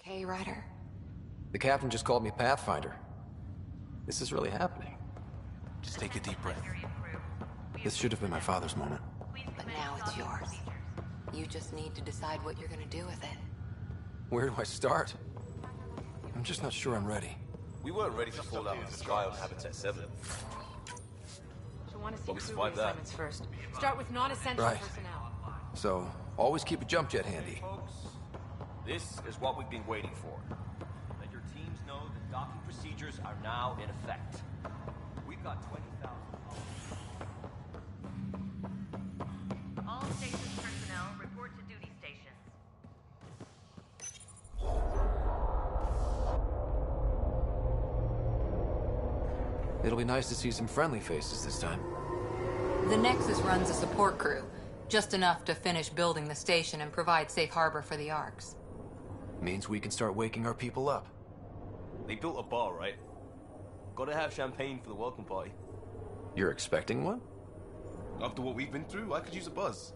Okay, Ryder? The captain just called me Pathfinder. This is really happening. Just take a deep breath. This should have been my father's moment. But now it's yours. You just need to decide what you're gonna do with it. Where do I start? I'm just not sure I'm ready. We weren't ready to fall out of the sky on Habitat 7. You'll want to see But we crew survived that. assignments first. Start with non-essential Right. personnel. So, always keep a jump jet handy. Folks, this is what we've been waiting for. Let your teams know that docking procedures are now in effect. We've got 20,000... All station personnel report to duty stations. It'll be nice to see some friendly faces this time. The Nexus runs a support crew, just enough to finish building the station and provide safe harbor for the Arks. Means we can start waking our people up. They built a bar, right? Gotta have champagne for the welcome party. You're expecting one? After what we've been through, I could use a buzz.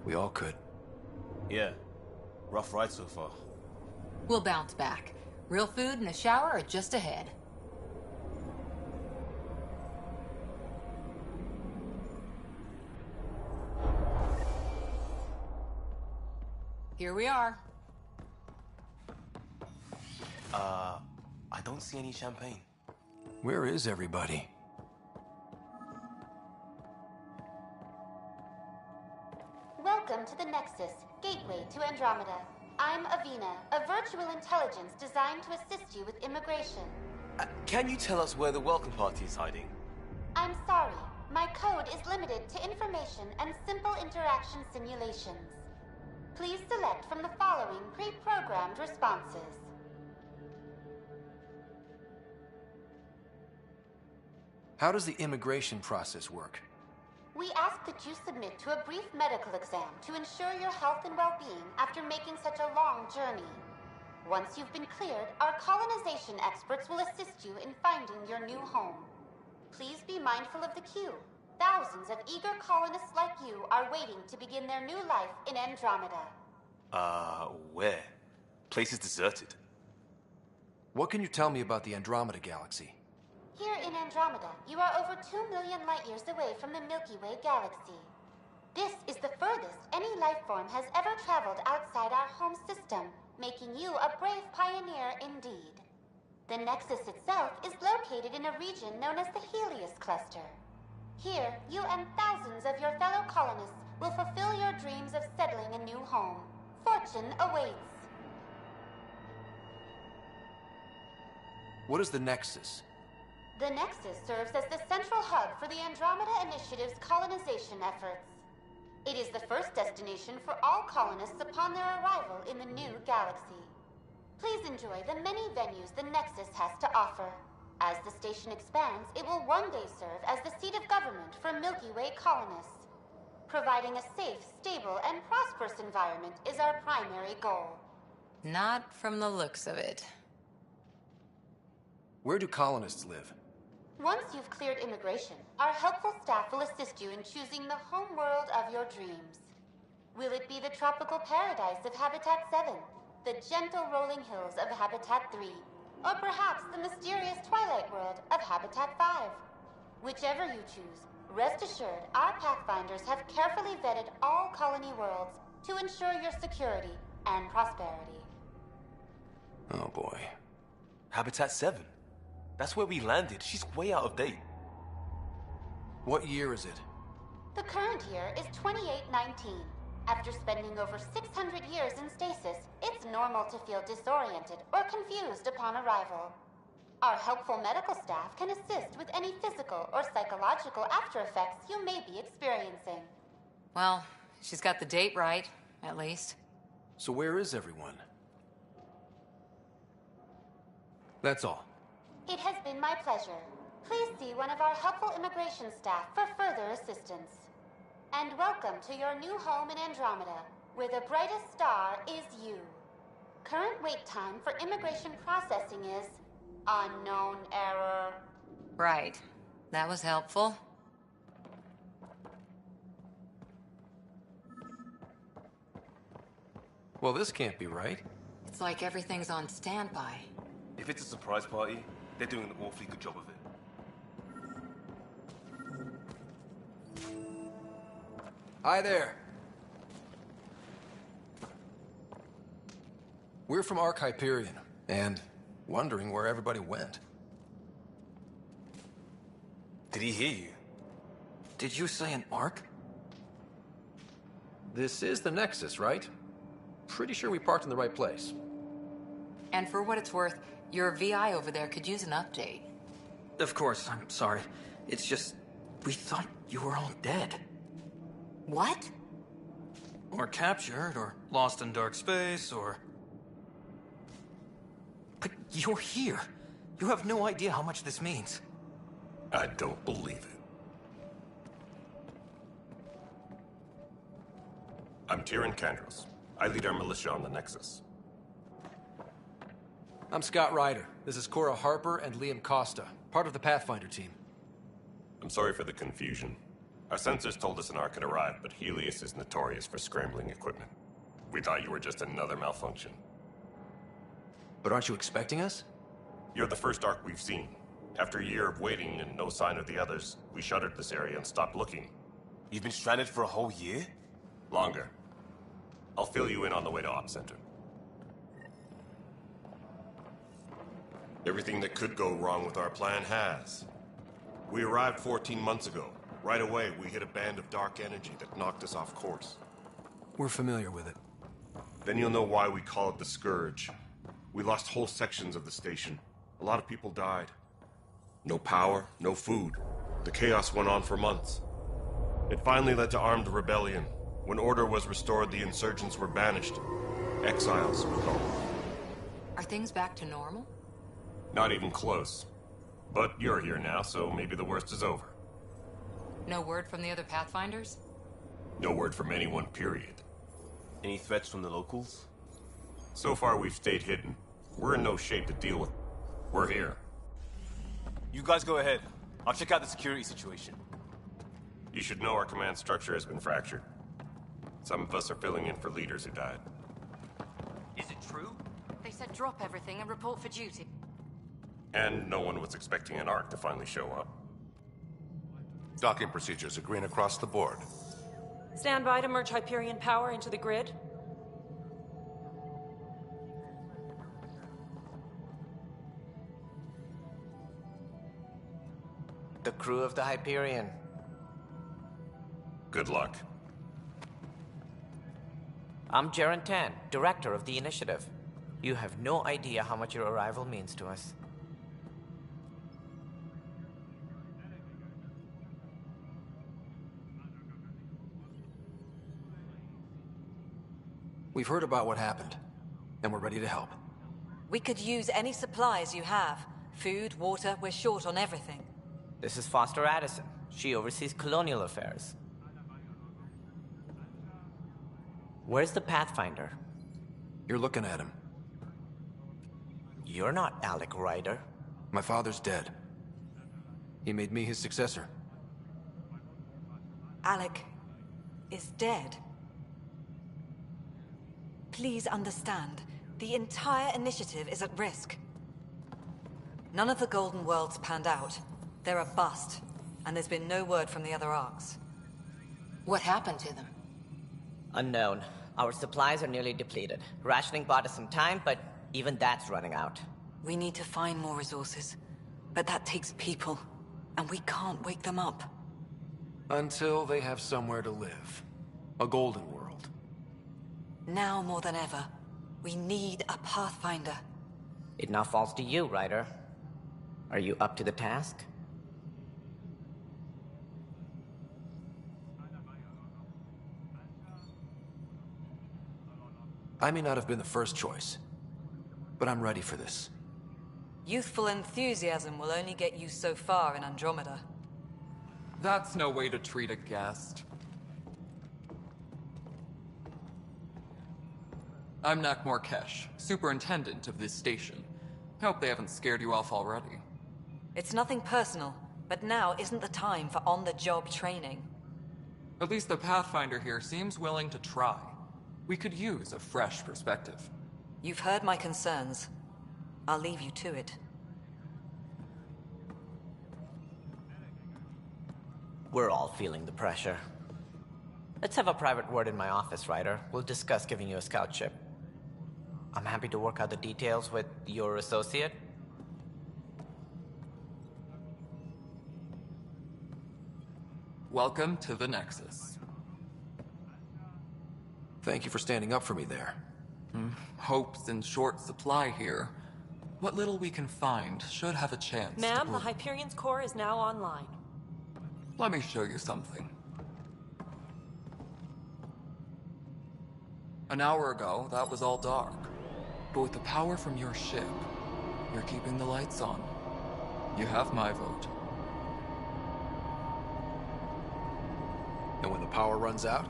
We all could. Yeah. Rough ride so far. We'll bounce back. Real food and a shower are just ahead. Here we are. I don't see any champagne. Where is everybody? Welcome to the Nexus, gateway to Andromeda. I'm Avina, a virtual intelligence designed to assist you with immigration. Can you tell us where the welcome party is hiding? I'm sorry, my code is limited to information and simple interaction simulations. Please select from the following pre-programmed responses. How does the immigration process work? We ask that you submit to a brief medical exam to ensure your health and well-being after making such a long journey. Once you've been cleared, our colonization experts will assist you in finding your new home. Please be mindful of the queue. Thousands of eager colonists like you are waiting to begin their new life in Andromeda. Where? Place is deserted. What can you tell me about the Andromeda galaxy? Here in Andromeda, you are over 2 million light-years away from the Milky Way galaxy. This is the furthest any life form has ever traveled outside our home system, making you a brave pioneer indeed. The Nexus itself is located in a region known as the Helios Cluster. Here, you and thousands of your fellow colonists will fulfill your dreams of settling a new home. Fortune awaits. What is the Nexus? The Nexus serves as the central hub for the Andromeda Initiative's colonization efforts. It is the first destination for all colonists upon their arrival in the new galaxy. Please enjoy the many venues the Nexus has to offer. As the station expands, it will one day serve as the seat of government for Milky Way colonists. Providing a safe, stable, and prosperous environment is our primary goal. Not from the looks of it. Where do colonists live? Once you've cleared immigration, our helpful staff will assist you in choosing the home world of your dreams. Will it be the tropical paradise of Habitat 7, the gentle rolling hills of Habitat 3, or perhaps the mysterious twilight world of Habitat 5? Whichever you choose, rest assured our Pathfinders have carefully vetted all colony worlds to ensure your security and prosperity. Oh boy. Habitat 7. That's where we landed. She's way out of date. What year is it? The current year is 2819. After spending over 600 years in stasis, it's normal to feel disoriented or confused upon arrival. Our helpful medical staff can assist with any physical or psychological after effects you may be experiencing. Well, she's got the date right, at least. So where is everyone? That's all. It has been my pleasure. Please see one of our helpful immigration staff for further assistance. And welcome to your new home in Andromeda, where the brightest star is you. Current wait time for immigration processing is unknown error. Right. That was helpful. Well, this can't be right. It's like everything's on standby. If it's a surprise party, they're doing an awfully good job of it. Hi there. We're from Ark Hyperion, and wondering where everybody went. Did he hear you? Did you say an Ark? This is the Nexus, right? Pretty sure we parked in the right place. And for what it's worth, your VI over there could use an update. Of course, I'm sorry. It's just, we thought you were all dead. What? Or captured, or lost in dark space, or... But you're here. You have no idea how much this means. I don't believe it. I'm Tyrion Kandros. I lead our militia on the Nexus. I'm Scott Ryder. This is Cora Harper and Liam Costa, part of the Pathfinder team. I'm sorry for the confusion. Our sensors told us an Ark had arrived, but Helios is notorious for scrambling equipment. We thought you were just another malfunction. But aren't you expecting us? You're the first Ark we've seen. After a year of waiting and no sign of the others, we shuttered this area and stopped looking. You've been stranded for a whole year? Longer. I'll fill you in on the way to Op Center. Everything that could go wrong with our plan has. We arrived 14 months ago. Right away, we hit a band of dark energy that knocked us off course. We're familiar with it. Then you'll know why we call it the Scourge. We lost whole sections of the station. A lot of people died. No power, no food. The chaos went on for months. It finally led to armed rebellion. When order was restored, the insurgents were banished. Exiles, we call them. Are things back to normal? Not even close. But you're here now, so maybe the worst is over. No word from the other Pathfinders? No word from anyone, period. Any threats from the locals? So far, we've stayed hidden. We're in no shape to deal with. We're here. You guys go ahead. I'll check out the security situation. You should know our command structure has been fractured. Some of us are filling in for leaders who died. Is it true? They said drop everything and report for duty. And no one was expecting an Ark to finally show up. Docking procedures are green across the board. Stand by to merge Hyperion power into the grid. The crew of the Hyperion. Good luck. I'm Jaren Tan, director of the initiative. You have no idea how much your arrival means to us. We've heard about what happened, and we're ready to help. We could use any supplies you have. Food, water, we're short on everything. This is Foster Addison. She oversees colonial affairs. Where's the Pathfinder? You're looking at him. You're not Alec Ryder. My father's dead. He made me his successor. Alec is dead. Please understand, the entire initiative is at risk. None of the Golden Worlds panned out. They're a bust, and there's been no word from the other Arks. What happened to them? Unknown, Our supplies are nearly depleted. Rationing bought us some time, but even that's running out. We need to find more resources. But that takes people. And we can't wake them up. Until they have somewhere to live. A golden world. Now more than ever, we need a Pathfinder. It now falls to you, Ryder. Are you up to the task? I may not have been the first choice, but I'm ready for this. Youthful enthusiasm will only get you so far in Andromeda. That's no way to treat a guest. I'm Nakmor Kesh, superintendent of this station. Hope they haven't scared you off already. It's nothing personal, but now isn't the time for on-the-job training. At least the Pathfinder here seems willing to try. We could use a fresh perspective. You've heard my concerns. I'll leave you to it. We're all feeling the pressure. Let's have a private word in my office, Ryder. We'll discuss giving you a scout ship. I'm happy to work out the details with your associate. Welcome to the Nexus. Thank you for standing up for me there. Hope's in short supply here. What little we can find should have a chance Ma'am, the Hyperion's core is now online. Let me show you something. An hour ago, that was all dark. But with the power from your ship, you're keeping the lights on. You have my vote. And when the power runs out?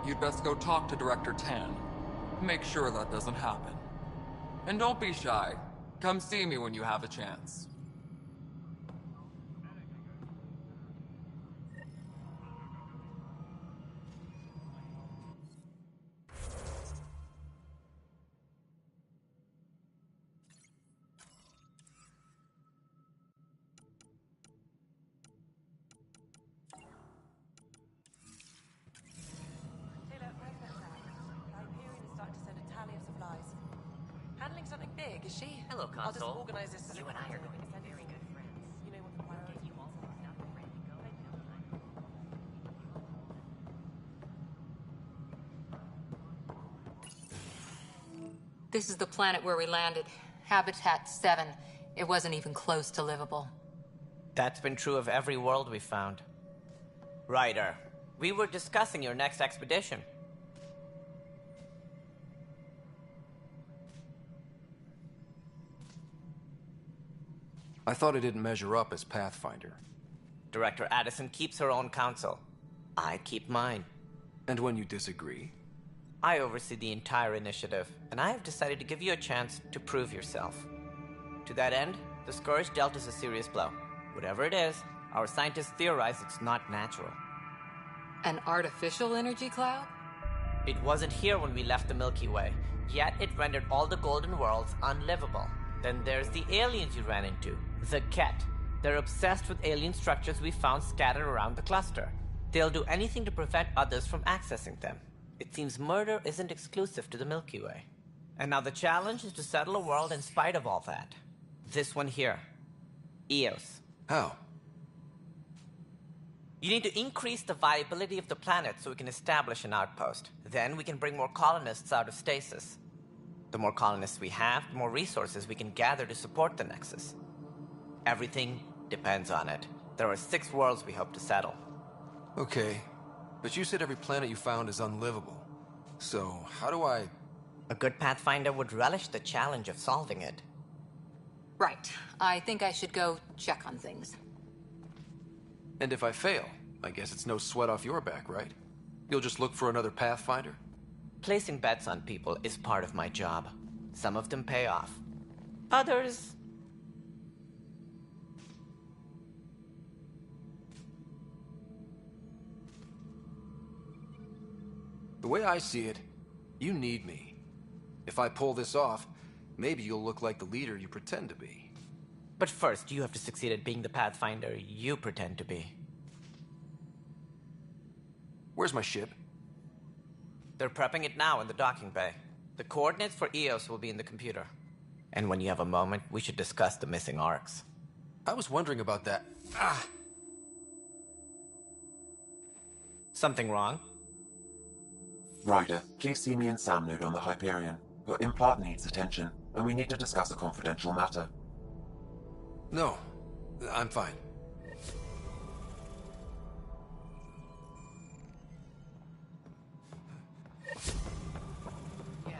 You'd best go talk to Director Tan. Make sure that doesn't happen. And don't be shy. Come see me when you have a chance. Is she? Hello, Console. I'll just organize this. You and I are going to be very good friends. You know what the plan Get you all the stuff ready to go. This is the planet where we landed. Habitat 7. It wasn't even close to livable. That's been true of every world we found. Ryder, we were discussing your next expedition. I thought it didn't measure up as Pathfinder. Director Addison keeps her own counsel. I keep mine. And when you disagree? I oversee the entire initiative, and I have decided to give you a chance to prove yourself. To that end, the Scourge dealt us a serious blow. Whatever it is, our scientists theorize it's not natural. An artificial energy cloud? It wasn't here when we left the Milky Way, yet it rendered all the Golden Worlds unlivable. Then there's the aliens you ran into, the Ket. They're obsessed with alien structures we found scattered around the cluster. They'll do anything to prevent others from accessing them. It seems murder isn't exclusive to the Milky Way. And now the challenge is to settle a world in spite of all that. This one here. Eos. How? You need to increase the viability of the planet so we can establish an outpost. Then we can bring more colonists out of stasis. The more colonists we have, the more resources we can gather to support the Nexus. Everything depends on it. There are 6 worlds we hope to settle. Okay, but you said every planet you found is unlivable. So, how do I... A good Pathfinder would relish the challenge of solving it. Right. I think I should go check on things. And if I fail, I guess it's no sweat off your back, right? You'll just look for another Pathfinder? Placing bets on people is part of my job. Some of them pay off. Others... The way I see it, you need me. If I pull this off, maybe you'll look like the leader you pretend to be. But first, you have to succeed at being the Pathfinder you pretend to be. Where's my ship? They're prepping it now in the docking bay. The coordinates for EOS will be in the computer. And when you have a moment, we should discuss the missing arcs. I was wondering about that. Something wrong? Ryder, please see me and Sam Node on the Hyperion. Your implant needs attention, and we need to discuss a confidential matter. No, I'm fine. Yeah,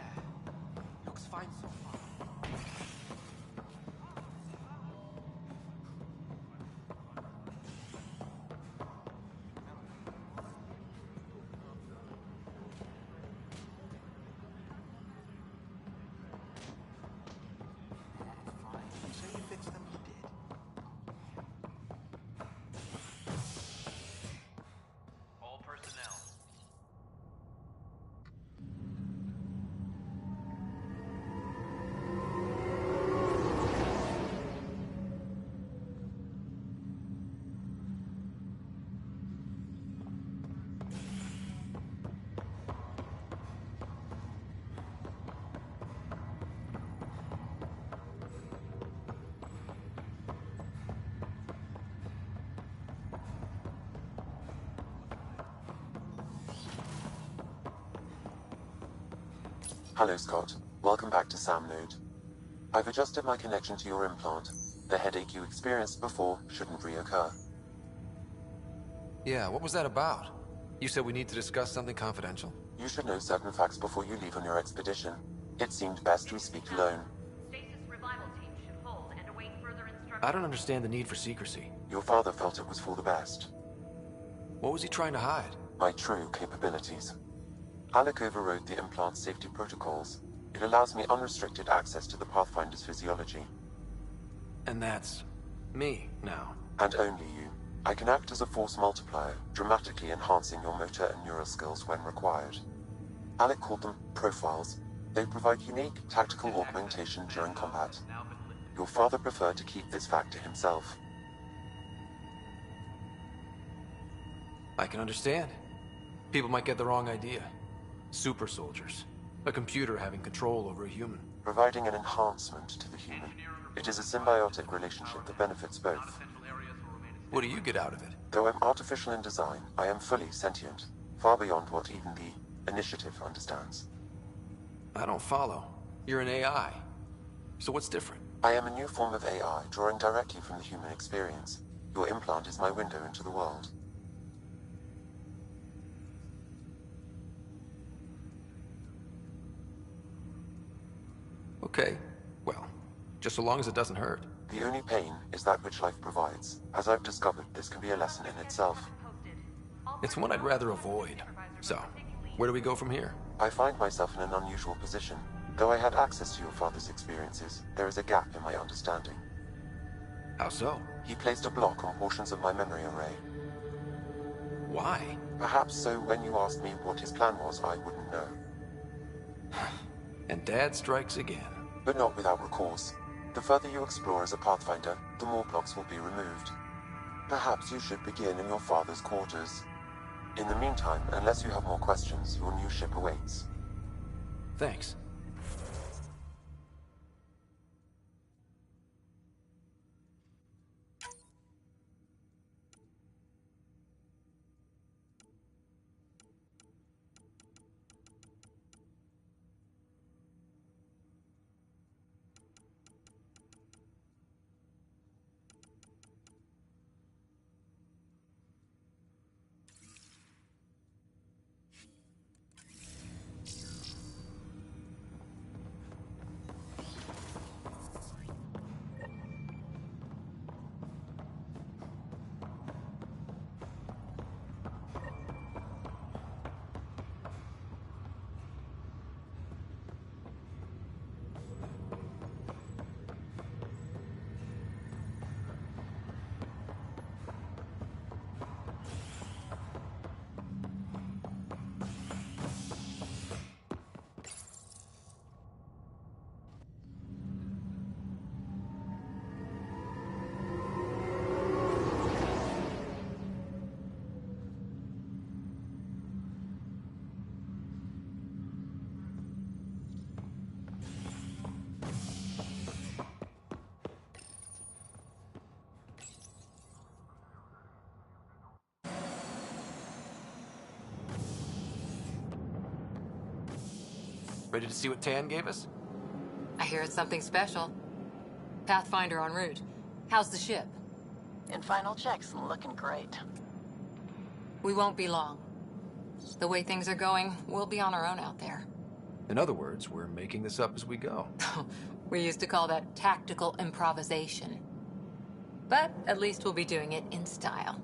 looks fine so far. So you fixed them, you did. All personnel. Hello, Scott. Welcome back to Sam Node. I've adjusted my connection to your implant. The headache you experienced before shouldn't reoccur. Yeah, what was that about? You said we need to discuss something confidential? You should know certain facts before you leave on your expedition. It seemed best we speak alone. Stasis revival team should hold and await further instructions. I don't understand the need for secrecy. Your father felt it was for the best. What was he trying to hide? My true capabilities. Alec overrode the implant's safety protocols. It allows me unrestricted access to the Pathfinder's physiology. And that's me now. And only you. I can act as a force multiplier, dramatically enhancing your motor and neural skills when required. Alec called them profiles. They provide unique tactical augmentation during combat. Your father preferred to keep this fact to himself. I can understand. People might get the wrong idea. Super soldiers. A computer having control over a human. Providing an enhancement to the human. It is a symbiotic relationship that benefits both. What do you get out of it? Though I'm artificial in design, I am fully sentient. Far beyond what even the Initiative understands. I don't follow. You're an AI. So what's different? I am a new form of AI, drawing directly from the human experience. Your implant is my window into the world. Okay. Well, just so long as it doesn't hurt. The only pain is that which life provides. As I've discovered, this can be a lesson in itself. It's one I'd rather avoid. So, where do we go from here? I find myself in an unusual position. Though I had access to your father's experiences, there is a gap in my understanding. How so? He placed a block on portions of my memory array. Why? Perhaps so when you asked me what his plan was, I wouldn't know. And Dad strikes again. But not without recourse. The further you explore as a Pathfinder, the more blocks will be removed. Perhaps you should begin in your father's quarters. In the meantime, unless you have more questions, your new ship awaits. Thanks. Ready to see what Tan gave us? I hear it's something special. Pathfinder en route. How's the ship? In final checks and looking great. We won't be long. The way things are going, we'll be on our own out there. In other words, we're making this up as we go. We used to call that tactical improvisation. But at least we'll be doing it in style.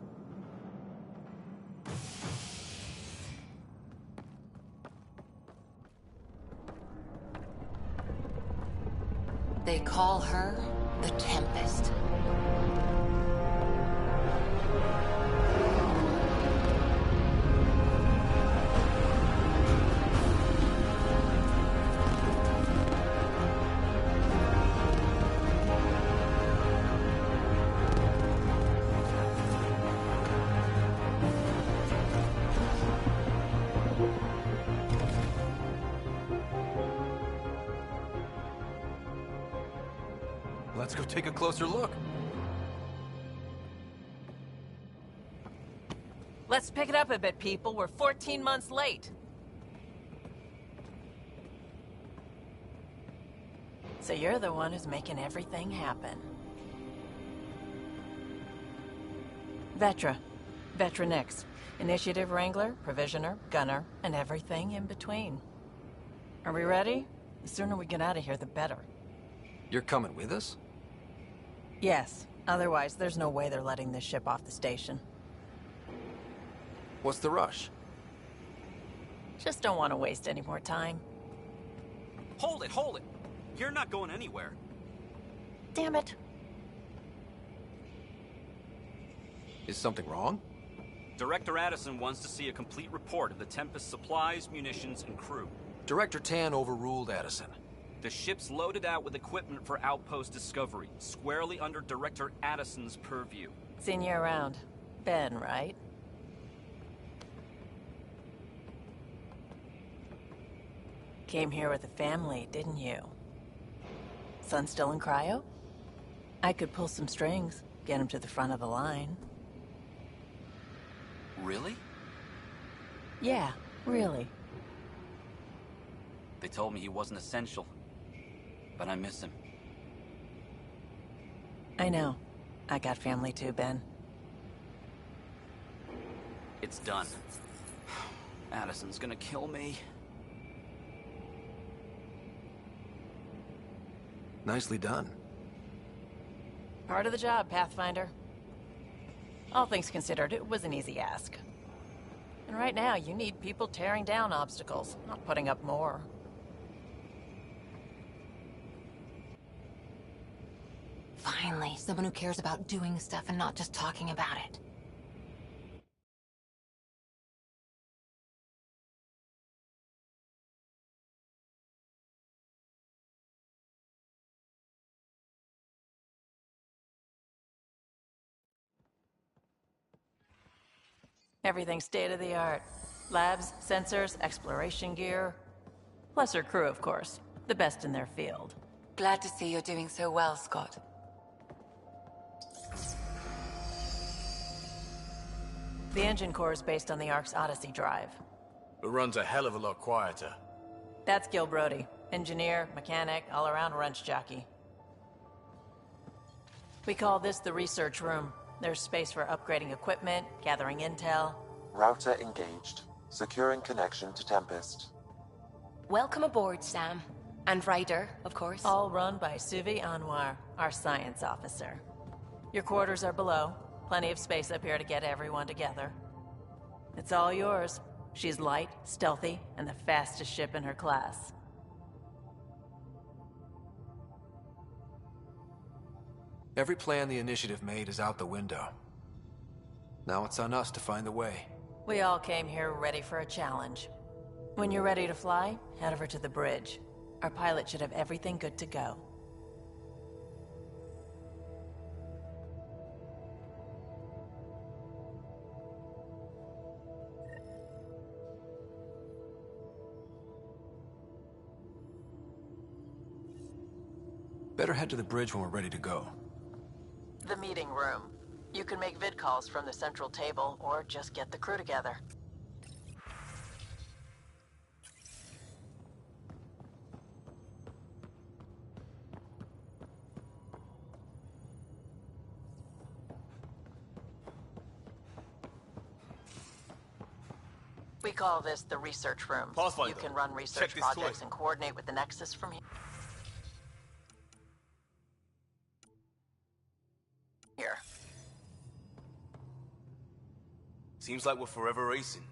They call her the Tempest. Let's go take a closer look. Let's pick it up a bit, people. We're 14 months late. So you're the one who's making everything happen. Vetra. Vetra Nix. Initiative Wrangler, Provisioner, Gunner, and everything in between. Are we ready? The sooner we get out of here, the better. You're coming with us? Yes. Otherwise, there's no way they're letting this ship off the station. What's the rush? Just don't want to waste any more time. Hold it, hold it! You're not going anywhere. Damn it. Is something wrong? Director Addison wants to see a complete report of the Tempest supplies, munitions, and crew. Director Tan overruled Addison. The ship's loaded out with equipment for outpost discovery, squarely under Director Addison's purview. Seen you around. Ben, right? Came here with a family, didn't you? Son still in cryo? I could pull some strings, get him to the front of the line. Really? Yeah, really. They told me he wasn't essential, but I miss him. I know. I got family too, Ben. It's done. Addison's gonna kill me. Nicely done. Part of the job, Pathfinder. All things considered, it was an easy ask. And right now, you need people tearing down obstacles, not putting up more. Finally, someone who cares about doing stuff and not just talking about it. Everything's state-of-the-art. Labs, sensors, exploration gear. Plus her crew, of course. The best in their field. Glad to see you're doing so well, Scott. The engine core is based on the Ark's Odyssey drive. It runs a hell of a lot quieter. That's Gil Brody. Engineer, mechanic, all-around wrench jockey. We call this the research room. There's space for upgrading equipment, gathering intel. Router engaged. Securing connection to Tempest. Welcome aboard, Sam. And Ryder, of course. All run by Suvi Anwar, our science officer. Your quarters are below. Plenty of space up here to get everyone together. It's all yours. She's light, stealthy, and the fastest ship in her class. Every plan the Initiative made is out the window. Now it's on us to find the way. We all came here ready for a challenge. When you're ready to fly, head over to the bridge. Our pilot should have everything good to go. Better head to the bridge when we're ready to go. The meeting room. You can make vid calls from the central table, or just get the crew together. We call this the research room. Pathfinder, You can run check research this projects toy. and coordinate with the Nexus from here. Seems like we're forever racing,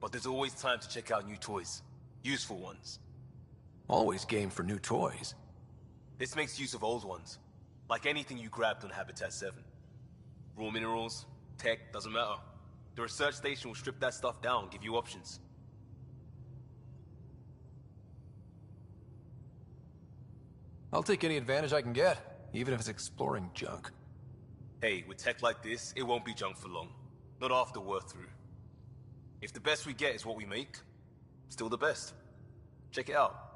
but there's always time to check out new toys. Useful ones. Always game for new toys. This makes use of old ones. Like anything you grabbed on Habitat 7. Raw minerals, tech, doesn't matter. The research station will strip that stuff down, give you options. I'll take any advantage I can get, even if it's exploring junk. Hey, with tech like this, it won't be junk for long. Not after we're through. If the best we get is what we make, still the best. Check it out.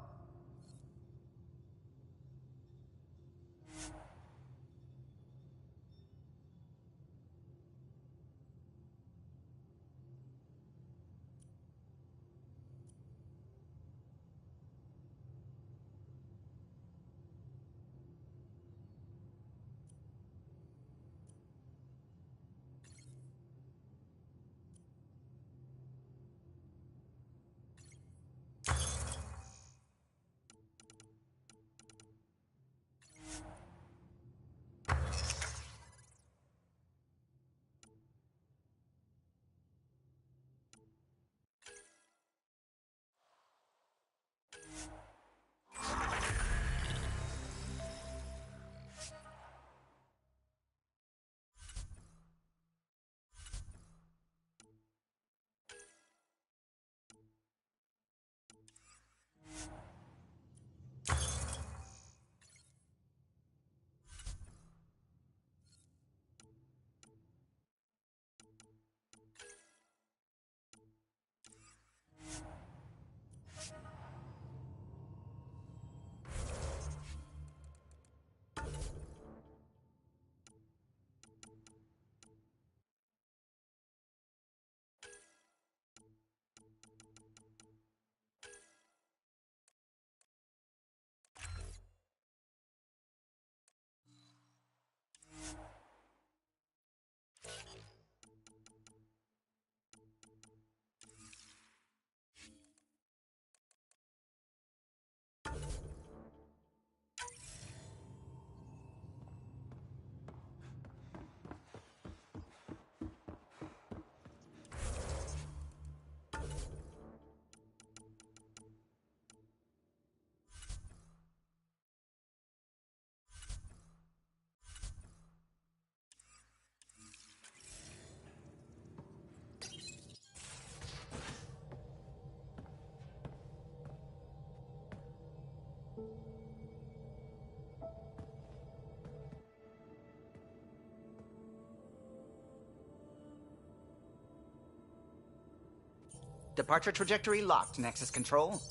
Departure trajectory locked, Nexus Control.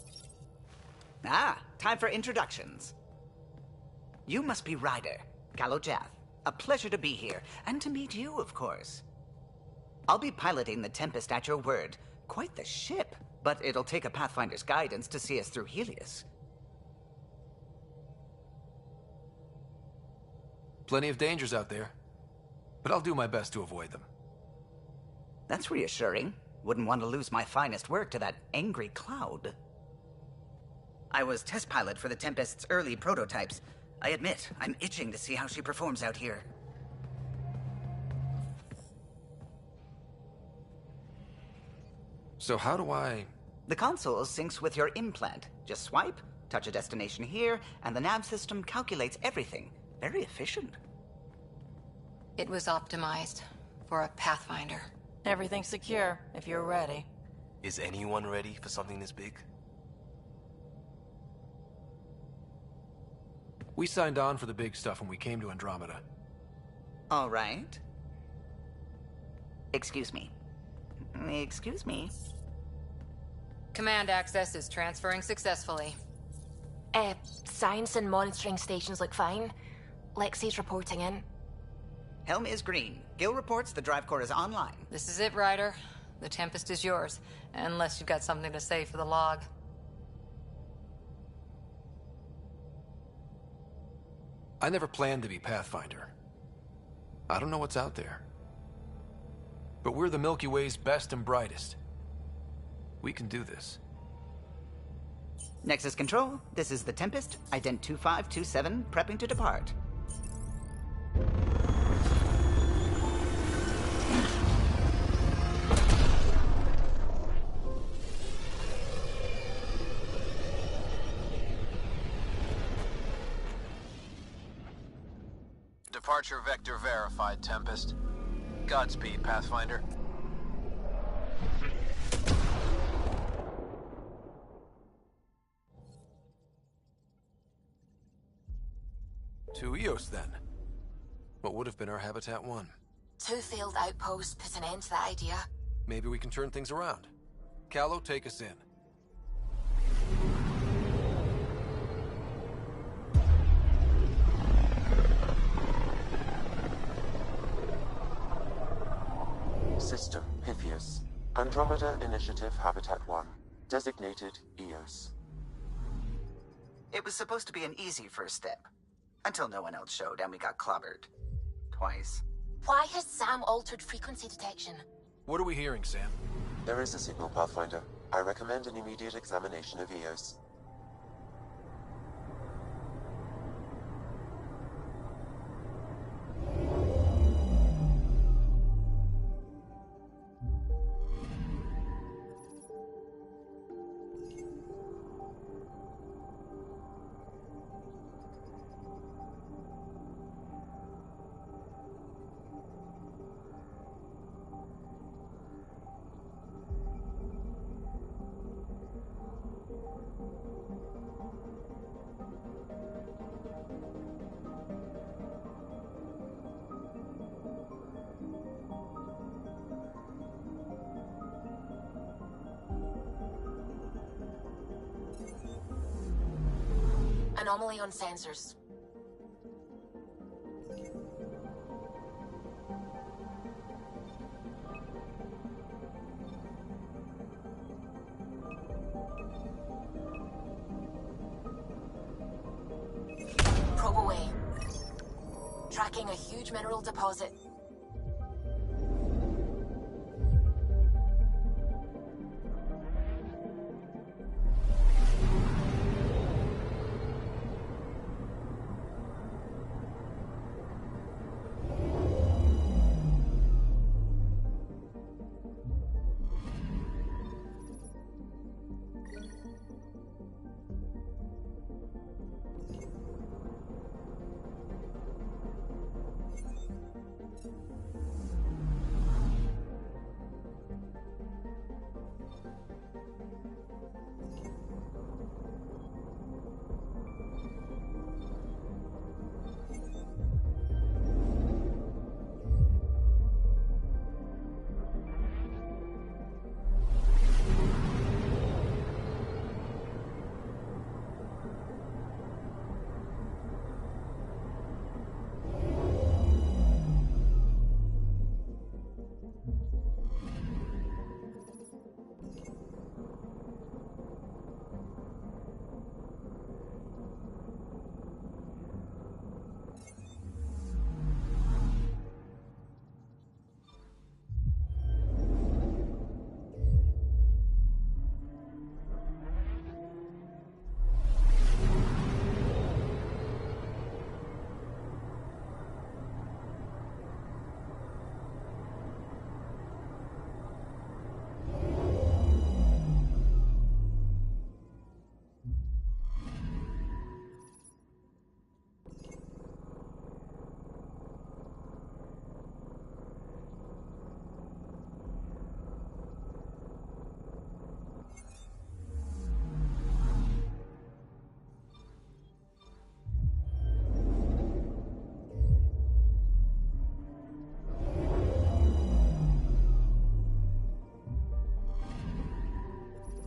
Ah, time for introductions. You must be Ryder, Kalojath. A pleasure to be here, and to meet you, of course. I'll be piloting the Tempest at your word. Quite the ship, but it'll take a Pathfinder's guidance to see us through Helios. Plenty of dangers out there, but I'll do my best to avoid them. That's reassuring. Wouldn't want to lose my finest work to that angry cloud. I was test pilot for the Tempest's early prototypes. I admit, I'm itching to see how she performs out here. So how do I... The console syncs with your implant. Just swipe, touch a destination here, and the nav system calculates everything. Very efficient. It was optimized for a Pathfinder. Everything's secure, if you're ready. Is anyone ready for something this big? We signed on for the big stuff when we came to Andromeda. All right. Excuse me. Excuse me. Command access is transferring successfully. Science and monitoring stations look fine. Lexi's reporting in. Helm is green. Gil reports the drive core is online. This is it, Ryder. The Tempest is yours, unless you've got something to say for the log. I never planned to be Pathfinder. I don't know what's out there. But we're the Milky Way's best and brightest. We can do this. Nexus Control, this is the Tempest, Ident 2527, prepping to depart. Departure vector verified, Tempest. Godspeed, Pathfinder. To Eos, then. What would have been our Habitat 1? 2 failed outposts put an end to that idea. Maybe we can turn things around. Callow, take us in. System, Pythias. Andromeda Initiative Habitat 1. Designated Eos. It was supposed to be an easy first step. Until no one else showed and we got clobbered. Twice. Why has Sam altered frequency detection? What are we hearing, Sam? There is a signal, Pathfinder. I recommend an immediate examination of Eos. Anomaly on sensors. Probe away. Tracking a huge mineral deposit.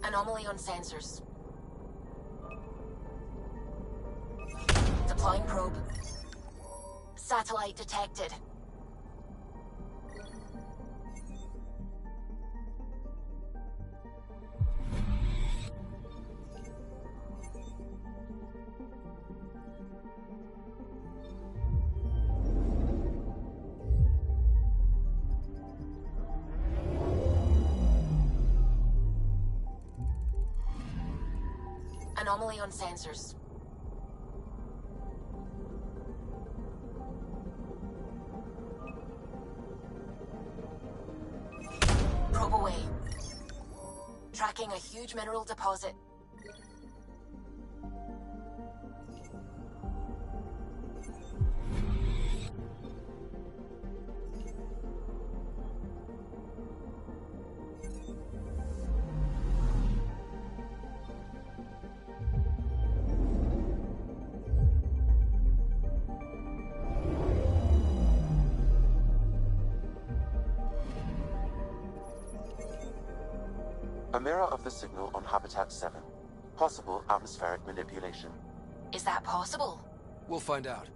Anomaly on sensors. Deploying probe. Satellite detected. anomaly on sensors. Probe away. Tracking a huge mineral deposit. A mirror of the signal on Habitat 7. Possible atmospheric manipulation. Is that possible? We'll find out.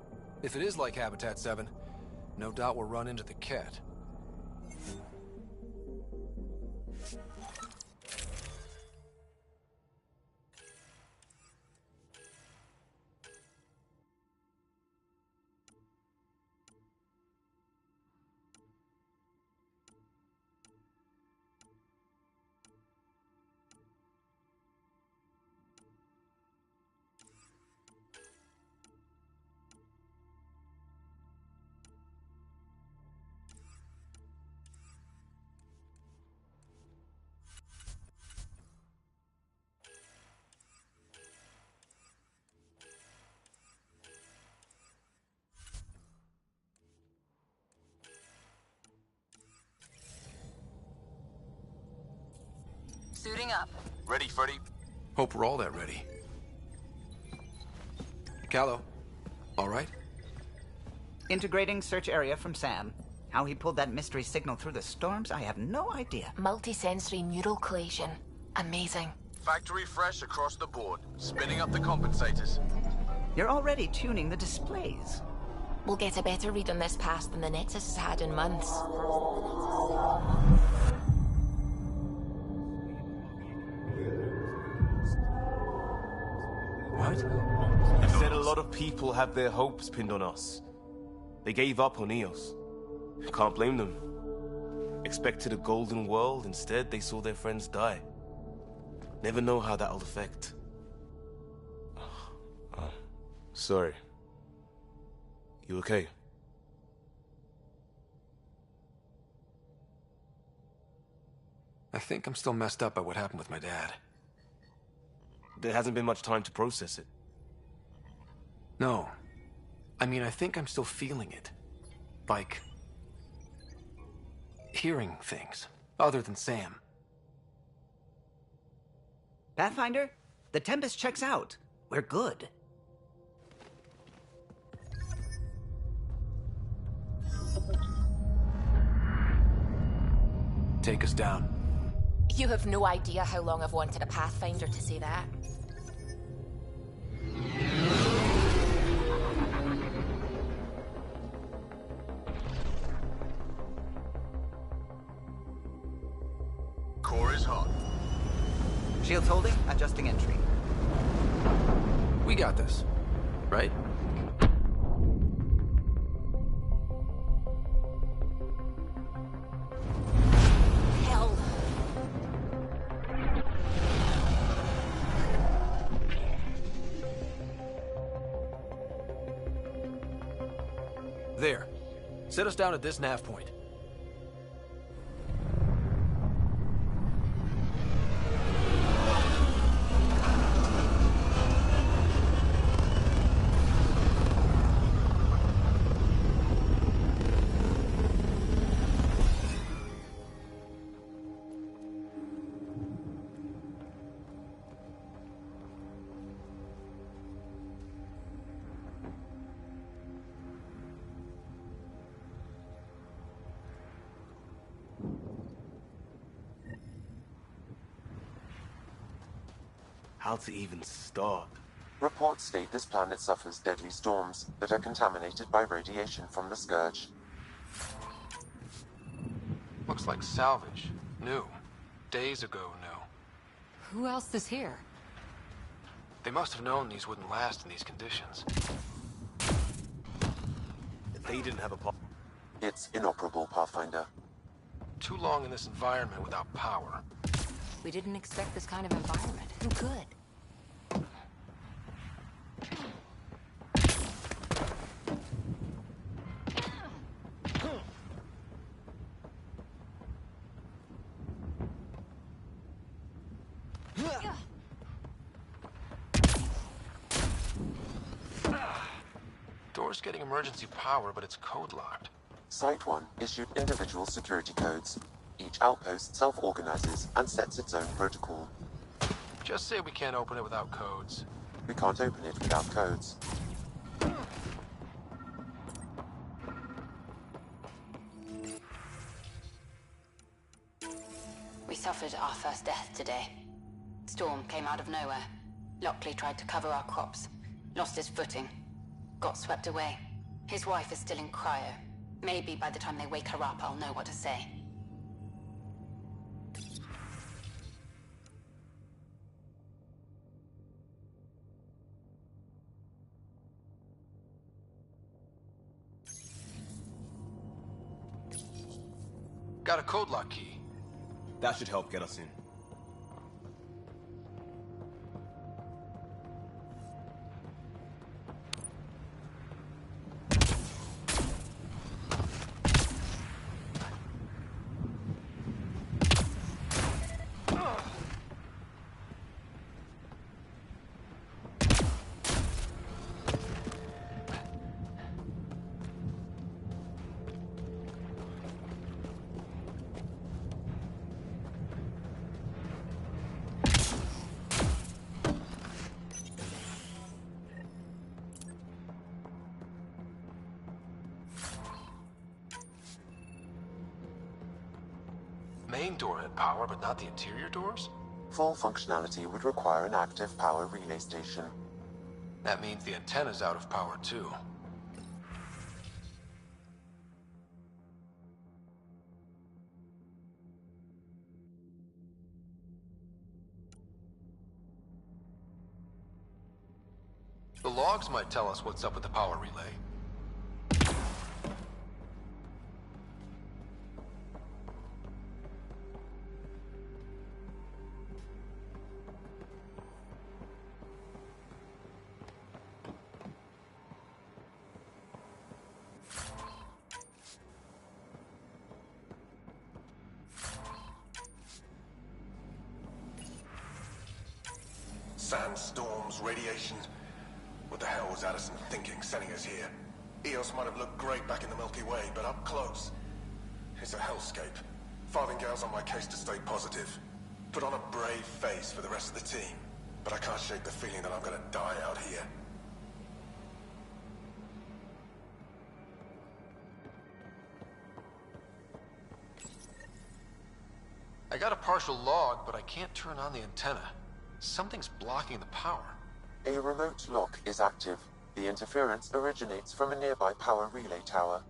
If it is like Habitat 7, no doubt we'll run into the cat. Suiting up. Ready, Freddy? Hope we're all that ready. Callow, all right? Integrating search area from Sam. How he pulled that mystery signal through the storms, I have no idea. Multisensory neural collation. Amazing. Factory fresh across the board. Spinning up the compensators. You're already tuning the displays. We'll get a better read on this pass than the Nexus has had in months. What? You said a lot of people have their hopes pinned on us. They gave up on Eos. Can't blame them. Expected a golden world, instead they saw their friends die. Never know how that'll affect. Sorry. You okay? I think I'm still messed up by what happened with my dad. There hasn't been much time to process it. No. I mean, I think I'm still feeling it. Like... hearing things, other than Sam. Pathfinder, the Tempest checks out. We're good. Take us down. You have no idea how long I've wanted a Pathfinder to say that. Core is hot. Shields holding, adjusting entry. We got this, right? Hell. There. Set us down at this nav point. How to even start? Reports state this planet suffers deadly storms that are contaminated by radiation from the Scourge. Looks like salvage. New. Days ago, new. Who else is here? They must have known these wouldn't last in these conditions. They didn't have a pop. It's inoperable, Pathfinder. Too long in this environment without power. We didn't expect this kind of environment. Who could? tower's getting emergency power, but it's code locked. Site 1 issued individual security codes. Each outpost self-organizes and sets its own protocol. Just say we can't open it without codes. We can't open it without codes. We suffered our first death today. Storm came out of nowhere. Lockley tried to cover our crops. Lost his footing. Got swept away. His wife is still in cryo. Maybe by the time they wake her up, I'll know what to say. Got a code lock key. That should help get us in. Main door had power, but not the interior doors? Full functionality would require an active power relay station. That means the antenna's out of power too. The logs might tell us what's up with the power relay. Sandstorms, radiation. What the hell was Addison thinking sending us here? Eos might have looked great back in the Milky Way, but up close, it's a hellscape. Farthingale's on my case to stay positive. Put on a brave face for the rest of the team, but I can't shake the feeling that I'm gonna die out here. I got a partial log, but I can't turn on the antenna. Something's blocking the power. A remote lock is active. The interference originates from a nearby power relay tower.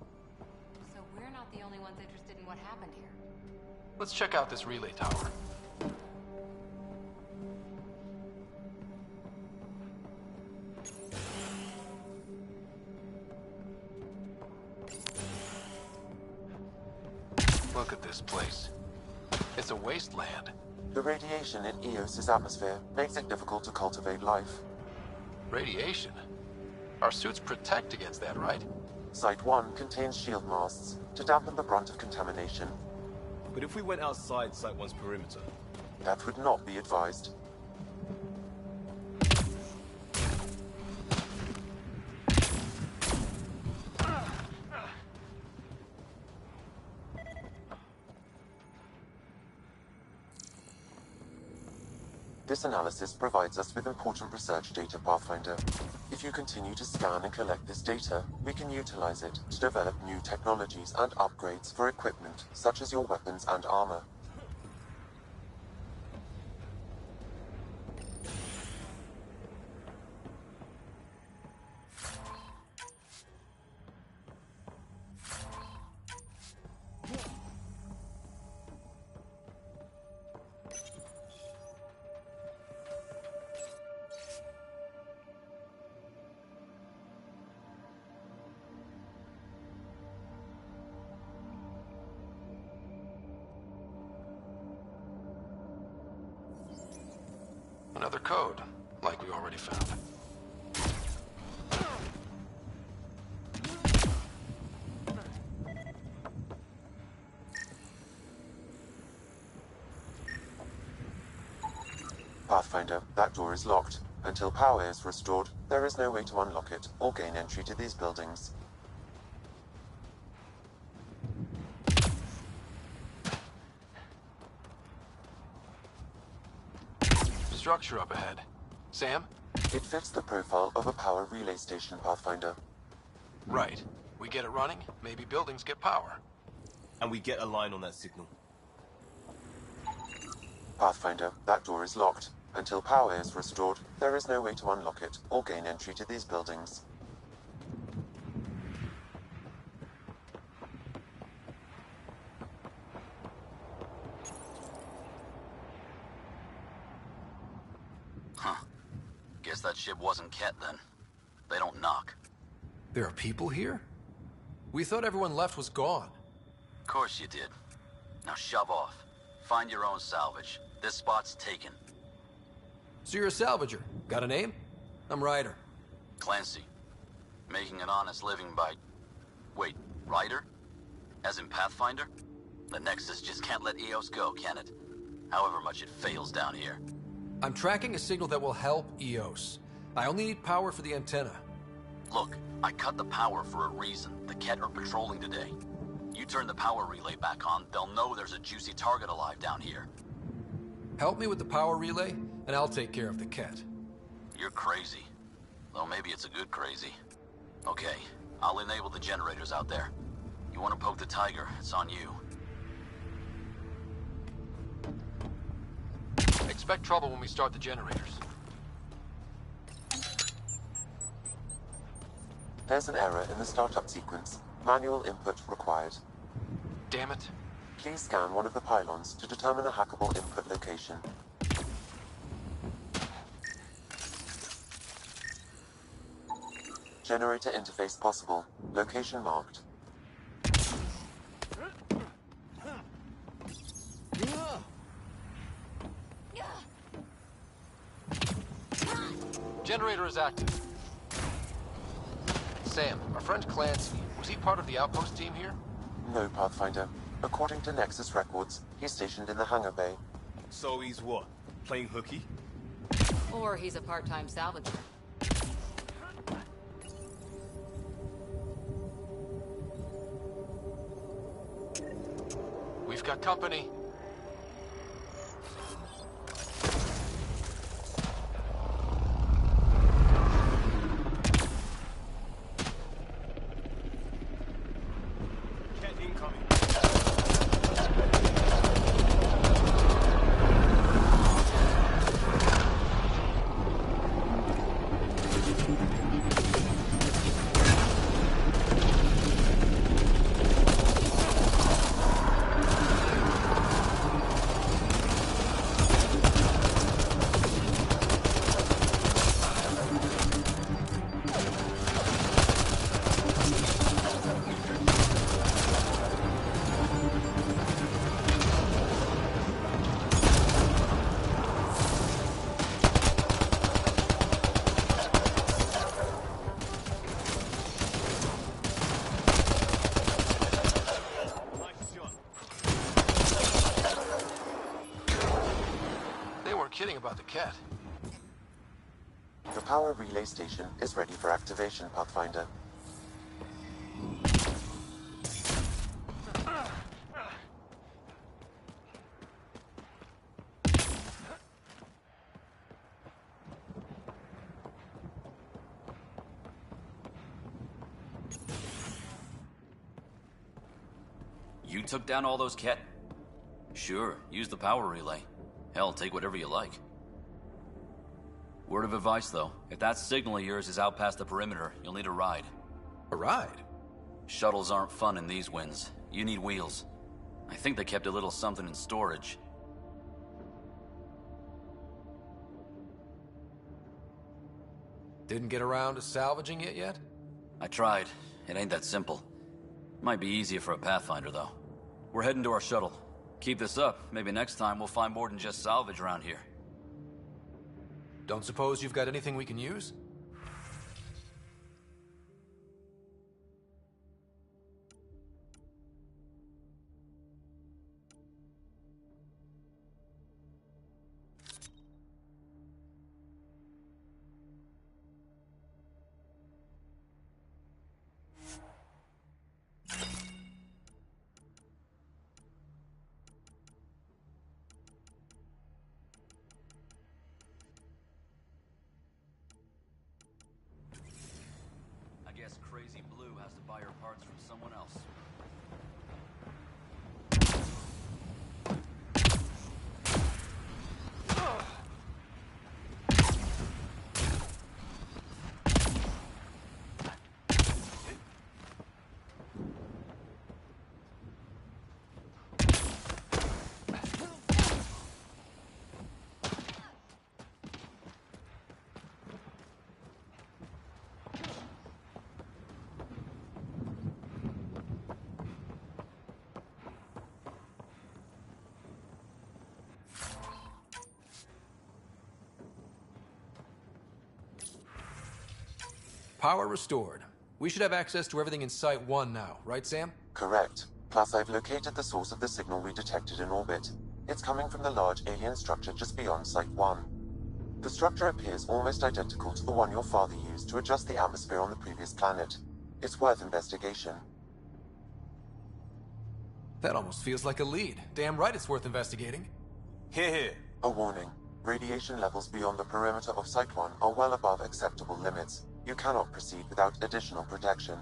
So we're not the only ones interested in what happened here. Let's check out this relay tower. Look at this place. It's a wasteland. The radiation in Eos's atmosphere makes it difficult to cultivate life. Radiation? Our suits protect against that, right? Site 1 contains shield masts to dampen the brunt of contamination. But if we went outside Site 1's perimeter? That would not be advised. This analysis provides us with important research data, Pathfinder. If you continue to scan and collect this data, we can utilize it to develop new technologies and upgrades for equipment, such as your weapons and armor. Another code, like we already found. Pathfinder, that door is locked. Until power is restored, There is no way to unlock it or gain entry to these buildings. Structure up ahead. Sam? It fits the profile of a power relay station, Pathfinder. Right. We get it running, maybe buildings get power. And we get a line on that signal. Pathfinder, that door is locked. Until power is restored, there is no way to unlock it or gain entry to these buildings. Huh. Guess that ship wasn't Ket then. They don't knock. There are people here? We thought everyone left was gone. Of course you did. Now shove off. Find your own salvage. This spot's taken. So you're a salvager. Got a name? I'm Ryder. Clancy. Making an honest living by... Wait, Ryder? As in Pathfinder? The Nexus just can't let EOS go, can it? However much it fails down here. I'm tracking a signal that will help EOS. I only need power for the antenna. Look, I cut the power for a reason. The Ket are patrolling today. You turn the power relay back on, they'll know there's a juicy target alive down here. Help me with the power relay, and I'll take care of the Ket. You're crazy. Though maybe it's a good crazy. Okay, I'll enable the generators out there. You want to poke the tiger, it's on you. Expect trouble when we start the generators. There's an error in the startup sequence. Manual input required. Damn it. Please scan one of the pylons to determine a hackable input location. Generator interface possible. Location marked. Generator is active. Sam, our friend Clancy, was he part of the outpost team here? No, Pathfinder. According to Nexus records, he's stationed in the hangar bay. So he's what? Playing hooky? Or he's a part-time salvager. We've got company. Ket incoming. Kidding about the Ket. The power relay station is ready for activation, Pathfinder. You took down all those Ket? Sure, use the power relay. Hell, take whatever you like. Word of advice, though. If that signal of yours is out past the perimeter, you'll need a ride. A ride? Shuttles aren't fun in these winds. You need wheels. I think they kept a little something in storage. Didn't get around to salvaging it yet? I tried. It ain't that simple. Might be easier for a Pathfinder, though. We're heading to our shuttle. Keep this up. Maybe next time we'll find more than just salvage around here. Don't suppose you've got anything we can use? guess Crazy Blue has to buy her parts from someone else. Power restored. We should have access to everything in Site 1 now, right, Sam? Correct. Plus, I've located the source of the signal we detected in orbit. It's coming from the large alien structure just beyond Site 1. The structure appears almost identical to the one your father used to adjust the atmosphere on the previous planet. It's worth investigation. That almost feels like a lead. Damn right it's worth investigating. Here. A warning. Radiation levels beyond the perimeter of Site 1 are well above acceptable limits. You cannot proceed without additional protection.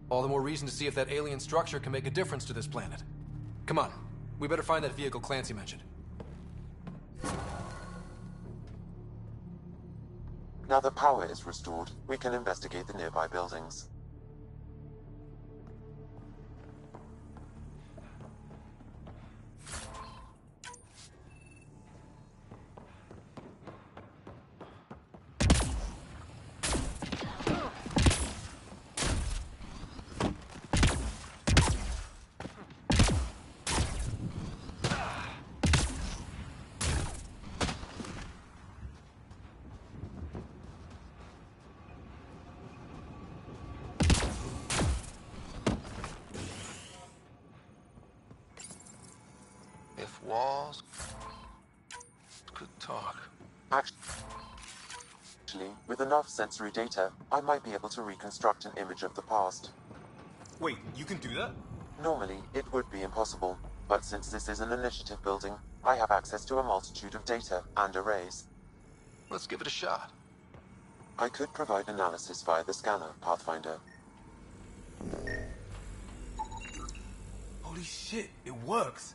All the more reason to see if that alien structure can make a difference to this planet. Come on, we better find that vehicle Clancy mentioned. Now that power is restored, we can investigate the nearby buildings. If walls could talk. Actually, with enough sensory data, I might be able to reconstruct an image of the past. Wait, you can do that? Normally, it would be impossible, but since this is an initiative building, I have access to a multitude of data and arrays. Let's give it a shot. I could provide analysis via the scanner, Pathfinder. Holy shit, it works.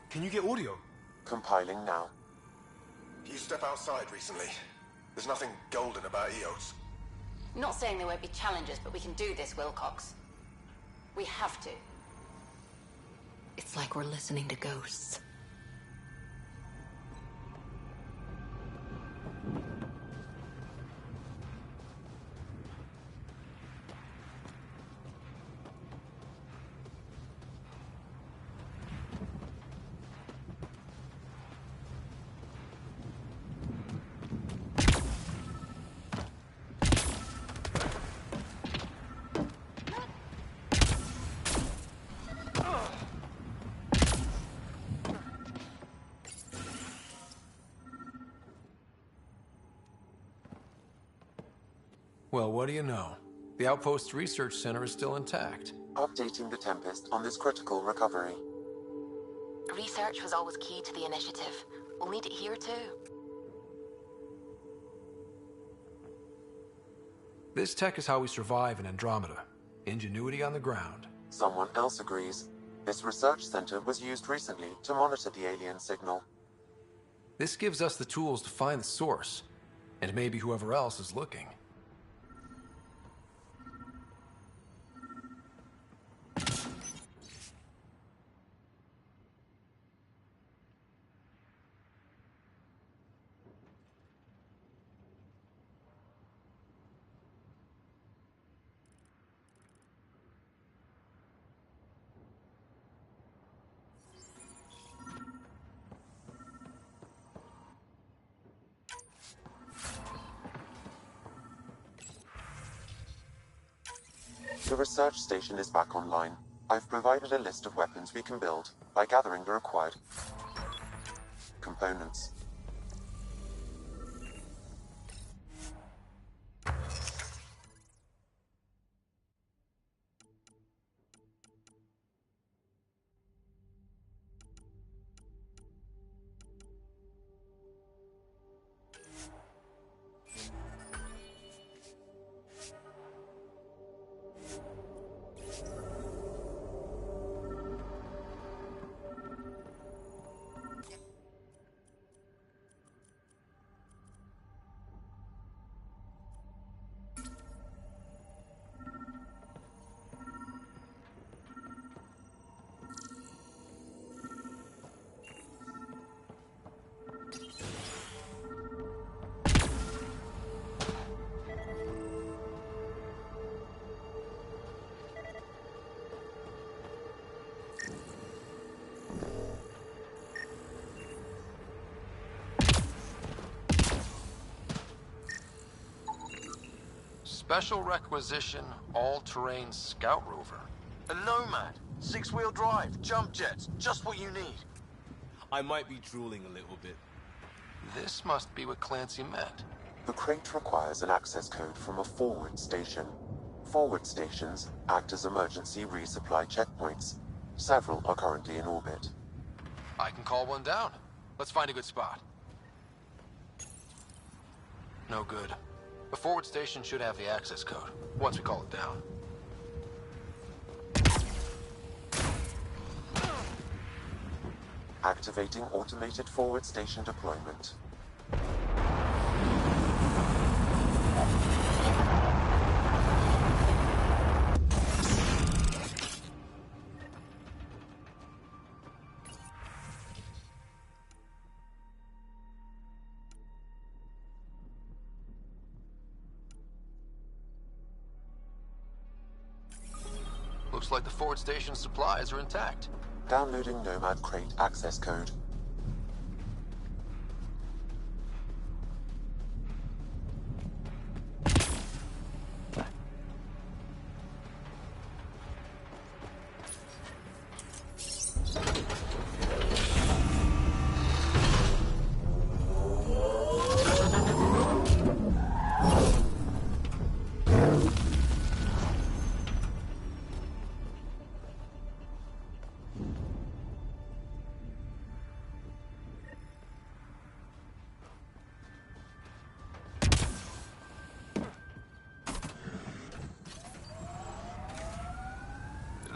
Can you get audio? Compiling now. You step outside recently. There's nothing golden about Eos. Not saying there won't be challenges, but we can do this, Wilcox. We have to. It's like we're listening to ghosts. Well, what do you know? The Outpost Research Center is still intact. Updating the Tempest on this critical recovery. Research was always key to the initiative. We'll need it here too. This tech is how we survive in Andromeda. Ingenuity on the ground. Someone else agrees. This research center was used recently to monitor the alien signal. This gives us the tools to find the source, and maybe whoever else is looking. The research station is back online. I've provided a list of weapons we can build by gathering the required components. special requisition all-terrain scout rover. A Nomad. 6-wheel drive, jump jets, just what you need. I might be drooling a little bit. This must be what Clancy meant. The crate requires an access code from a forward station. Forward stations act as emergency resupply checkpoints. Several are currently in orbit. I can call one down. Let's find a good spot. No good. The forward station should have the access code, once we call it down. Activating automated forward station deployment. Looks like the forward station supplies are intact. Downloading Nomad crate access code.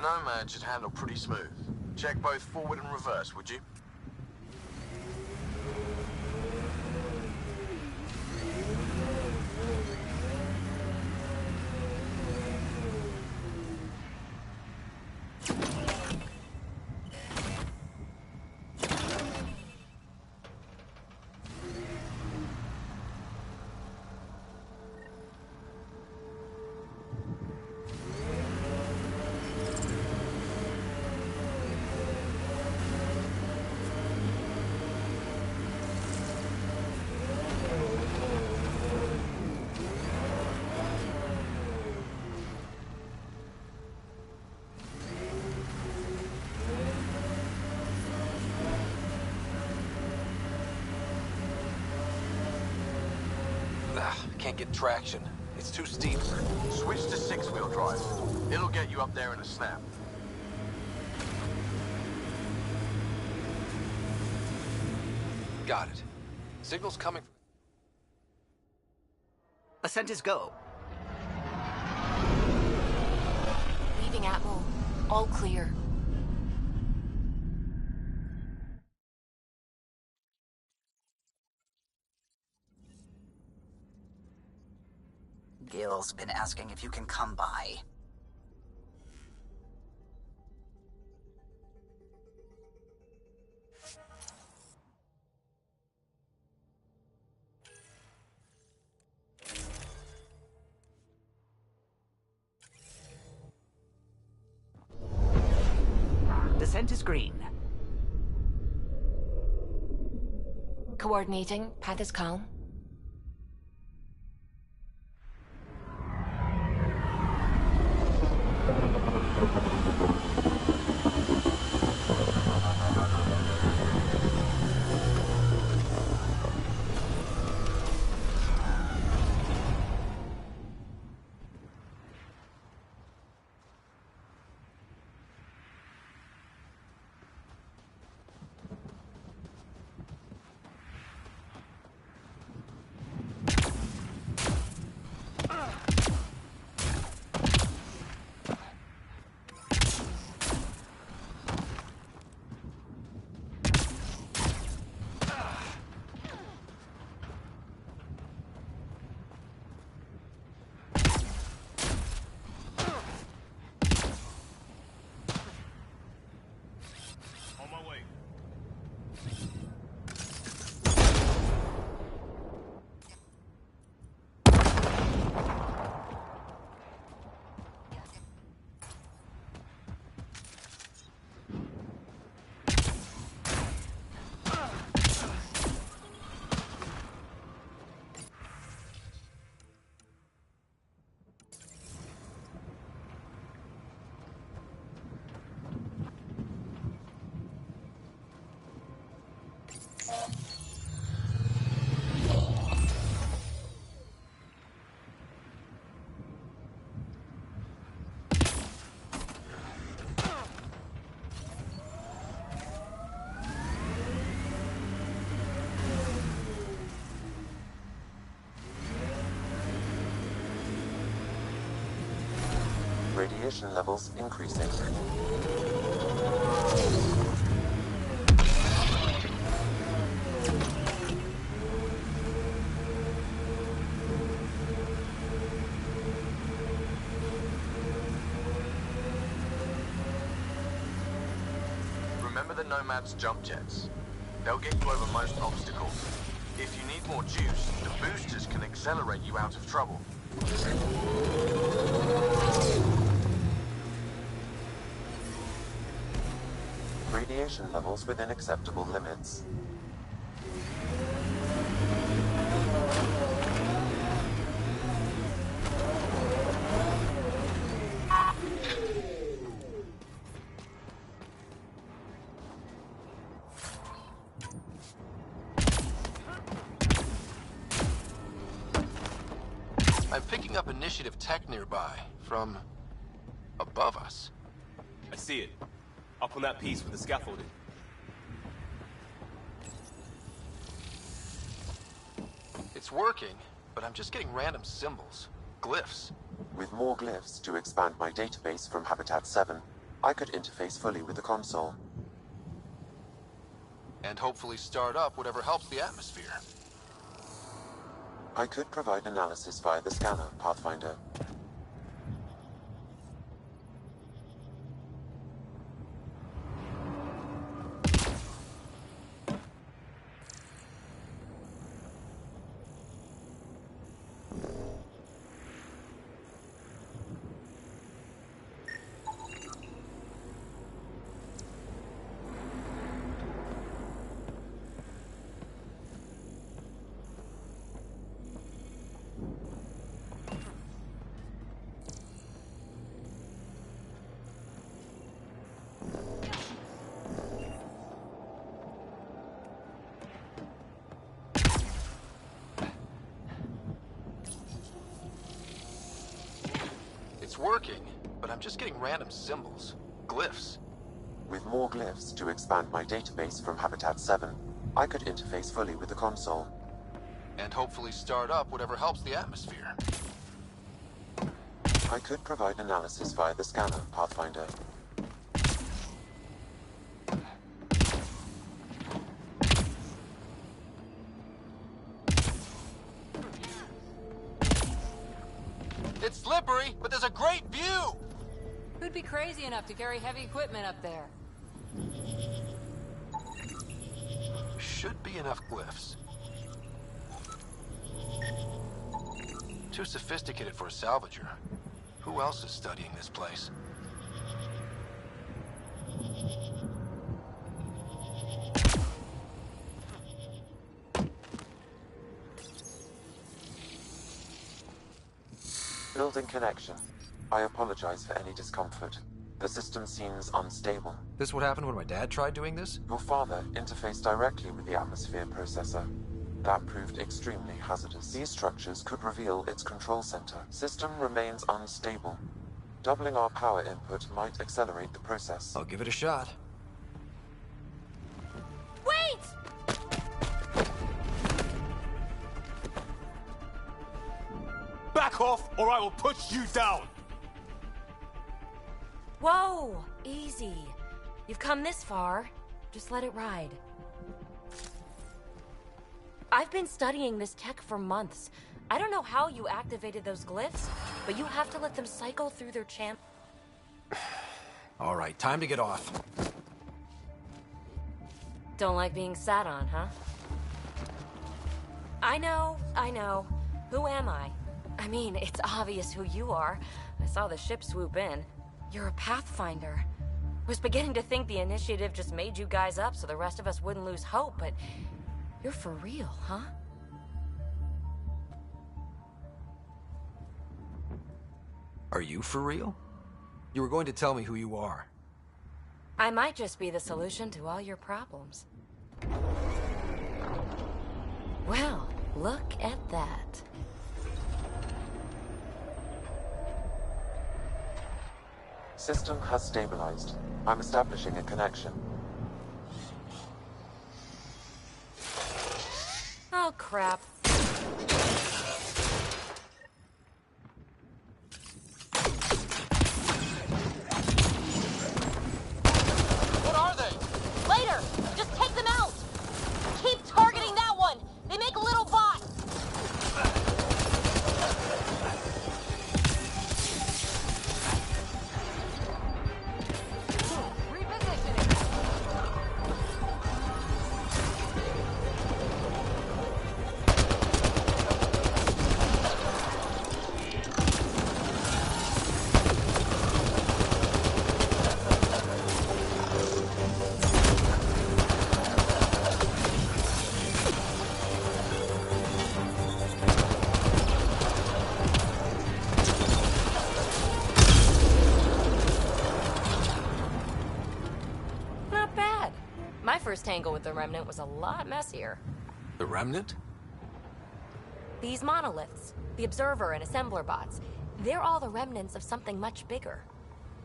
Nomad should handle pretty smooth. Check both forward and reverse, would you? Can't get traction. It's too steep. Switch to 6-wheel drive. It'll get you up there in a snap. Got it. Signal's coming. Ascent is go. Leaving Atmo. All clear. Gil's been asking if you can come by. Descent is green. Coordinating. Path is calm. Radiation levels increasing. Remember the Nomad's jump jets? They'll get you over most obstacles. If you need more juice, the boosters can accelerate you out of trouble. Radiation levels within acceptable limits. I'm picking up initiative tech nearby, from above us. I see it. Up on that piece with the scaffolding. It's working, but I'm just getting random symbols. Glyphs. With more glyphs to expand my database from Habitat 7, I could interface fully with the console. And hopefully start up whatever helps the atmosphere. I could provide analysis via the scanner, Pathfinder. It's working, but I'm just getting random symbols. Glyphs. With more glyphs to expand my database from Habitat 7, I could interface fully with the console. And hopefully start up whatever helps the atmosphere. I could provide analysis via the scanner, Pathfinder. It's slippery, but there's a great view! Who'd be crazy enough to carry heavy equipment up there? Should be enough glyphs. Too sophisticated for a salvager. Who else is studying this place? Building connection. I apologize for any discomfort. The system seems unstable. This what happened when my dad tried doing this? Your father interfaced directly with the atmosphere processor. That proved extremely hazardous. These structures could reveal its control center. System remains unstable. Doubling our power input might accelerate the process. I'll give it a shot. Wait! Back off, or I will put you down! Whoa! Easy. You've come this far. Just let it ride. I've been studying this tech for months. I don't know how you activated those glyphs, but you have to let them cycle through their All right, time to get off. Don't like being sat on, huh? I know. Who am I? I mean, it's obvious who you are. I saw the ship swoop in. You're a Pathfinder. Was beginning to think the initiative just made you guys up so the rest of us wouldn't lose hope, but you're for real, huh? Are you for real? You were going to tell me who you are. I might just be the solution to all your problems. Well, look at that. System has stabilized. I'm establishing a connection. Oh, crap. My first tangle with the Remnant was a lot messier. The Remnant? These monoliths, the Observer and Assembler bots, they're all the remnants of something much bigger.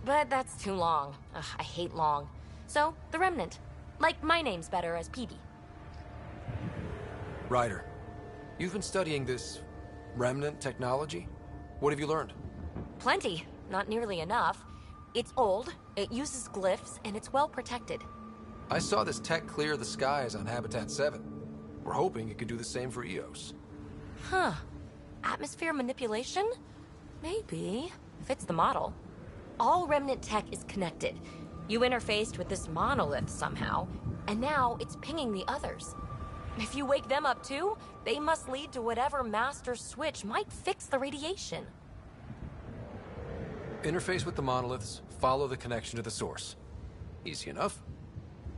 But that's too long. Ugh, I hate long. So, the Remnant. Like my name's better as Peavy. Ryder, you've been studying this Remnant technology? What have you learned? Plenty. Not nearly enough. It's old, it uses glyphs, and it's well protected. I saw this tech clear the skies on Habitat 7. We're hoping it could do the same for EOS. Huh. Atmosphere manipulation? Maybe. Fits the model. All Remnant tech is connected. You interfaced with this monolith somehow, and now it's pinging the others. If you wake them up too, they must lead to whatever master switch might fix the radiation. Interface with the monoliths, follow the connection to the source. Easy enough.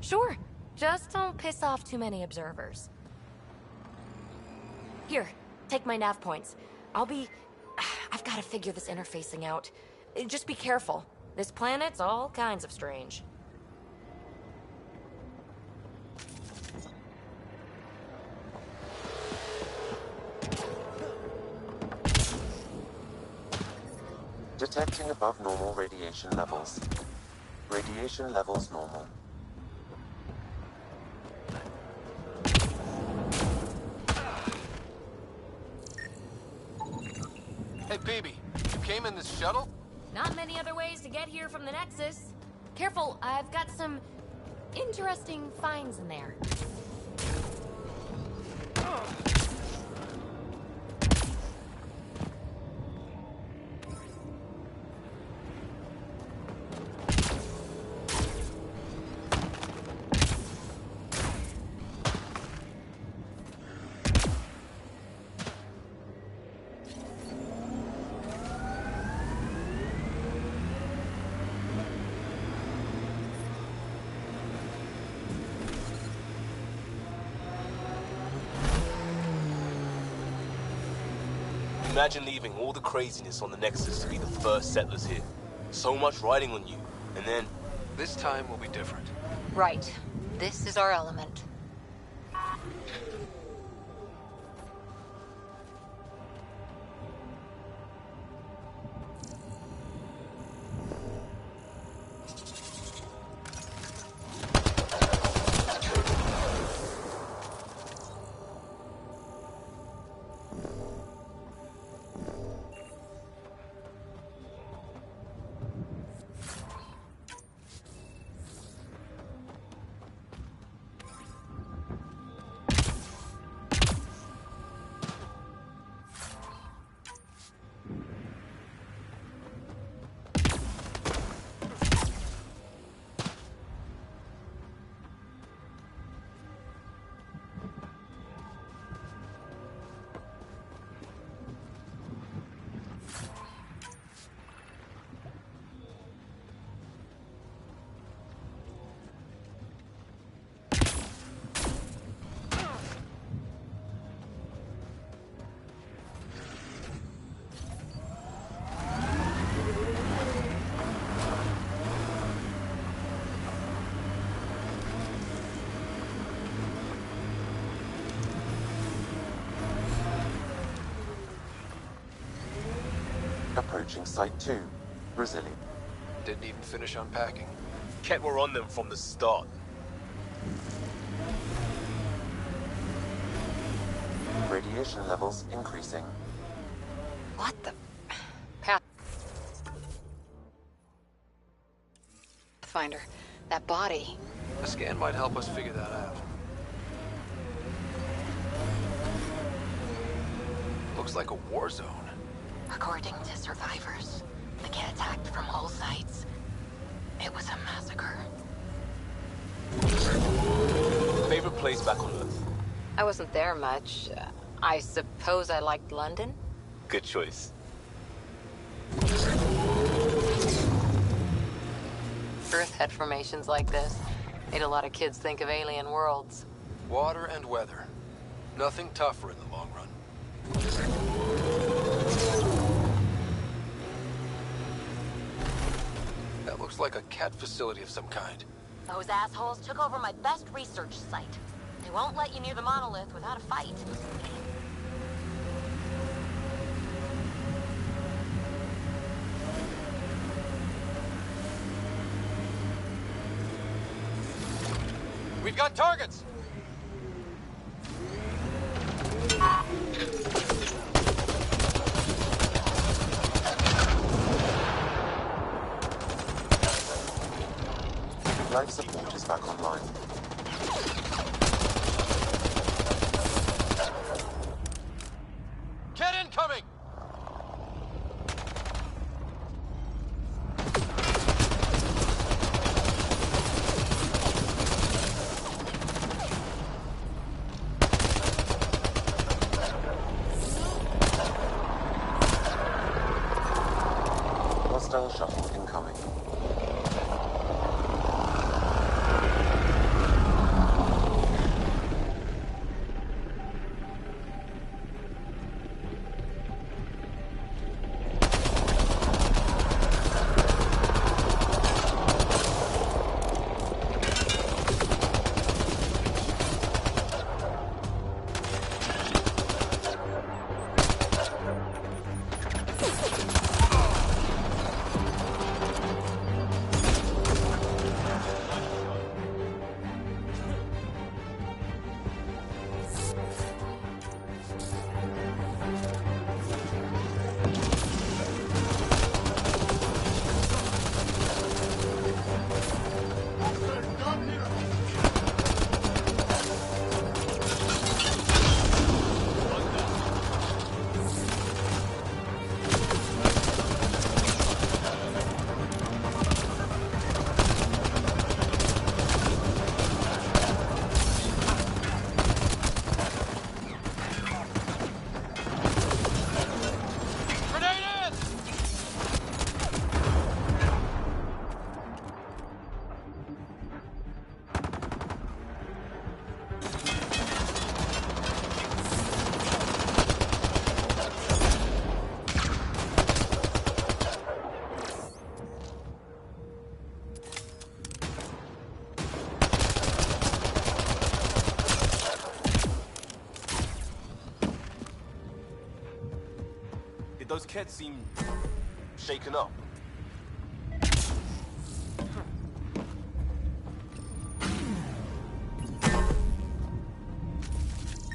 Sure. Just don't piss off too many observers. Here, take my nav points. I've got to figure this interfacing out. Just be careful. This planet's all kinds of strange. Detecting above normal radiation levels. Radiation levels normal. Hey, Peavy, you came in this shuttle? Not many other ways to get here from the Nexus. Careful, I've got some interesting finds in there. Imagine leaving all the craziness on the Nexus to be the first settlers here. So much riding on you, and then... This time will be different. Right. This is our element. Approaching Site 2, Brazilian. Didn't even finish unpacking. Kept were on them from the start. Radiation levels increasing. What the... Pathfinder, that body... A scan might help us figure that out. Looks like a war zone. According to survivors, the kid attacked from all sides. It was a massacre. Favorite place back on Earth? I wasn't there much. I suppose I liked London? Good choice. Earth had formations like this. Made a lot of kids think of alien worlds. Water and weather. Nothing tougher in the long run. That looks like a cat facility of some kind. Those assholes took over my best research site. They won't let you near the monolith without a fight. We've got targets! Life support is back online. Get incoming! Hostile shuttle incoming. Those kids seem shaken up.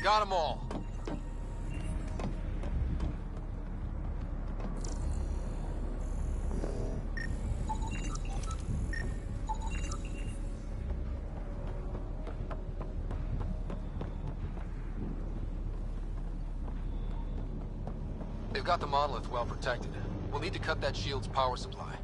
Got them all. They've got the monolith well protected. We'll need to cut that shield's power supply.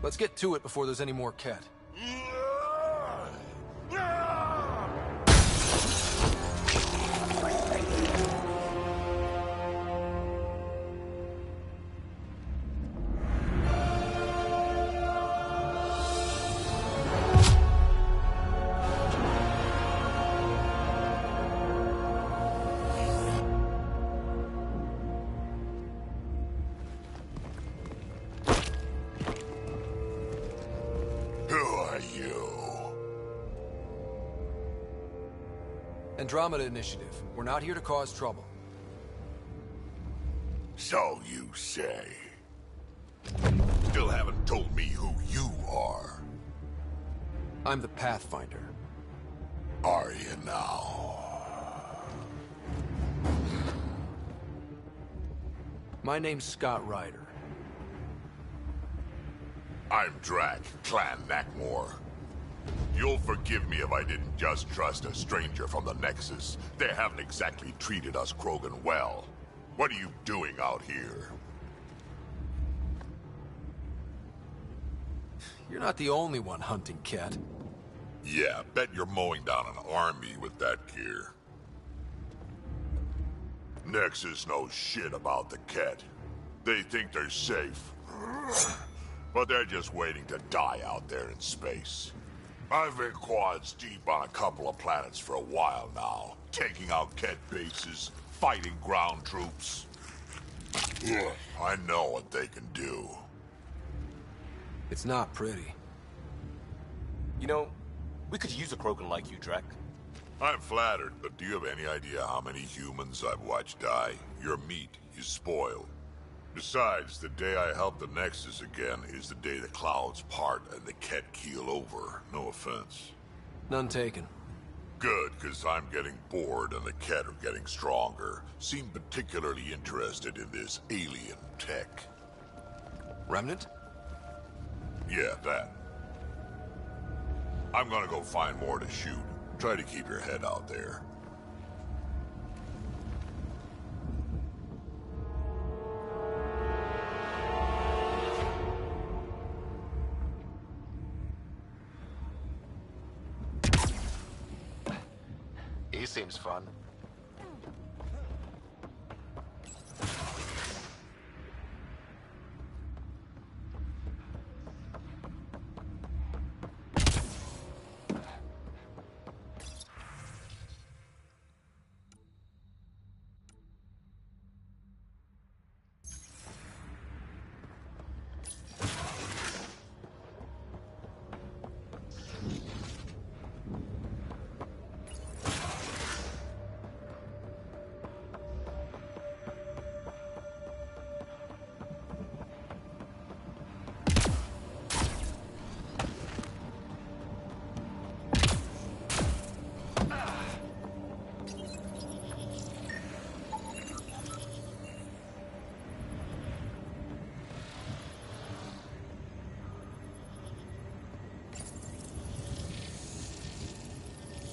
Let's get to it before there's any more Ket. you? Andromeda Initiative. We're not here to cause trouble. So you say. Still haven't told me who you are. I'm the Pathfinder. Are you now? My name's Scott Ryder. I'm Drac, Clan Nakmor. You'll forgive me if I didn't just trust a stranger from the Nexus. They haven't exactly treated us Krogan well. What are you doing out here? You're not the only one hunting Ket. Yeah, bet you're mowing down an army with that gear. Nexus knows shit about the Ket. They think they're safe. But they're just waiting to die out there in space. I've been quads deep on a couple of planets for a while now, taking out Ket bases, fighting ground troops. I know what they can do. It's not pretty. You know, we could use a Krogan like you, Drac. I'm flattered, but do you have any idea how many humans I've watched die? Your meat is spoiled. Besides, the day I help the Nexus again is the day the clouds part and the Ket keel over. No offense. None taken. Good, because I'm getting bored and the Ket are getting stronger. Seem particularly interested in this alien tech. Remnant? Yeah, that. I'm gonna go find more to shoot. Try to keep your head out there. He seems fun.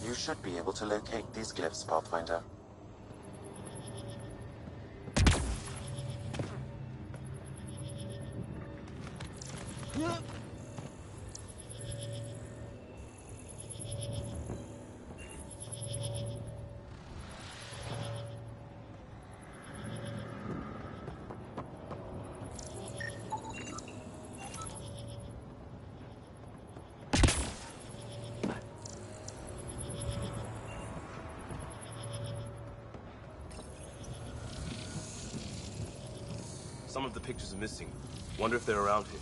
You should be able to locate these glyphs, Pathfinder. Some of the pictures are missing. Wonder if they're around here.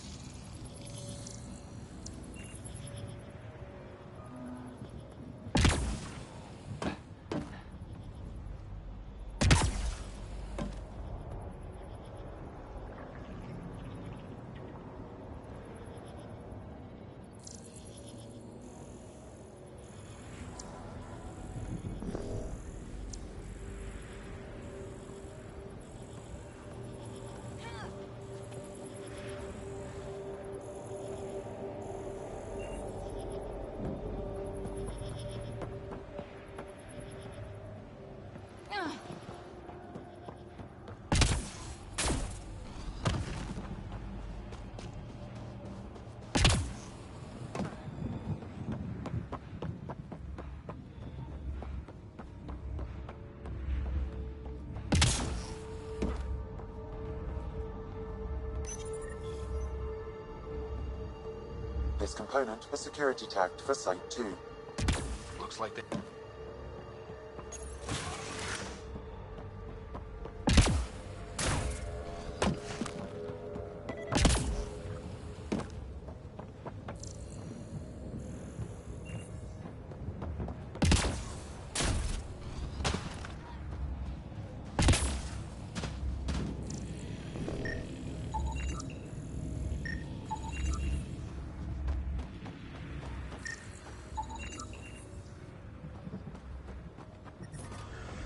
This component was security tagged for Site 2. Looks like they...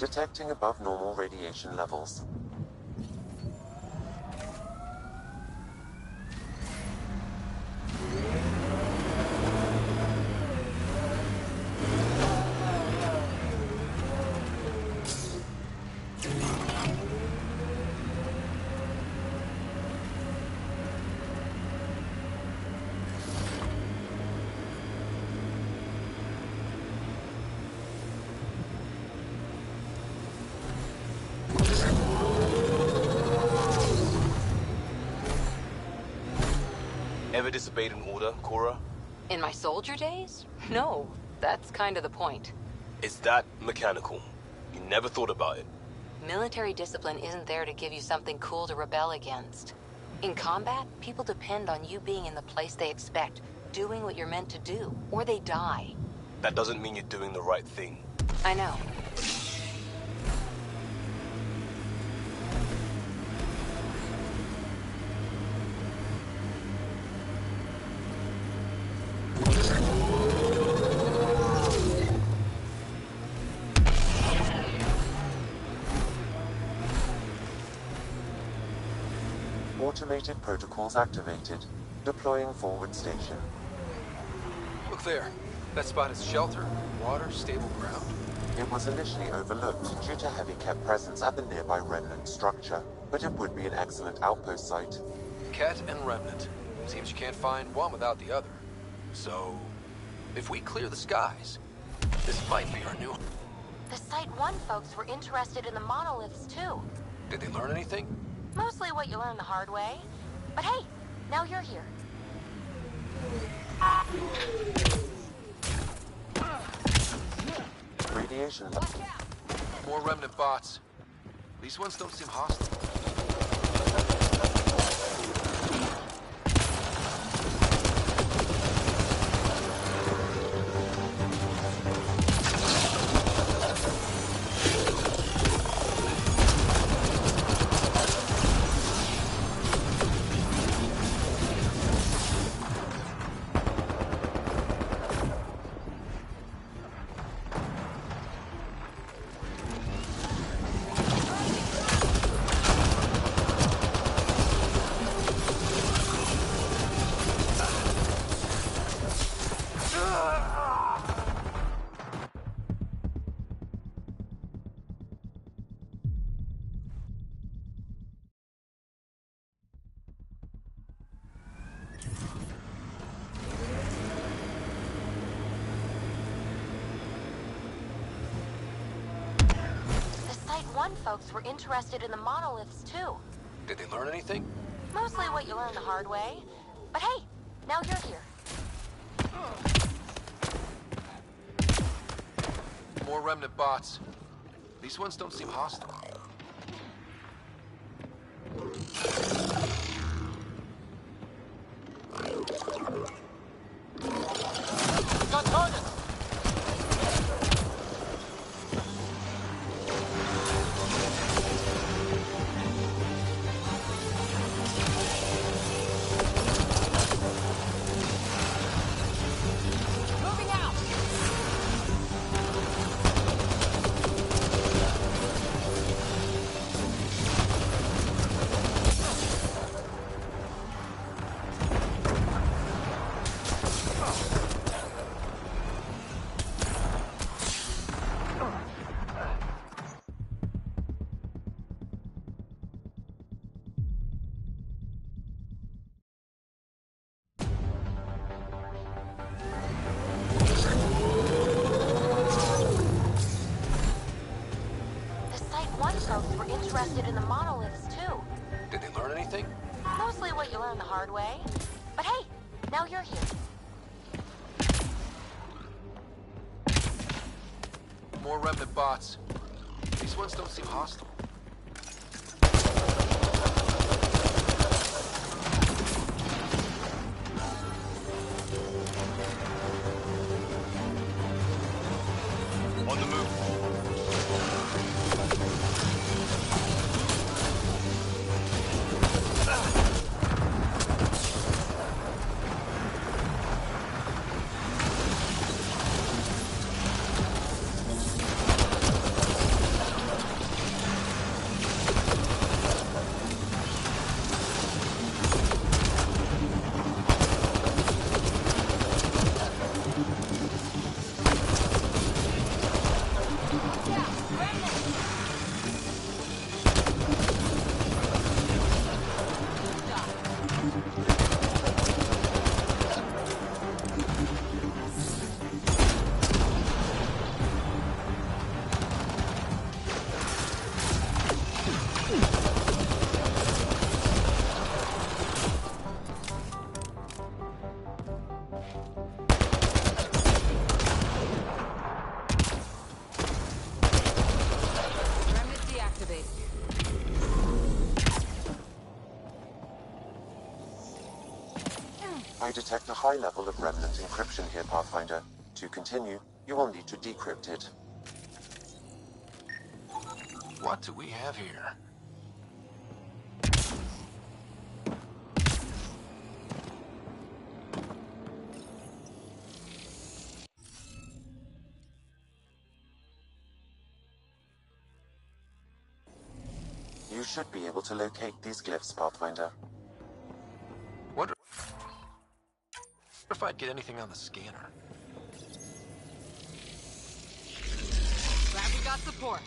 detecting above normal radiation levels. Ever disobeyed an order, Cora? In my soldier days? No. That's kind of the point. It's that mechanical. You never thought about it. Military discipline isn't there to give you something cool to rebel against. In combat, people depend on you being in the place they expect, doing what you're meant to do, or they die. That doesn't mean you're doing the right thing. I know. Automated protocols activated. Deploying forward station. Look there. That spot is shelter, water, stable ground. It was initially overlooked due to heavy kept presence at the nearby remnant structure, but it would be an excellent outpost site. Ket and remnant. Seems you can't find one without the other. So, if we clear the skies, this might be our new... The Site 1 folks were interested in the monoliths, too. Did they learn anything? Mostly what you learn the hard way. But hey, now you're here. Radiation. More remnant bots. These ones don't seem hostile. Folks were interested in the monoliths, too. Did they learn anything? Mostly what you learn the hard way. But hey, now you're here. More remnant bots. These ones don't seem hostile. Got targets! Interested in the monoliths, too. Did they learn anything? Mostly what you learn the hard way. But hey, now you're here. More remnant bots. These ones don't seem hostile. On the move. I detect a high level of remnant encryption here, Pathfinder. To continue, you will need to decrypt it. What do we have here? You should be able to locate these glyphs, Pathfinder. Wonder if I'd get anything on the scanner. Glad we got support.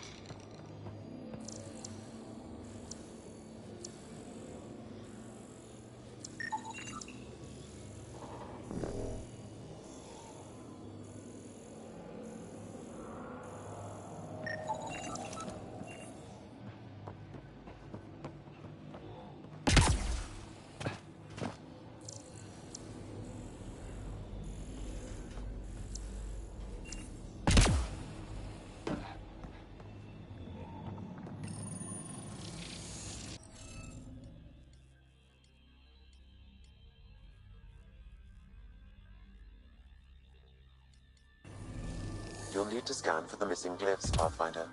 You'll need to scan for the missing glyphs, Pathfinder.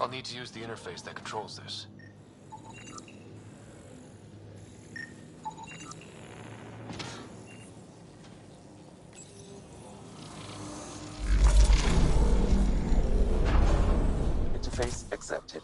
I'll need to use the interface that controls this. Interface accepted.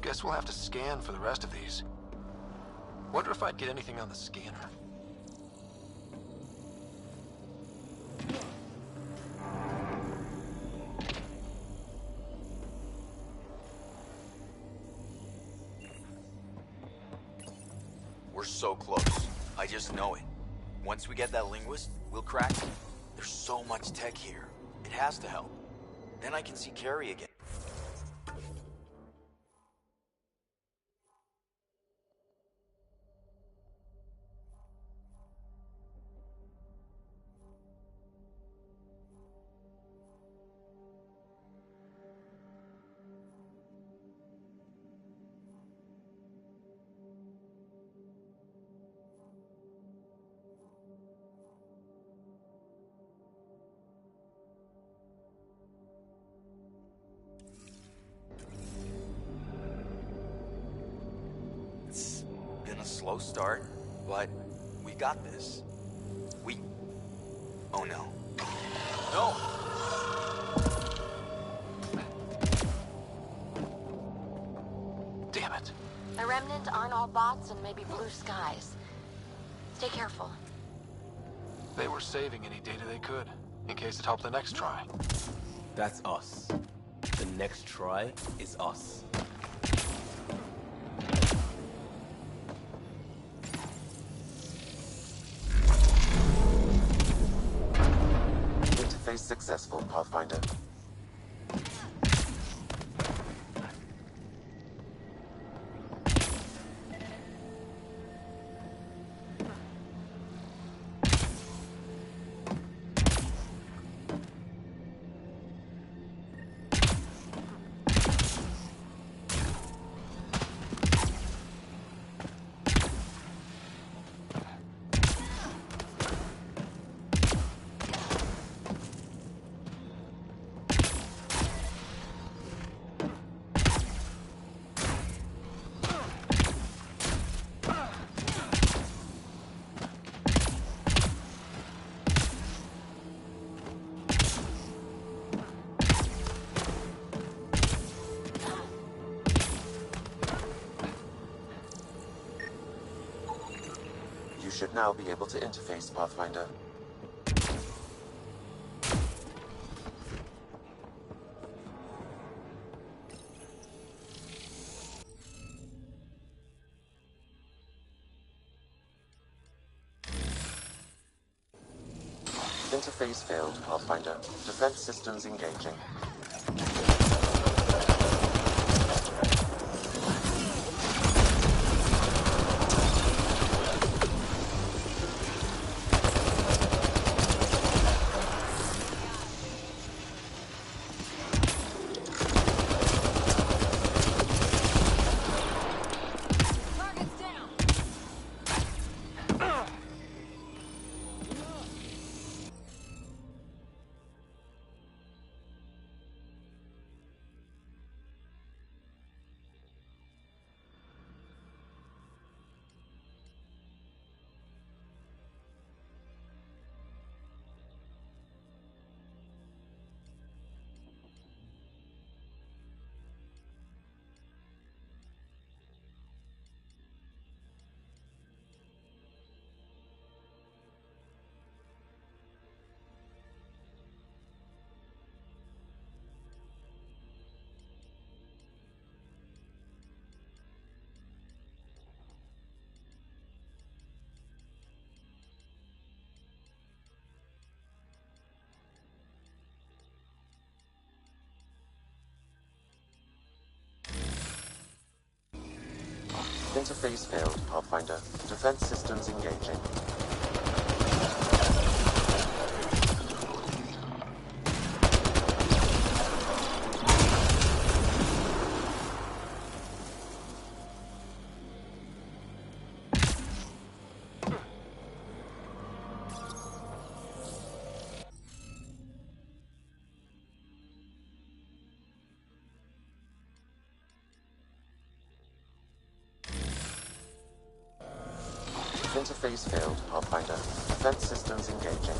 Guess we'll have to scan for the rest of these. Wonder if I'd get anything on the scanner. We're so close. I just know it. Once we get that linguist, we'll crack it. There's so much tech here. It has to help. Then I can see Carrie again. Slow start, but we got this. Oh no. No! Damn it. The Remnant aren't all bots and maybe blue skies. Stay careful. They were saving any data they could, in case it helped the next try. That's us. The next try is us. Interface successful, Pathfinder. should now be able to interface, Pathfinder. Interface failed, Pathfinder. Defense systems engaging. Interface failed, Pathfinder. Defense systems engaging. Interface failed, Pathfinder. Defense systems engaging.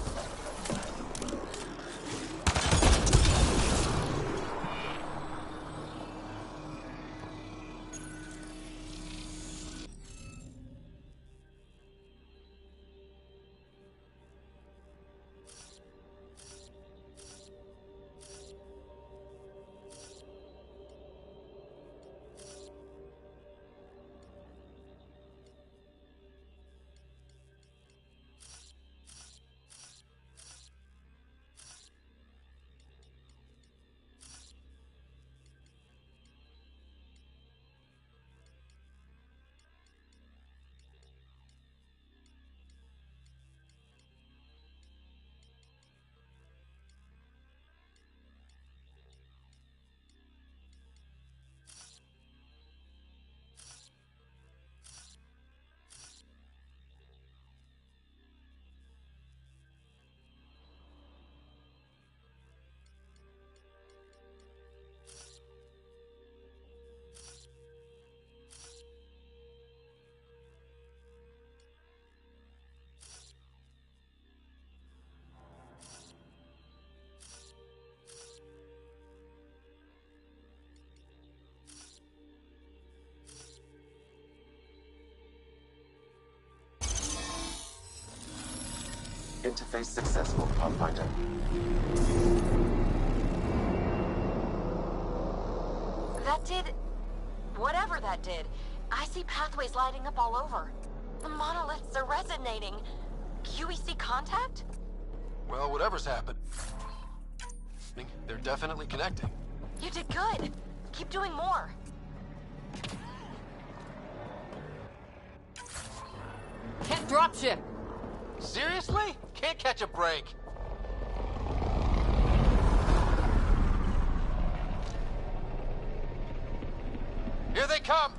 Interface successful, Pathfinder. That did... whatever that did. I see pathways lighting up all over. The monoliths are resonating. QEC contact? Well, whatever's happened, they're definitely connecting. You did good. Keep doing more. Can't dropship. Seriously? Can't catch a break. Here they come!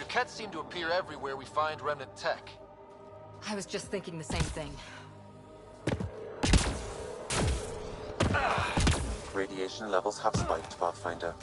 Kett seem to appear everywhere we find remnant tech. I was just thinking the same thing. Radiation levels have spiked, Pathfinder.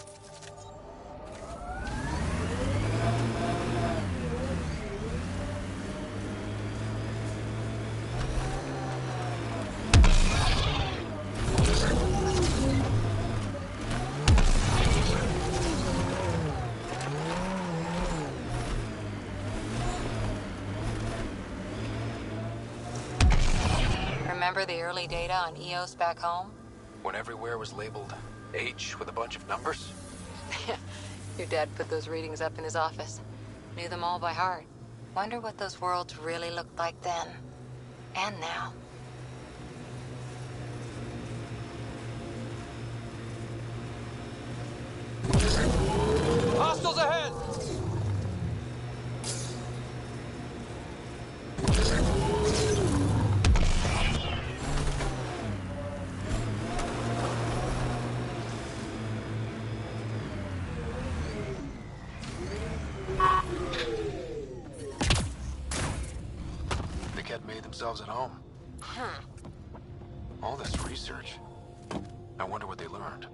Remember the early data on EOS back home? When everywhere was labeled H with a bunch of numbers? Your dad put those readings up in his office. Knew them all by heart. Wonder what those worlds really looked like then. And now. Hostiles ahead! The Kett made themselves at home. All this research. I wonder what they learned.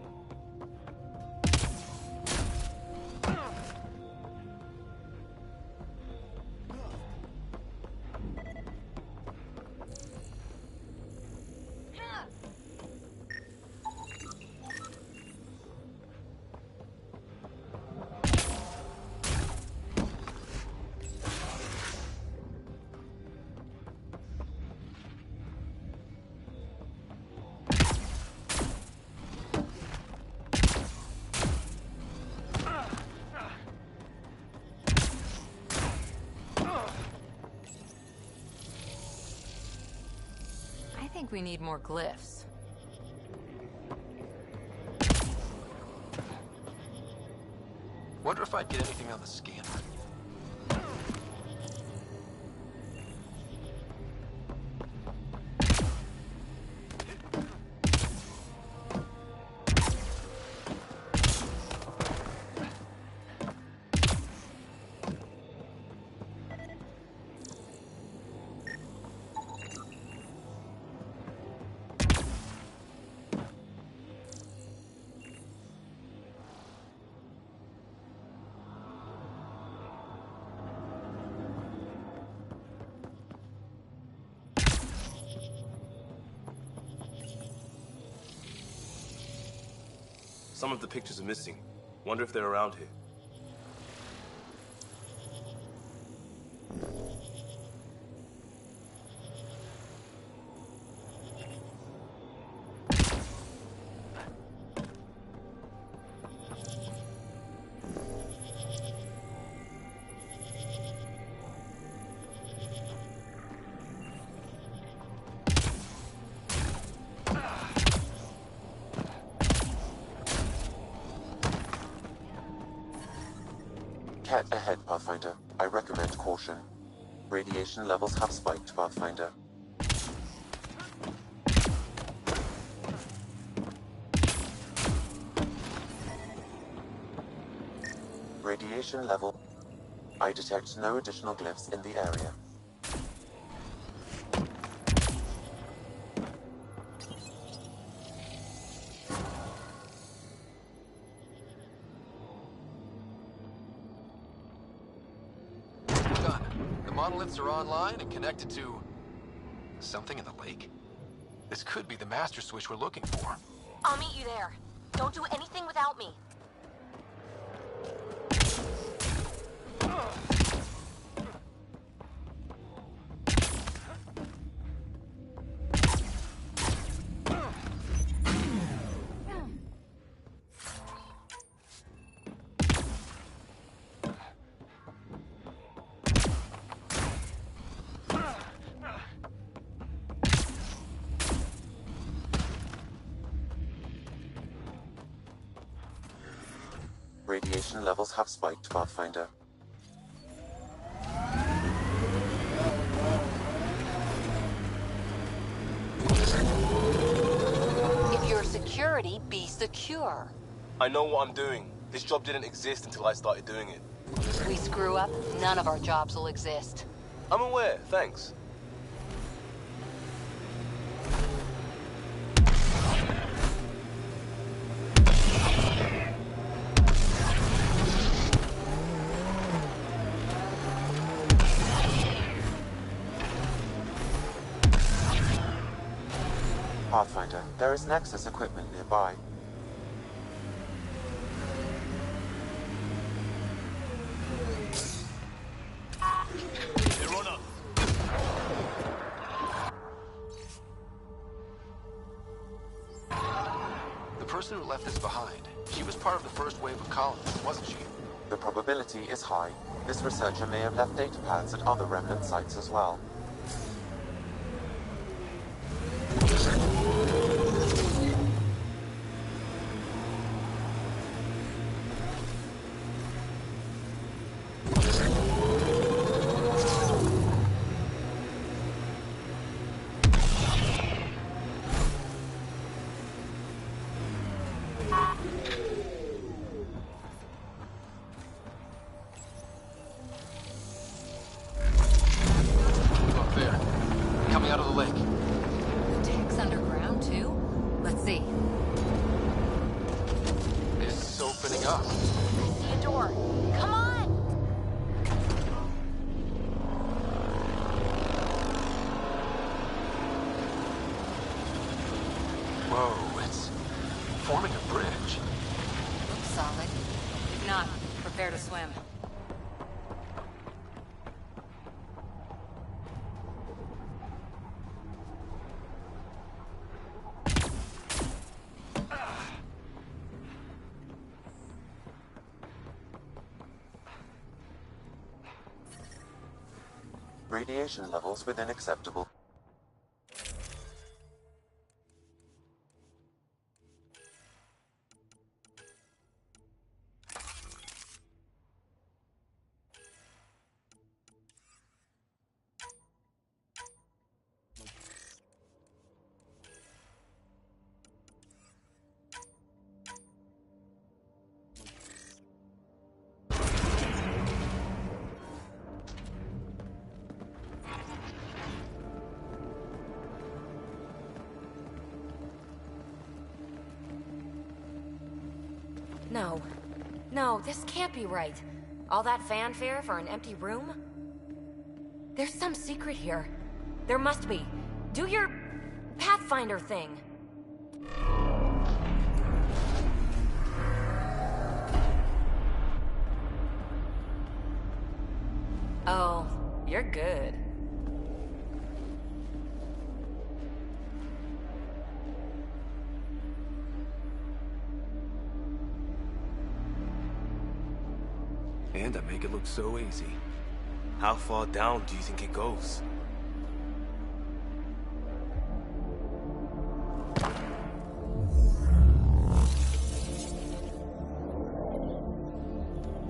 I think we need more glyphs. Wonder if I'd get anything on the scanner. Some of the pictures are missing. Wonder if they're around here. Kett ahead, Pathfinder. I recommend caution. Radiation levels have spiked, Pathfinder. Radiation level. I detect no additional glyphs in the area. Done. The monoliths are online and connected to something in the lake. This could be the master switch we're looking for. I'll meet you there. Don't do anything without me. Radiation levels have spiked, Pathfinder. If you're security, be secure. I know what I'm doing. This job didn't exist until I started doing it. We screw up, none of our jobs will exist. I'm aware, thanks. Pathfinder, there is Nexus equipment nearby. The person who left this behind, she was part of the first wave of colonists, wasn't she? The probability is high. This researcher may have left data pads at other remnant sites as well. Look there. Coming out of the lake. The tech's underground, too? Let's see. It's opening up. I see a door. Come on! Whoa, it's forming a bridge. Looks solid. If not, prepare to swim. Radiation levels within acceptable. No. No, this can't be right. All that fanfare for an empty room? There's some secret here. There must be. Do your Pathfinder thing. Oh, you're good. And I make it look so easy. How far down do you think it goes?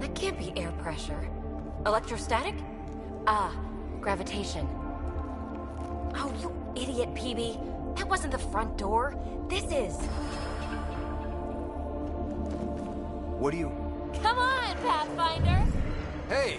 That can't be air pressure. Electrostatic? Ah, gravitation. Oh, you idiot, PB. That wasn't the front door. This is. What do you... Come on, Pathfinder! Hey!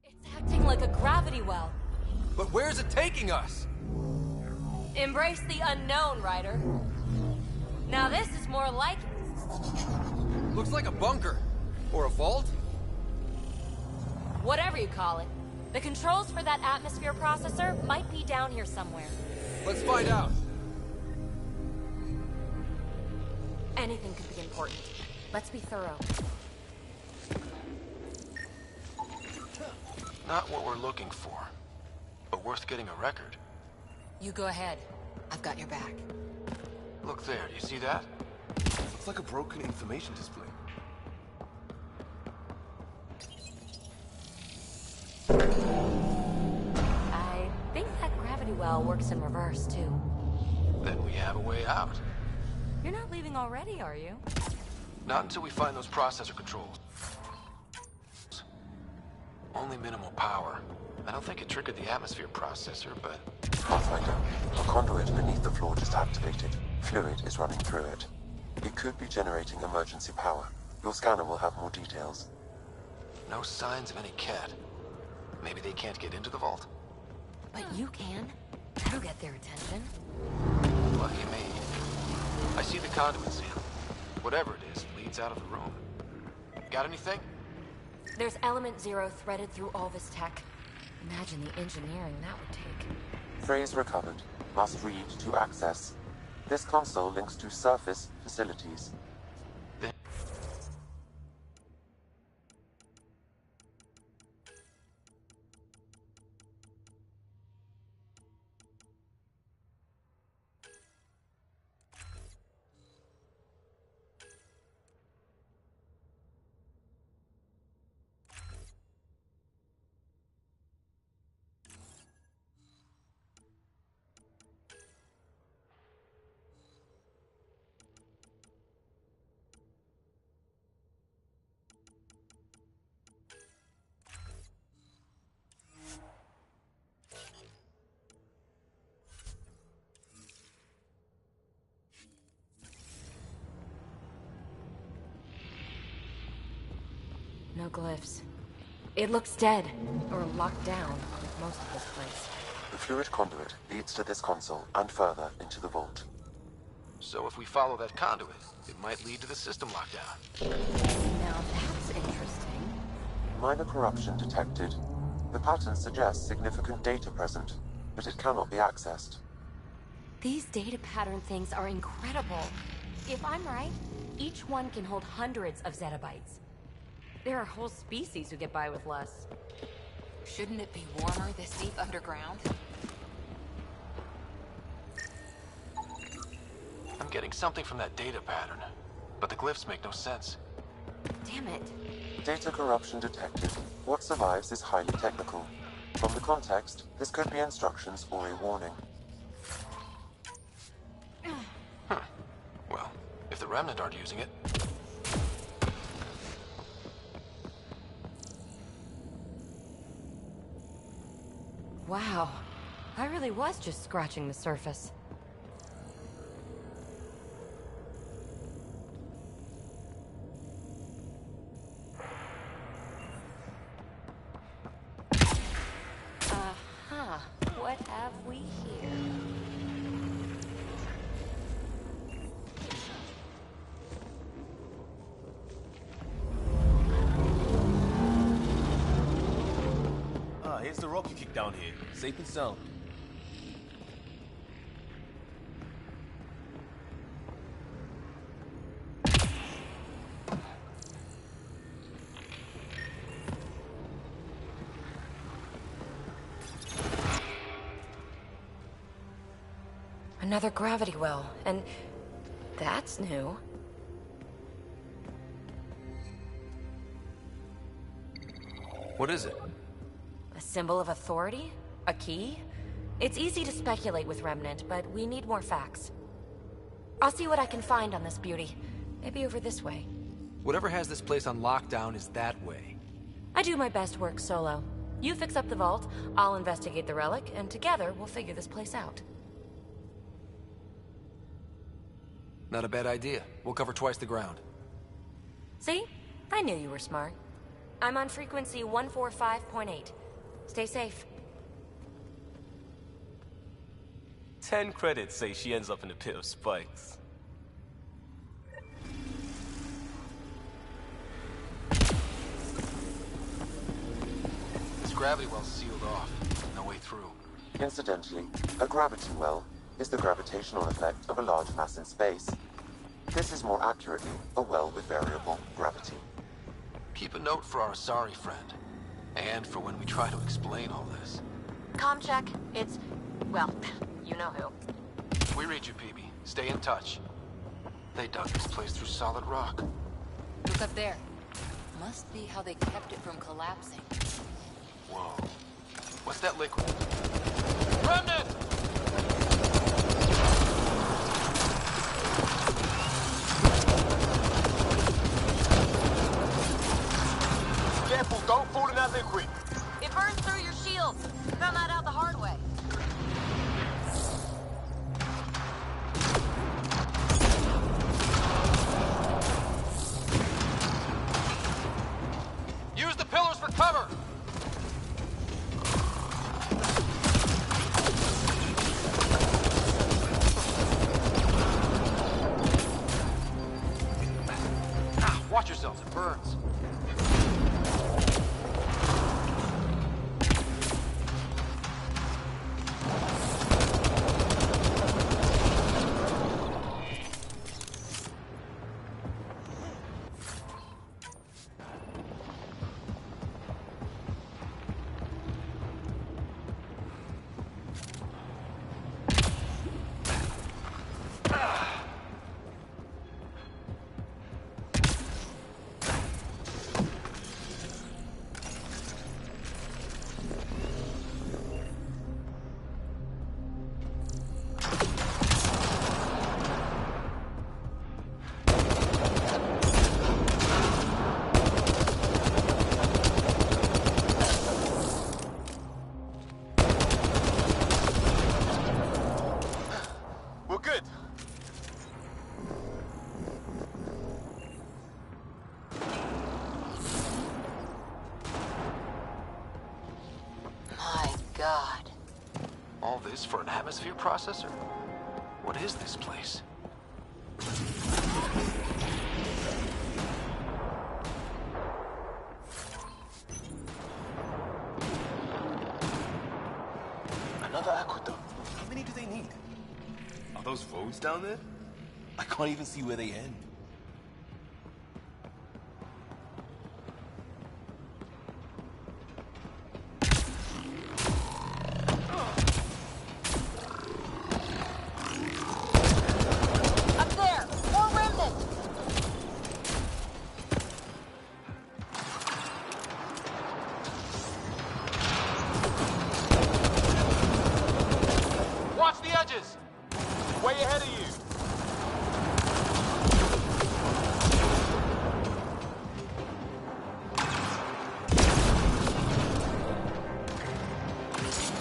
It's acting like a gravity well. But where's it taking us? Embrace the unknown, Ryder. Now this is more like it. Looks like a bunker. Or a vault? Whatever you call it. The controls for that atmosphere processor might be down here somewhere. Let's find out. Anything could be important. Let's be thorough. Not what we're looking for, but worth getting a record. You go ahead. I've got your back. Look there, do you see that? Looks like a broken information display. I think that gravity well works in reverse, too. Then we have a way out. You're not leaving already, are you? Not until we find those processor controls. Only minimal power. I don't think it triggered the atmosphere processor, but... Pathfinder, a conduit beneath the floor just activated. Fluid is running through it. It could be generating emergency power. Your scanner will have more details. No signs of any cat. Maybe they can't get into the vault? But you can. That'll get their attention. Lucky me. I see the conduit, Sam. Whatever it is, leads out of the room. Got anything? There's Element Zero threaded through all this tech. Imagine the engineering that would take. Phrase recovered. Must read to access. This console links to surface facilities. No glyphs. It looks dead, or locked down, like most of this place. The fluid conduit leads to this console and further into the vault. So if we follow that conduit, it might lead to the system lockdown. Now that's interesting. Minor corruption detected. The pattern suggests significant data present, but it cannot be accessed. These data pattern things are incredible. If I'm right, each one can hold hundreds of zettabytes. There are whole species who get by with less. Shouldn't it be warmer this deep underground? I'm getting something from that data pattern, but the glyphs make no sense. Damn it. Data corruption detected. What survives is highly technical. From the context, this could be instructions or a warning. Well, if the Remnant aren't using it... Wow. I really was just scratching the surface. Aha. What have we here? Here's the rock you kicked down here. Safe and sound. Another gravity well, and that's new. What is it? A symbol of authority? A key? It's easy to speculate with Remnant, but we need more facts. I'll see what I can find on this beauty. Maybe over this way. Whatever has this place on lockdown is that way. I do my best work solo. You fix up the vault, I'll investigate the relic, and together we'll figure this place out. Not a bad idea. We'll cover twice the ground. See? I knew you were smart. I'm on frequency 145.8. Stay safe. 10 credits say she ends up in a pit of spikes. This gravity well's sealed off. No way through. Incidentally, a gravity well is the gravitational effect of a large mass in space. This is more accurately a well with variable gravity. Keep a note for our sorry friend. And for when we try to explain all this. Comm check. It's... well, you know who. We read you, PB. Stay in touch. They dug this place through solid rock. Look up there. Must be how they kept it from collapsing. Whoa. What's that liquid? Remnant! yourselves, it burns. God. All this for an atmosphere processor? What is this place? Another aqueduct. How many do they need? Are those roads down there? I can't even see where they end. Way ahead of you.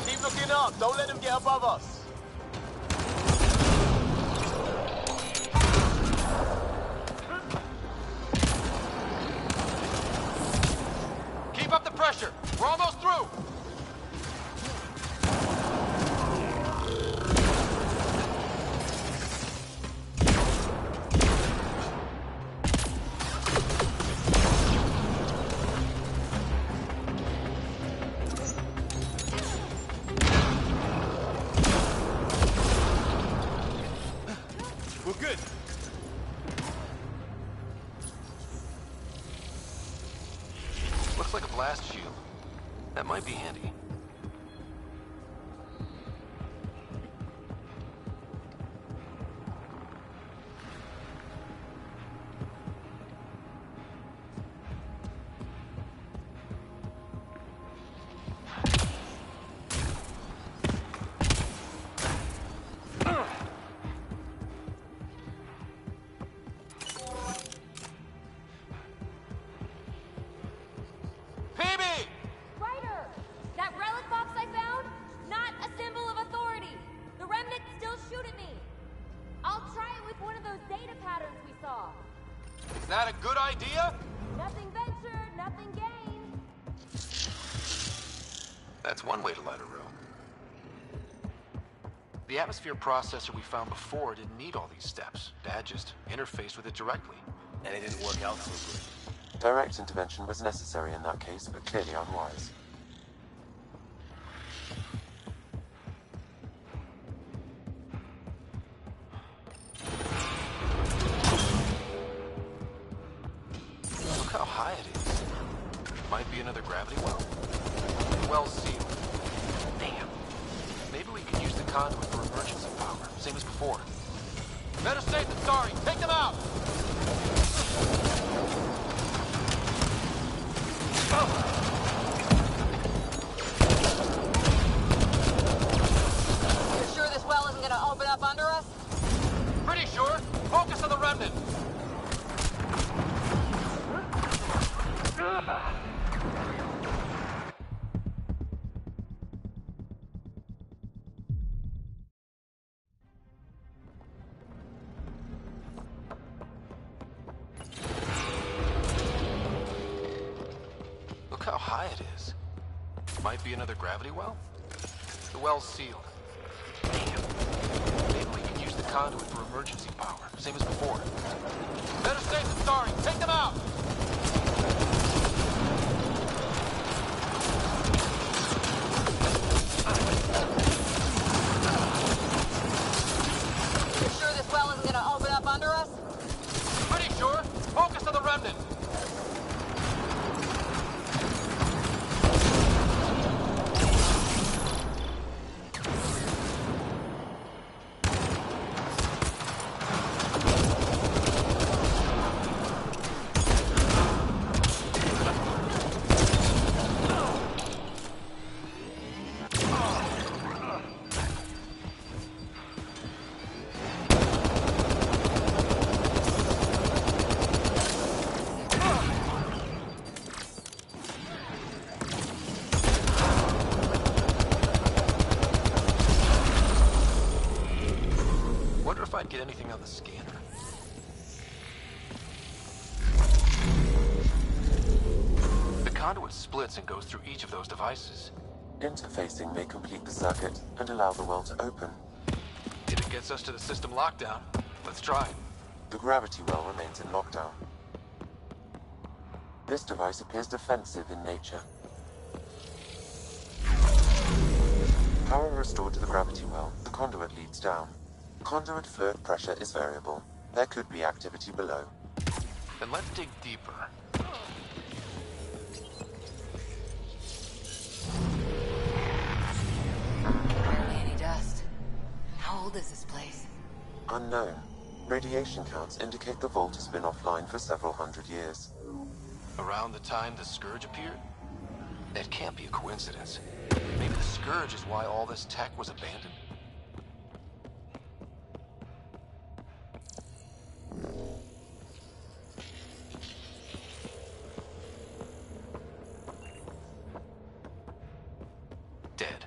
Keep looking up. Don't let them get above us. Keep up the pressure. We're almost through. Looks like a blast shield. That might be handy. Is that a good idea? Nothing ventured, nothing gained. That's one way to light a room. The atmosphere processor we found before didn't need all these steps. Dad just interfaced with it directly. And it didn't work out so good. Direct intervention was necessary in that case, but clearly unwise. Look how high it is. Might be another gravity well. The well's sealed. Damn. Maybe we can use the conduit for emergency power, same as before. Better safe than sorry. Take them out! You're sure this well isn't gonna open up under us? Pretty sure. Focus on the remnant. Look how high it is. Might be another gravity well. The well's sealed. Damn. Maybe we can use the conduit for emergency power, same as before. Better safe than sorry. Take them out! anything on the scanner. The conduit splits and goes through each of those devices. Interfacing may complete the circuit and allow the well to open. If it gets us to the system lockdown, let's try it. The gravity well remains in lockdown. This device appears defensive in nature. Power restored to the gravity well, the conduit leads down. Conduit fluid pressure is variable. There could be activity below. Then let's dig deeper. Barely any dust. How old is this place? Unknown. Radiation counts indicate the vault has been offline for several hundred years. Around the time the Scourge appeared? That can't be a coincidence. Maybe the Scourge is why all this tech was abandoned? Dead.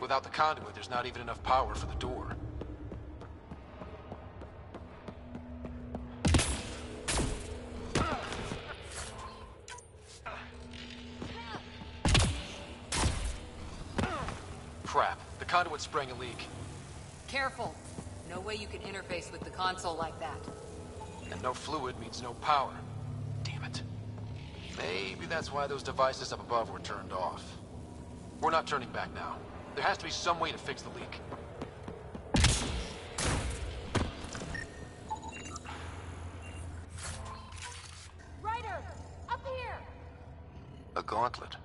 Without the conduit, there's not even enough power for the door. Crap. The conduit sprang a leak. Careful. No way you can interface with the console like that. And no fluid means no power. Damn it. Maybe that's why those devices up above were turned off. We're not turning back now. There has to be some way to fix the leak. Ryder, up here! A gauntlet.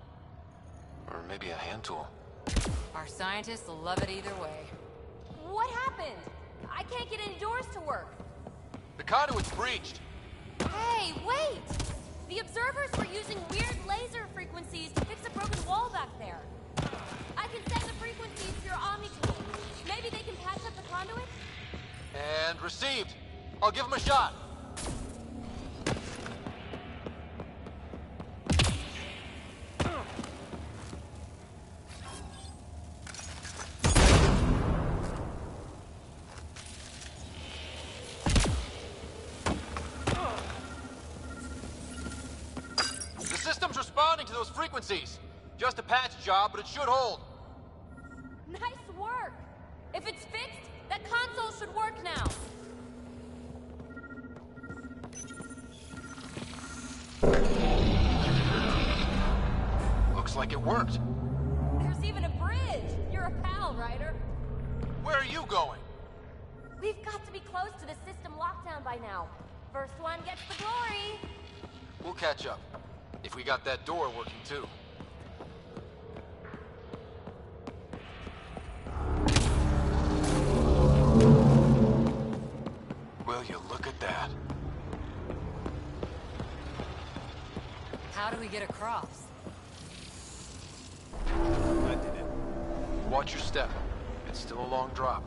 Or maybe a hand tool. Our scientists will love it either way. What happened? I can't get indoors to work. The conduit's breached. Hey, wait! The observers were using weird laser frequencies to fix a broken wall back there. I can send the frequencies to your Omni tool. Maybe they can patch up the conduit? And received. I'll give him a shot. The system's responding to those frequencies. Just a patch job, but it should hold. Nice work! If it's fixed, that console should work now. Looks like it worked. There's even a bridge! You're a pal, Ryder. Where are you going? We've got to be close to the system lockdown by now. First one gets the glory! We'll catch up. If we got that door working too. Will you look at that? How do we get across? I did it. Watch your step. It's still a long drop.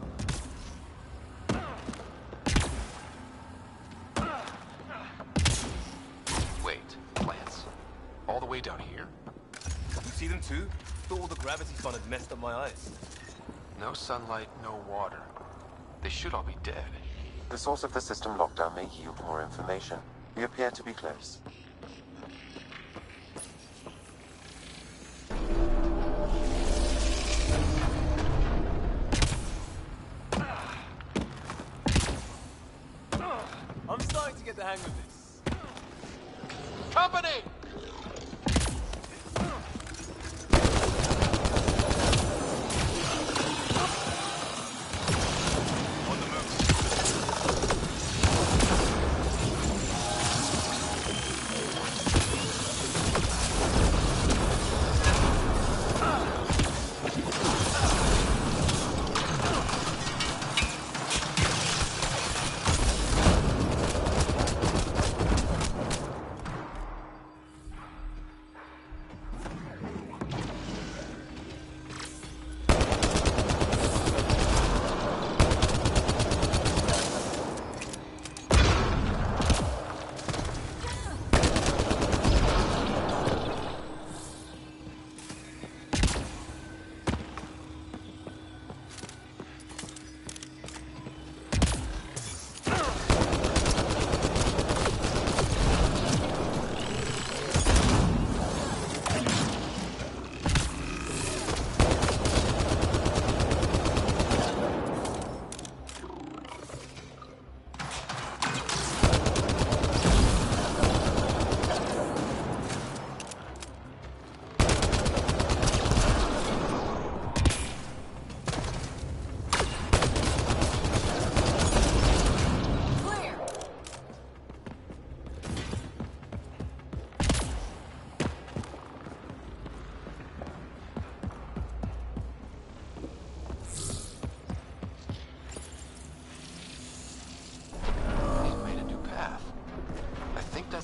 Wait, plants? All the way down here? You see them too? Thought all the gravity fun had messed up my eyes. No sunlight, no water. They should all be dead. The source of the system lockdown may yield more information. We appear to be close. I'm starting to get the hang of this. Company!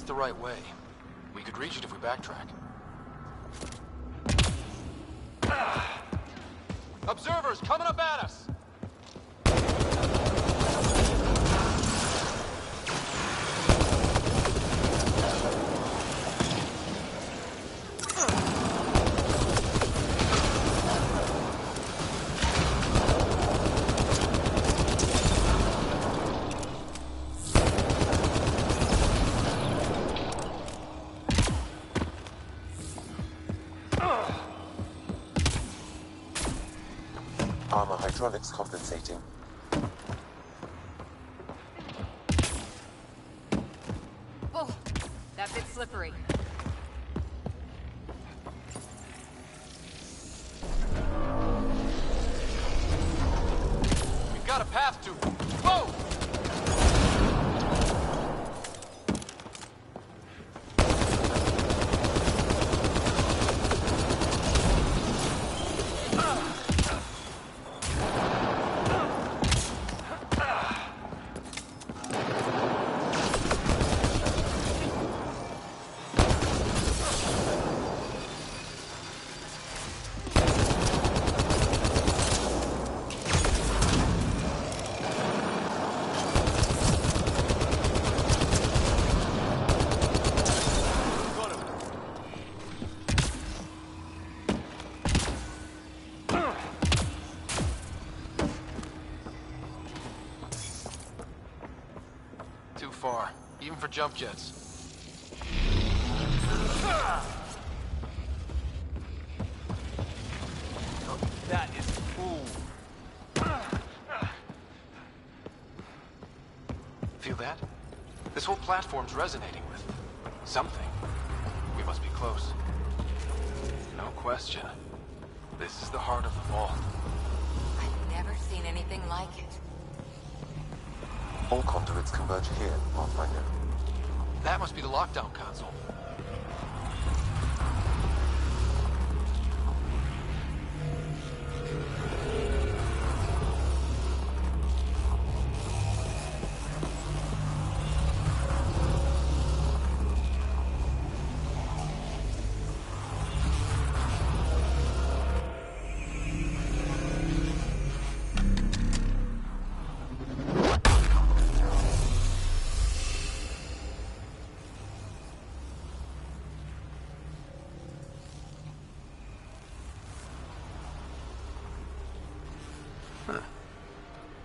that's the right way. We could reach it if we backtrack. Observers coming up at us! Armor hydraulics compensating. Oh, that bit's slippery. We've got a path to it. Whoa! Too far, even for jump jets. That is cool. Feel that? This whole platform's resonating with something. We must be close. No question. This is the heart of the vault. I've never seen anything like it. All conduits converge here, Pathfinder. That must be the lockdown console.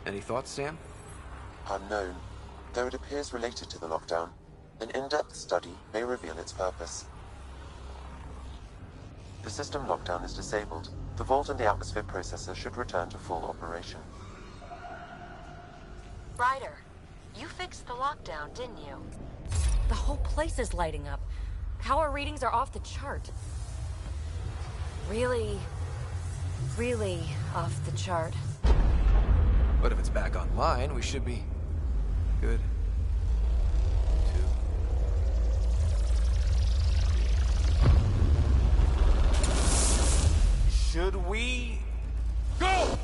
Any thoughts, Sam? Unknown. Though it appears related to the lockdown, an in-depth study may reveal its purpose. The system lockdown is disabled. The vault and the atmosphere processor should return to full operation. Ryder, you fixed the lockdown, didn't you? The whole place is lighting up. Power readings are off the chart. Really off the chart. But if it's back online, we should be good. Should we go?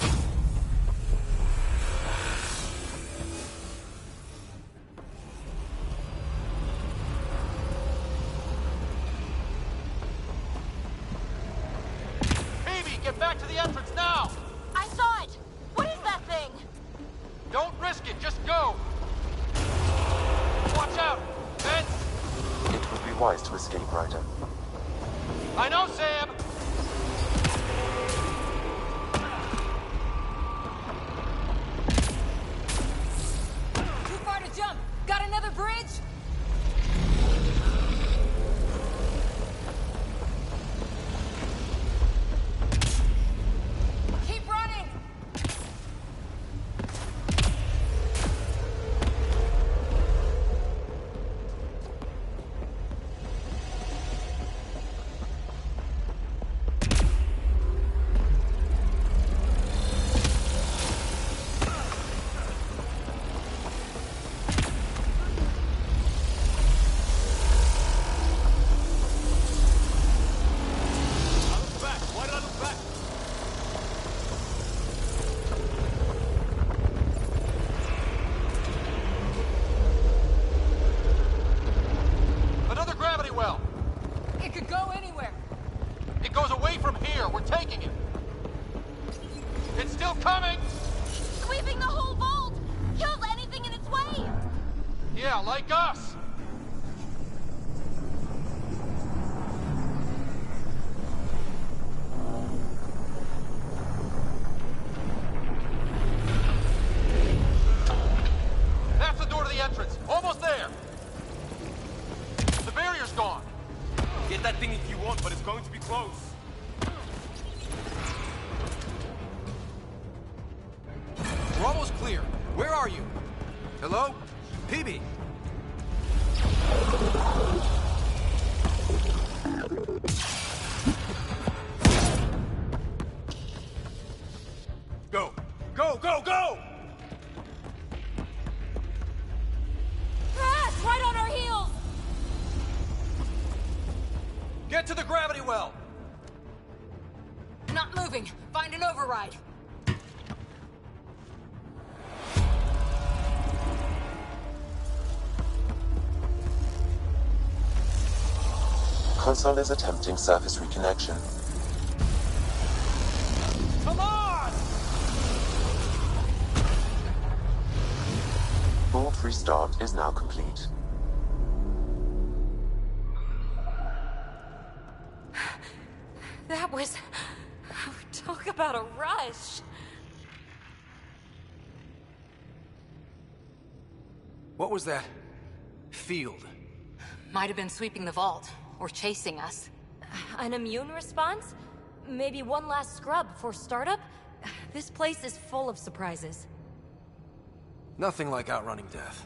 Phoebe, get back to the entrance now! I saw it! What is that thing? Don't risk it, just go! Watch out! Vents! It would be wise to escape, Ryder. I know, Sam! Too far to jump. Got another bridge? Keep running! Yeah, like us! That's the door to the entrance. Almost there. The barrier's gone. Get that thing if you want, but it's going to be close. We're almost clear. Where are you? Hello? PB? Go! Go, go, go! Ah, it's right on our heels! Get to the gravity well! Not moving. Find an override. Console is attempting surface reconnection. Come on! Vault restart is now complete. That was... Talk about a rush. What was that? Field. Might have been sweeping the vault, or chasing us. An immune response? Maybe one last scrub before startup? This place is full of surprises. Nothing like outrunning death.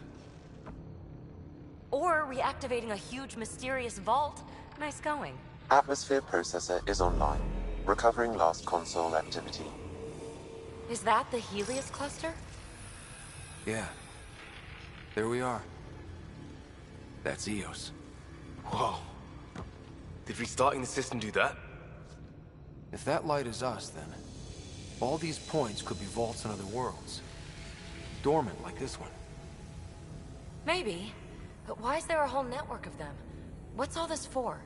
Or reactivating a huge mysterious vault. Nice going. Atmosphere processor is online, recovering last console activity. Is that the Helios cluster? Yeah. There we are. That's Eos. Whoa. Did restarting the system do that? If that light is us, then all these points could be vaults in other worlds. Dormant like this one. Maybe. But why is there a whole network of them? What's all this for?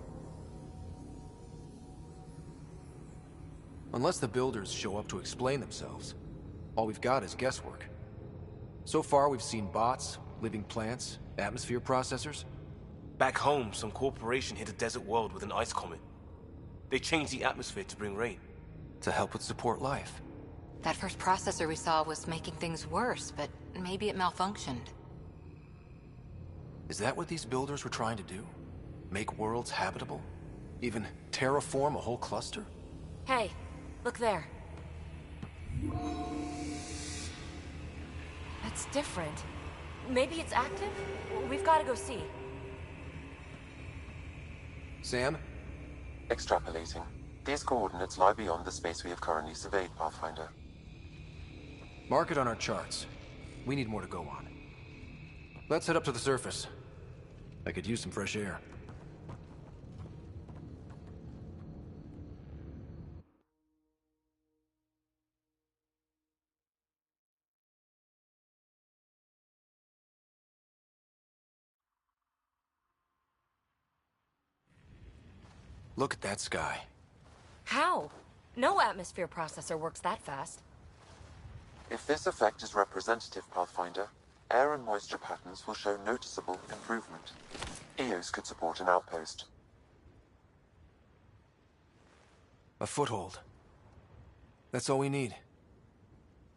Unless the builders show up to explain themselves, all we've got is guesswork. So far, we've seen bots, living plants, atmosphere processors. Back home, some corporation hit a desert world with an ice comet. They changed the atmosphere to bring rain. To help with support life. That first processor we saw was making things worse, but maybe it malfunctioned. Is that what these builders were trying to do? Make worlds habitable? Even terraform a whole cluster? Hey, look there. That's different. Maybe it's active? We've got to go see. Sam? Extrapolating. These coordinates lie beyond the space we have currently surveyed, Pathfinder. Mark it on our charts. We need more to go on. Let's head up to the surface. I could use some fresh air. Look at that sky. How? No atmosphere processor works that fast. If this effect is representative, Pathfinder, air and moisture patterns will show noticeable improvement. Eos could support an outpost. A foothold. That's all we need.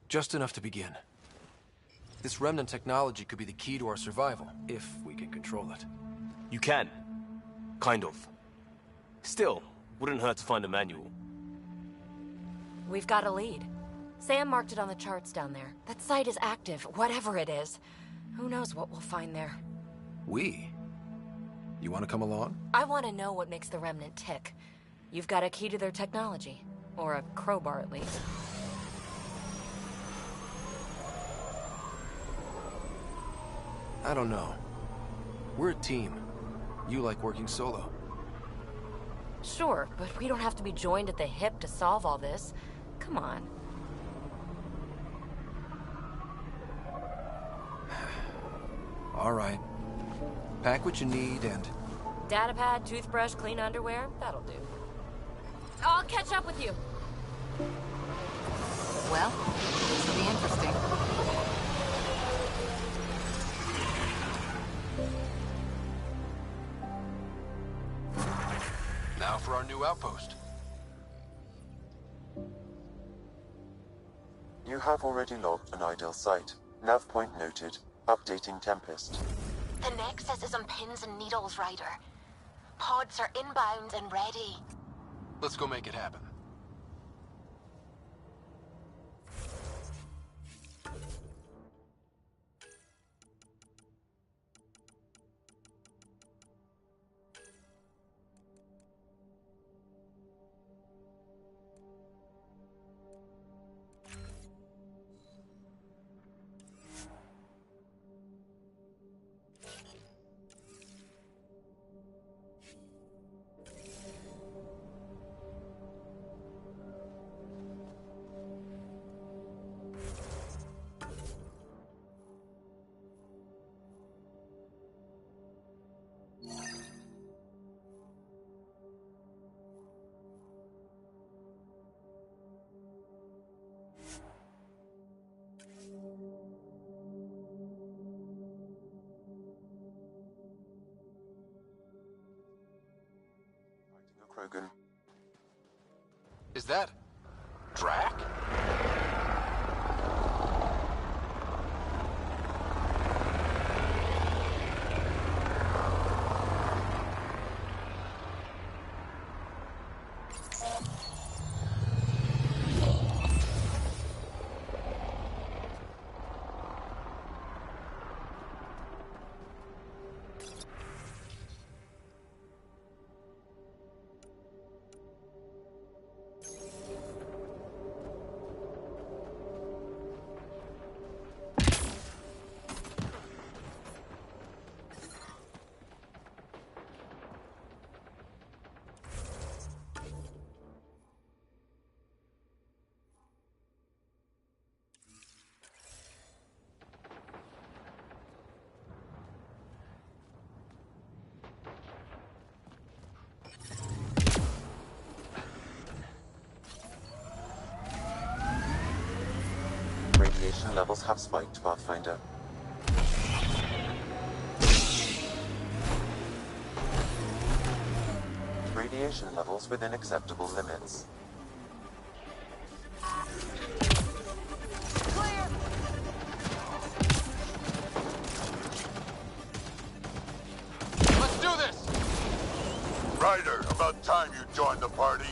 Just enough to begin. This remnant technology could be the key to our survival, if we can control it. You can. Kind of. Still, wouldn't hurt to find a manual. We've got a lead. Sam marked it on the charts down there. That site is active, whatever it is. Who knows what we'll find there. We? You want to come along? I want to know what makes the Remnant tick. You've got a key to their technology. Or a crowbar, at least. I don't know. We're a team. You like working solo. Sure, but we don't have to be joined at the hip to solve all this. Come on. All right. Pack what you need and... Datapad, toothbrush, clean underwear, that'll do. I'll catch up with you. Well, this will be interesting. for our new outpost. You have already logged an ideal site. Nav point noted. Updating Tempest. The Nexus is on pins and needles, Ryder. Pods are inbound and ready. Let's go make it happen. Krogan. Is that... Drac? Radiation levels have spiked, Pathfinder. Radiation levels within acceptable limits. Let's do this! Ryder, about time you joined the party.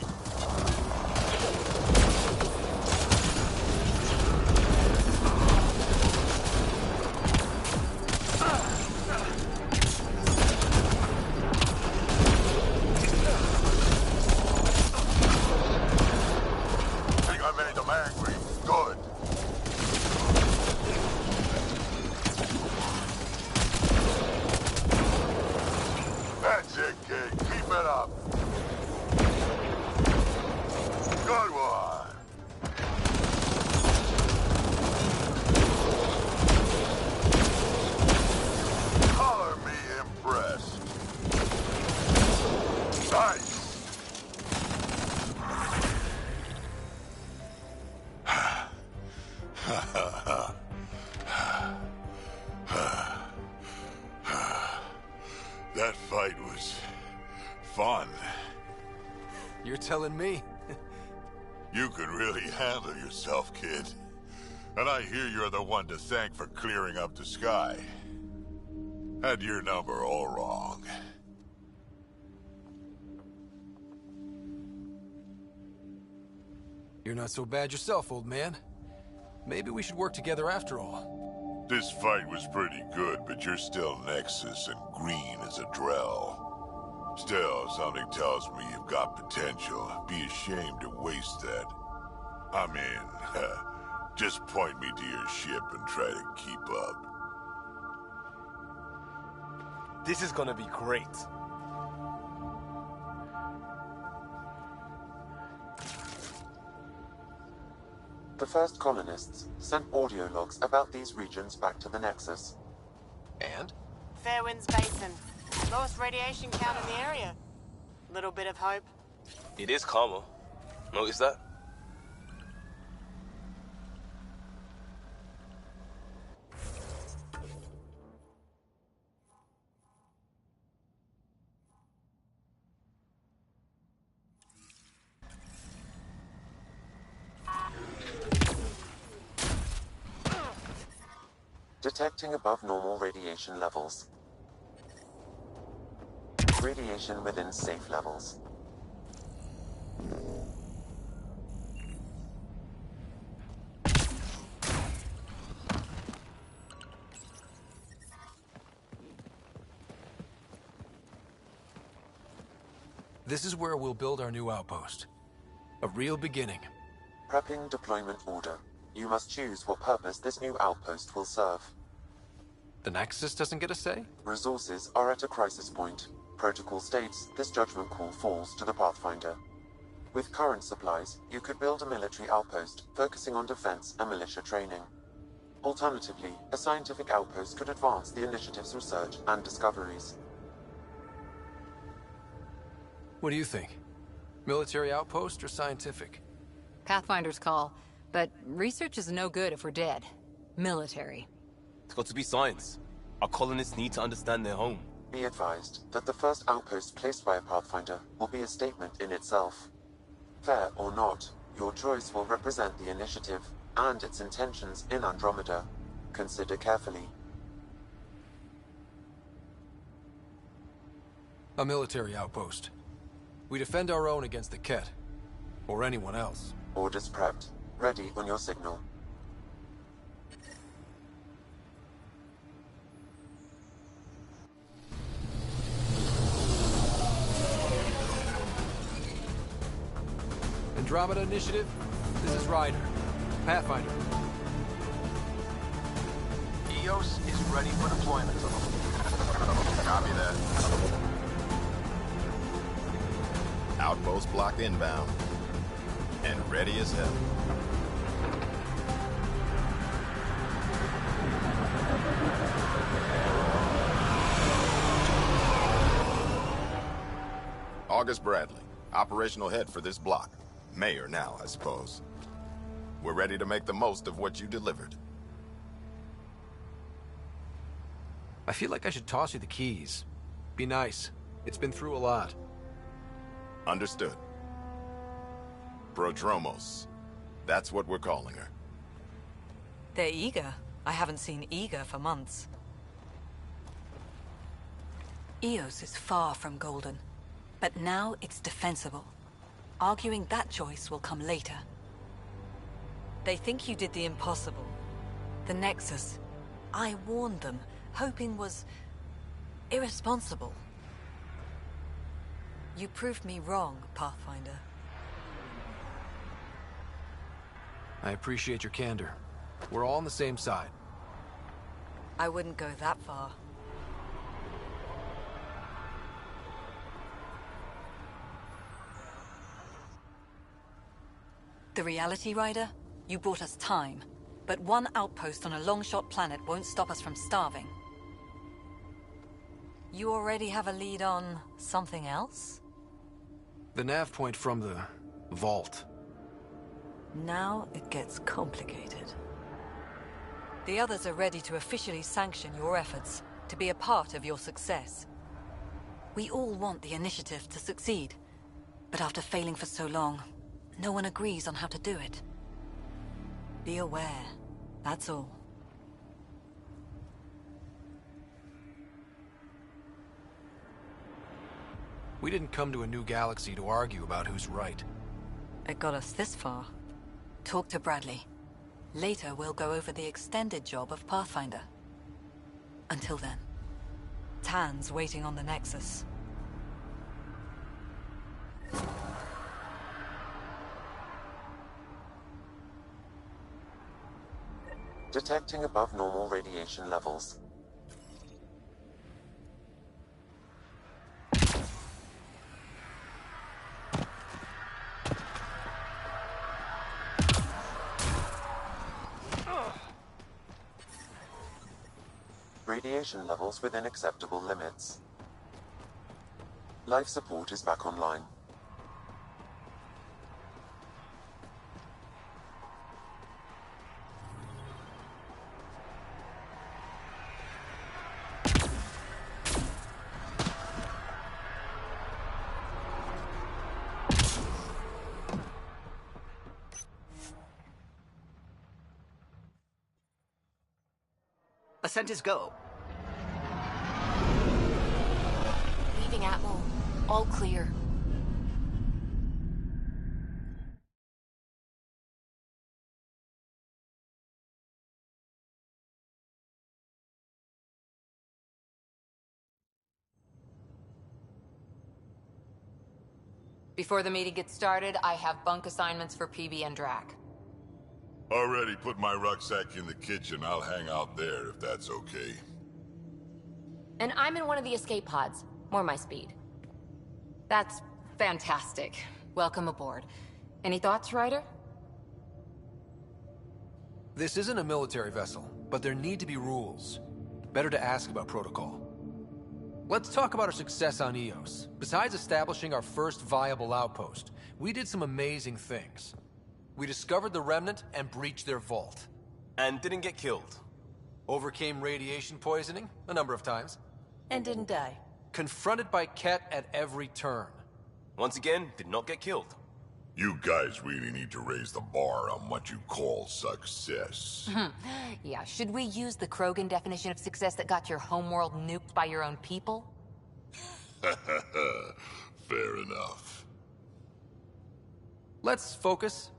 Think I made them angry. Good. That's it, kid. Keep it up. Good one. Color me impressed. Nice. That fight was fun. You're telling me? You can really handle yourself, kid. And I hear you're the one to thank for clearing up the sky. Had your number all wrong. You're not so bad yourself, old man. Maybe we should work together after all. This fight was pretty good, but you're still Nexus and green as a Drell. Still, something tells me you've got potential. Be ashamed to waste that. I mean, just point me to your ship and try to keep up. This is gonna be great. The first colonists sent audio logs about these regions back to the Nexus. And? Fairwinds Basin. Lowest radiation count in the area. Little bit of hope. It is calmer. Notice that? Detecting above normal radiation levels. Radiation within safe levels. This is where we'll build our new outpost. A real beginning. Prepping deployment order. You must choose what purpose this new outpost will serve. The Nexus doesn't get a say? Resources are at a crisis point. Protocol states this judgment call falls to the Pathfinder. With current supplies, you could build a military outpost focusing on defense and militia training. Alternatively, a scientific outpost could advance the initiative's research and discoveries. What do you think? Military outpost or scientific? Pathfinder's call, but research is no good if we're dead. Military. It's got to be science. Our colonists need to understand their home. Be advised that the first outpost placed by a Pathfinder will be a statement in itself. Fair or not, your choice will represent the initiative and its intentions in Andromeda. Consider carefully. A military outpost. We defend our own against the Ket. Or anyone else. Orders prepped. Ready on your signal. Andromeda Initiative, this is Ryder. Pathfinder. EOS is ready for deployment. Copy that. Outpost block inbound. And ready as hell. August Bradley, operational head for this block. Mayor now, I suppose. We're ready to make the most of what you delivered. I feel like I should toss you the keys. Be nice. It's been through a lot. Understood. Prodromos. That's what we're calling her. They're eager. I haven't seen eager for months. Eos is far from golden, but now it's defensible. Arguing that choice will come later. They think you did the impossible. The Nexus. I warned them, hoping was irresponsible. You proved me wrong, Pathfinder. I appreciate your candor. We're all on the same side. I wouldn't go that far. The Reality Rider? You brought us time. But one outpost on a long-shot planet won't stop us from starving. You already have a lead on something else? The nav point from the vault. Now it gets complicated. The others are ready to officially sanction your efforts, to be a part of your success. We all want the initiative to succeed, but after failing for so long, no one agrees on how to do it. Be aware, that's all. We didn't come to a new galaxy to argue about who's right. It got us this far. Talk to Bradley. Later, we'll go over the extended job of Pathfinder. Until then, Tan's waiting on the Nexus. Detecting above normal radiation levels. Radiation levels within acceptable limits. Life support is back online. Ascent is go. Leaving Atmo. All clear. Before the meeting gets started, I have bunk assignments for PB and Drac. Already put my rucksack in the kitchen. I'll hang out there if that's okay. And I'm in one of the escape pods. More my speed. That's fantastic. Welcome aboard. Any thoughts, Ryder? This isn't a military vessel, but there need to be rules. Better to ask about protocol. Let's talk about our success on Eos. Besides establishing our first viable outpost, we did some amazing things. We discovered the Remnant and breached their vault. And didn't get killed. Overcame radiation poisoning a number of times. And didn't die. Confronted by Ket at every turn. Once again, did not get killed. You guys really need to raise the bar on what you call success. Yeah, should we use the Krogan definition of success that got your homeworld nuked by your own people? Fair enough. Let's focus.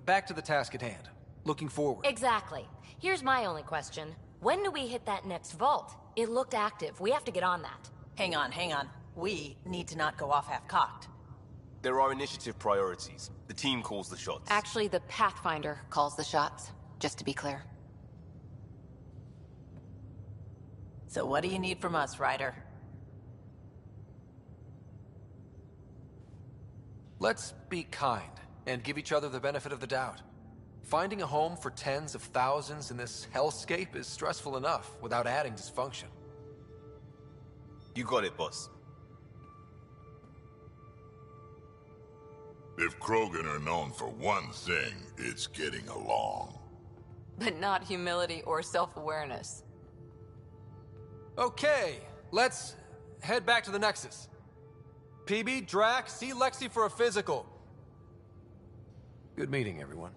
Back to the task at hand. Looking forward. Exactly. Here's my only question. When do we hit that next vault? It looked active. We have to get on that. Hang on, hang on. We need to not go off half-cocked. There are initiative priorities. The team calls the shots. Actually, the Pathfinder calls the shots, just to be clear. So what do you need from us, Ryder? Let's be kind and give each other the benefit of the doubt. Finding a home for tens of thousands in this hellscape is stressful enough without adding dysfunction. You got it, boss. If Krogan are known for one thing, it's getting along. But not humility or self-awareness. Okay, let's head back to the Nexus. PB, Drac, see Lexi for a physical. Good meeting, everyone.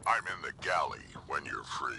I'm in the galley when you're free.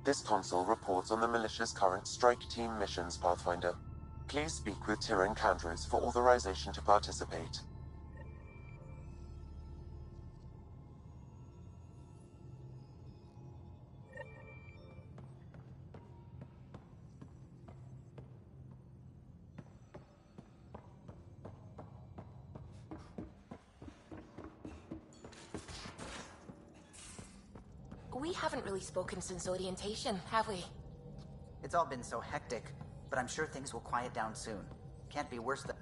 This console reports on the militia's current strike team missions, Pathfinder. Please speak with Tyrion Candros for authorization to participate. we haven't really spoken since orientation, have we? It's all been so hectic, but I'm sure things will quiet down soon. Can't be worse than...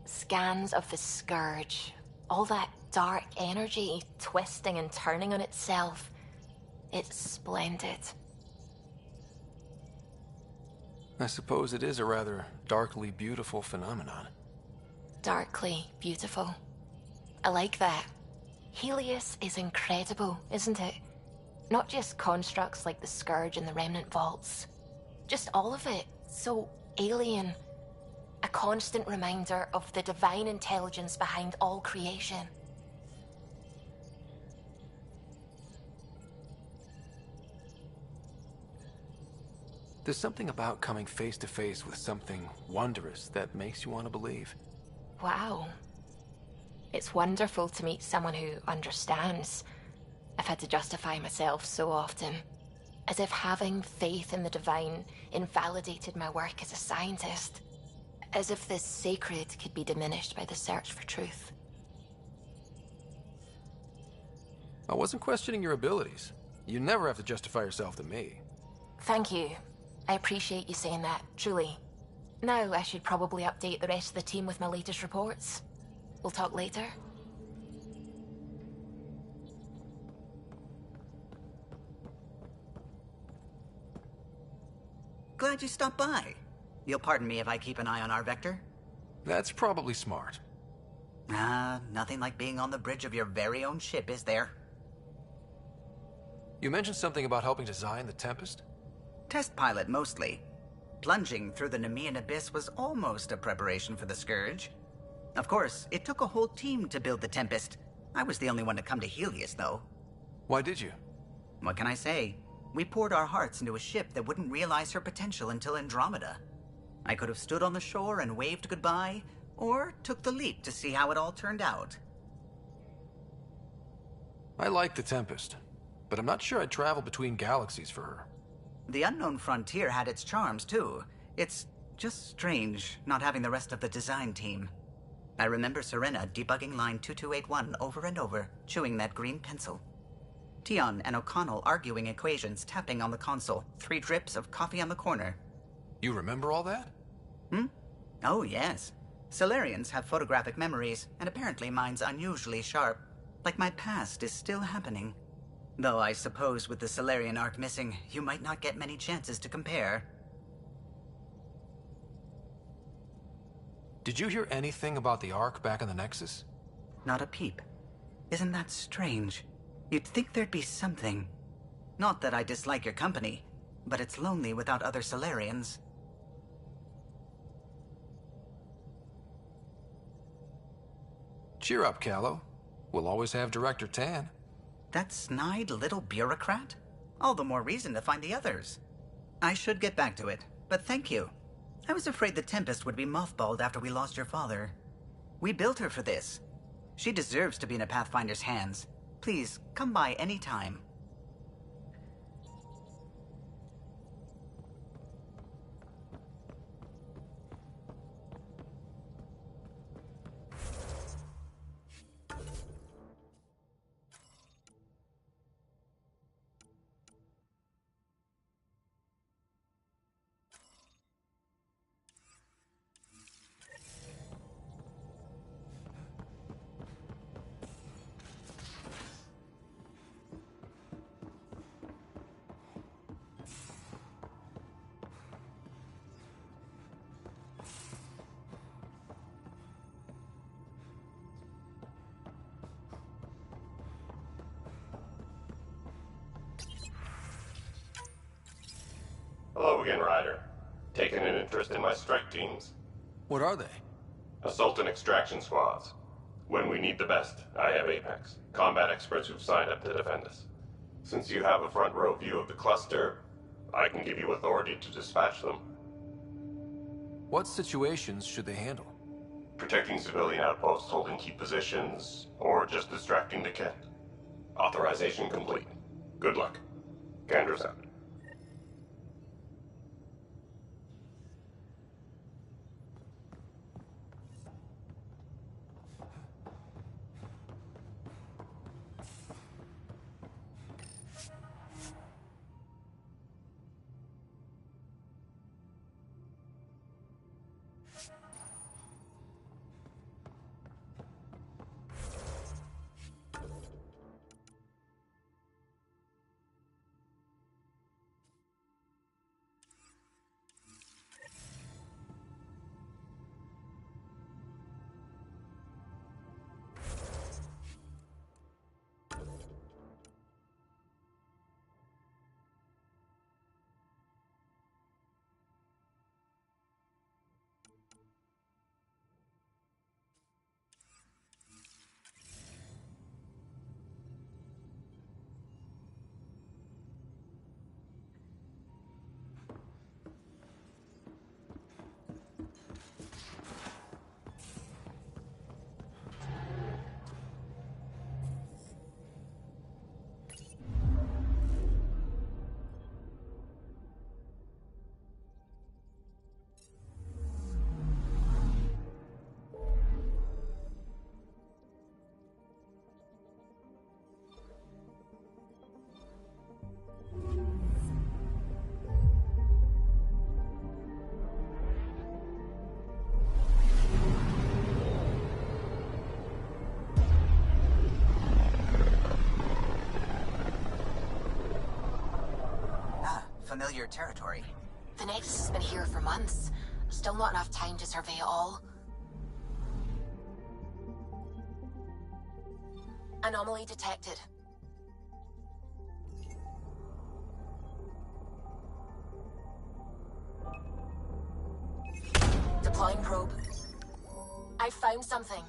Scans of the Scourge. All that dark energy twisting and turning on itself. It's splendid. I suppose it is a rather darkly beautiful phenomenon. Darkly beautiful. I like that. Helios is incredible, isn't it? Not just constructs like the Scourge and the Remnant Vaults. Just all of it. So alien. A constant reminder of the divine intelligence behind all creation. There's something about coming face to face with something wondrous that makes you want to believe. Wow. It's wonderful to meet someone who understands. I've had to justify myself so often. As if having faith in the divine invalidated my work as a scientist. As if the sacred could be diminished by the search for truth. I wasn't questioning your abilities. You never have to justify yourself to me. Thank you. I appreciate you saying that, truly. Now I should probably update the rest of the team with my latest reports. We'll talk later. Glad you stopped by. You'll pardon me if I keep an eye on our vector? That's probably smart. Nothing like being on the bridge of your very own ship, is there? You mentioned something about helping design the Tempest? Test pilot, mostly. Plunging through the Nemean abyss was almost a preparation for the Scourge. Of course, it took a whole team to build the Tempest. I was the only one to come to Helios, though. Why did you? What can I say? We poured our hearts into a ship that wouldn't realize her potential until Andromeda. I could have stood on the shore and waved goodbye, or took the leap to see how it all turned out. I like the Tempest, but I'm not sure I'd travel between galaxies for her. The unknown frontier had its charms, too. It's just strange not having the rest of the design team. I remember Serena debugging line 2281 over and over, chewing that green pencil. Tion and O'Connell arguing equations, tapping on the console, 3 drips of coffee on the corner. You remember all that? Oh, yes. Solarians have photographic memories, and apparently mine's unusually sharp. Like my past is still happening. Though I suppose with the Solarian arc missing, you might not get many chances to compare. Did you hear anything about the Ark back in the Nexus? Not a peep. Isn't that strange? You'd think there'd be something. Not that I dislike your company, but it's lonely without other Solarians. Cheer up, Callow. We'll always have Director Tan. That snide little bureaucrat? All the more reason to find the others. I should get back to it, but thank you. I was afraid the Tempest would be mothballed after we lost your father. We built her for this. She deserves to be in a Pathfinder's hands. Please, come by any time. Hello again, Ryder. Taking an interest in my strike teams? What are they? Assault and extraction squads. When we need the best, I have Apex, combat experts who've signed up to defend us. Since you have a front row view of the cluster, I can give you authority to dispatch them. What situations should they handle? Protecting civilian outposts holding key positions, or just distracting the kit. Authorization complete. Good luck. Candra's out. familiar territory. The Nexus has been here for months. Still not enough time to survey it all. Anomaly detected. Deploying probe. I found something.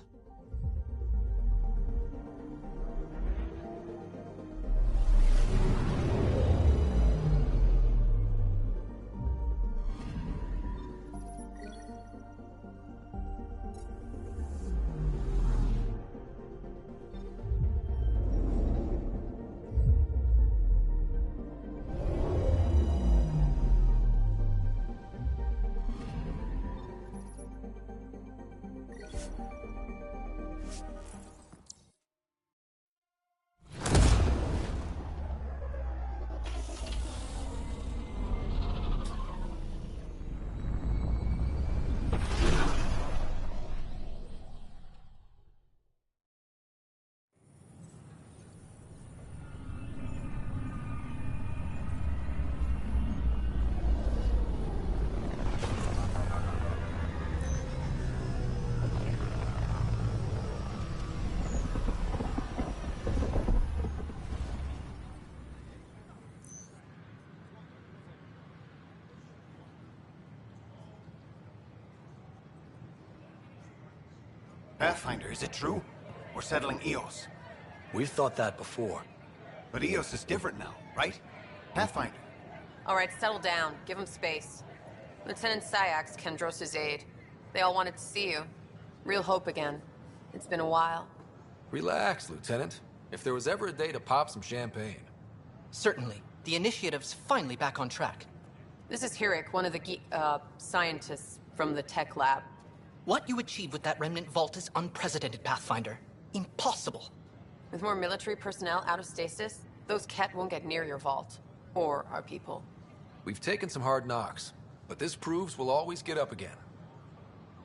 Pathfinder, is it true? We're settling Eos. We've thought that before. But Eos is different now, right? Pathfinder. All right, settle down. Give him space. Lieutenant Syax, Kendros' aide. They all wanted to see you. Real hope again. It's been a while. Relax, Lieutenant. If there was ever a day to pop some champagne. Certainly. The initiative's finally back on track. This is Hirik, one of the scientists from the tech lab. What you achieved with that remnant vault is unprecedented, Pathfinder. Impossible. With more military personnel out of stasis, those Ket won't get near your vault. Or our people. We've taken some hard knocks, but this proves we'll always get up again.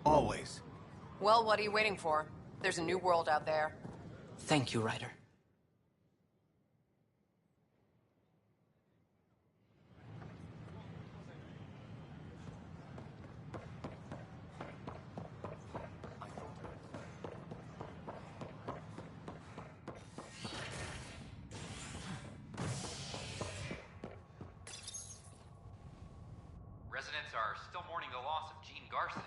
Always. Well, what are you waiting for? There's a new world out there. Thank you, Ryder. Residents are still mourning the loss of Gene Garson.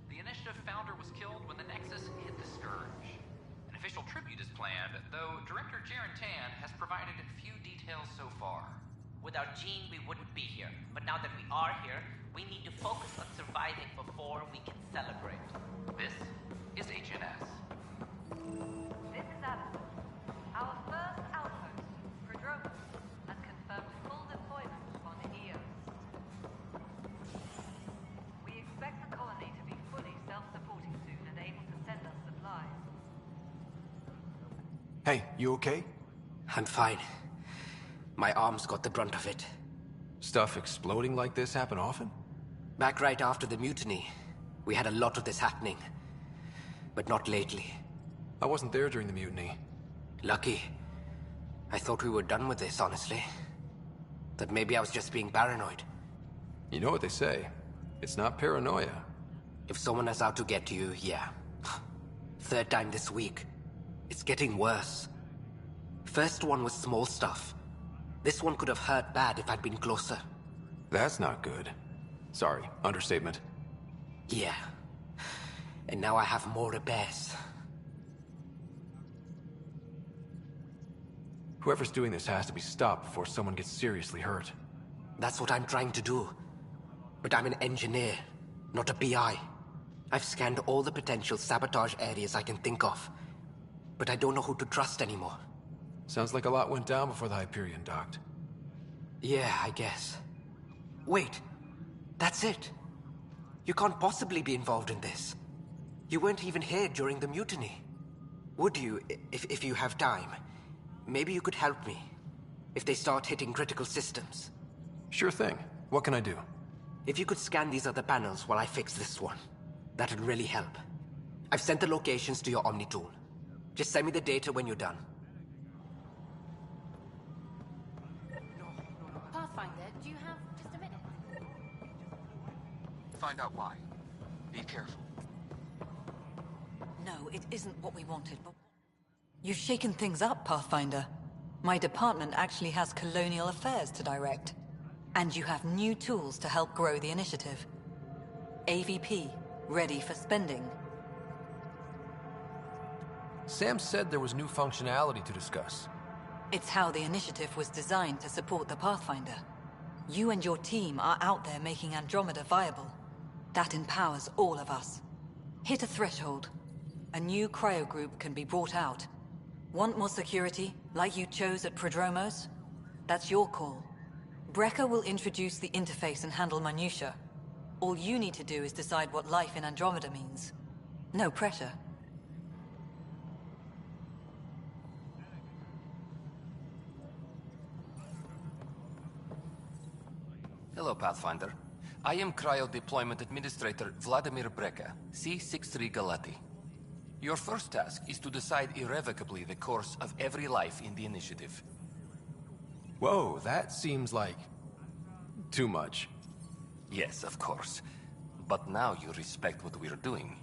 The initiative founder was killed when the Nexus hit the Scourge. An official tribute is planned, though Director Jaren Tan has provided few details so far. Without Gene, we wouldn't be here. But now that we are here, we need to focus on surviving before we can celebrate. This is HNS. This is Addison. Our first outpost, Andromeda, has confirmed full deployment on Eos. We expect the colony to be fully self-supporting soon and able to send us supplies. Hey, you okay? I'm fine. My arms got the brunt of it. Stuff exploding like this happen often? Back right after the mutiny, we had a lot of this happening. But not lately. I wasn't there during the mutiny. Lucky. I thought we were done with this, honestly. That maybe I was just being paranoid. You know what they say. It's not paranoia. If someone is out to get you, yeah. Third time this week. It's getting worse. First one was small stuff. This one could have hurt bad if I'd been closer. That's not good. Sorry, understatement. Yeah. And now I have more repairs. Whoever's doing this has to be stopped before someone gets seriously hurt. That's what I'm trying to do. But I'm an engineer, not a PI. I've scanned all the potential sabotage areas I can think of. But I don't know who to trust anymore. Sounds like a lot went down before the Hyperion docked. Yeah, I guess. Wait. That's it. You can't possibly be involved in this. You weren't even here during the mutiny. Would you, if you have time? Maybe you could help me. If they start hitting critical systems. Sure thing. What can I do? If you could scan these other panels while I fix this one, that'd really help. I've sent the locations to your Omni tool. Just send me the data when you're done. Pathfinder, do you have just find out why. Be careful. No, it isn't what we wanted, but... You've shaken things up, Pathfinder. My department actually has colonial affairs to direct. And you have new tools to help grow the initiative. AVP, ready for spending. Sam said there was new functionality to discuss. It's how the initiative was designed to support the Pathfinder. You and your team are out there making Andromeda viable. That empowers all of us. Hit a threshold. A new cryo group can be brought out. Want more security, like you chose at Prodromos? That's your call. Brecker will introduce the interface and handle minutiae. All you need to do is decide what life in Andromeda means. No pressure. Hello, Pathfinder. I am Cryo Deployment Administrator Vladimir Brecker, C-63 Galati. Your first task is to decide irrevocably the course of every life in the initiative. Whoa, that seems like... too much. Yes, of course. But now you respect what we're doing.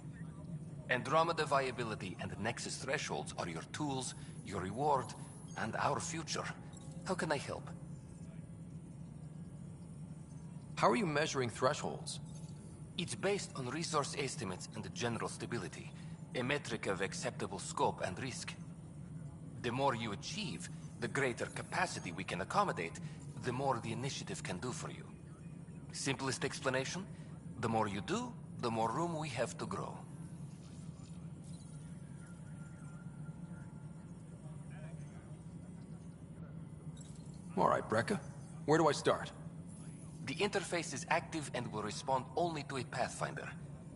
Andromeda viability and Nexus thresholds are your tools, your reward, and our future. How can I help? How are you measuring thresholds? It's based on resource estimates and general stability, a metric of acceptable scope and risk. The more you achieve, the greater capacity we can accommodate, the more the initiative can do for you. Simplest explanation, the more you do, the more room we have to grow. All right, Brecker. Where do I start? The interface is active and will respond only to a Pathfinder.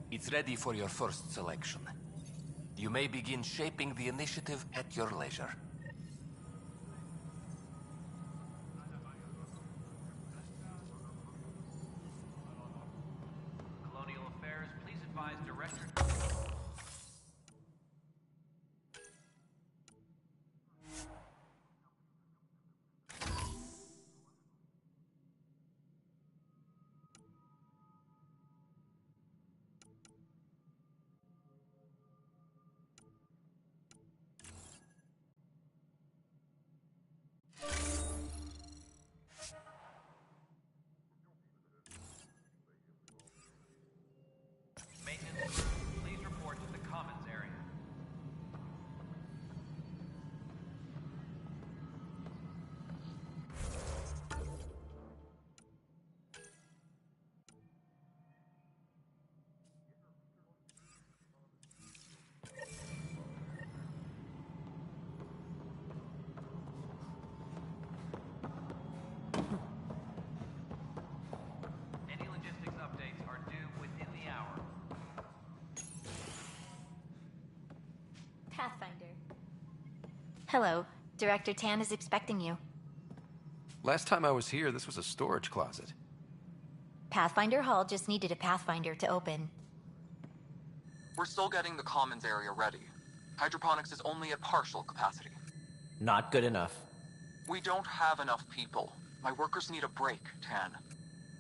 It's ready for your first selection. You may begin shaping the initiative at your leisure. Colonial Affairs, please advise Director... Maintenance, please report to the Commons area. Any logistics updates are due within the hour. Pathfinder. Hello. Director Tan is expecting you. Last time I was here, this was a storage closet. Pathfinder Hall just needed a Pathfinder to open. We're still getting the Commons area ready. Hydroponics is only at partial capacity. Not good enough. We don't have enough people. My workers need a break, Tan.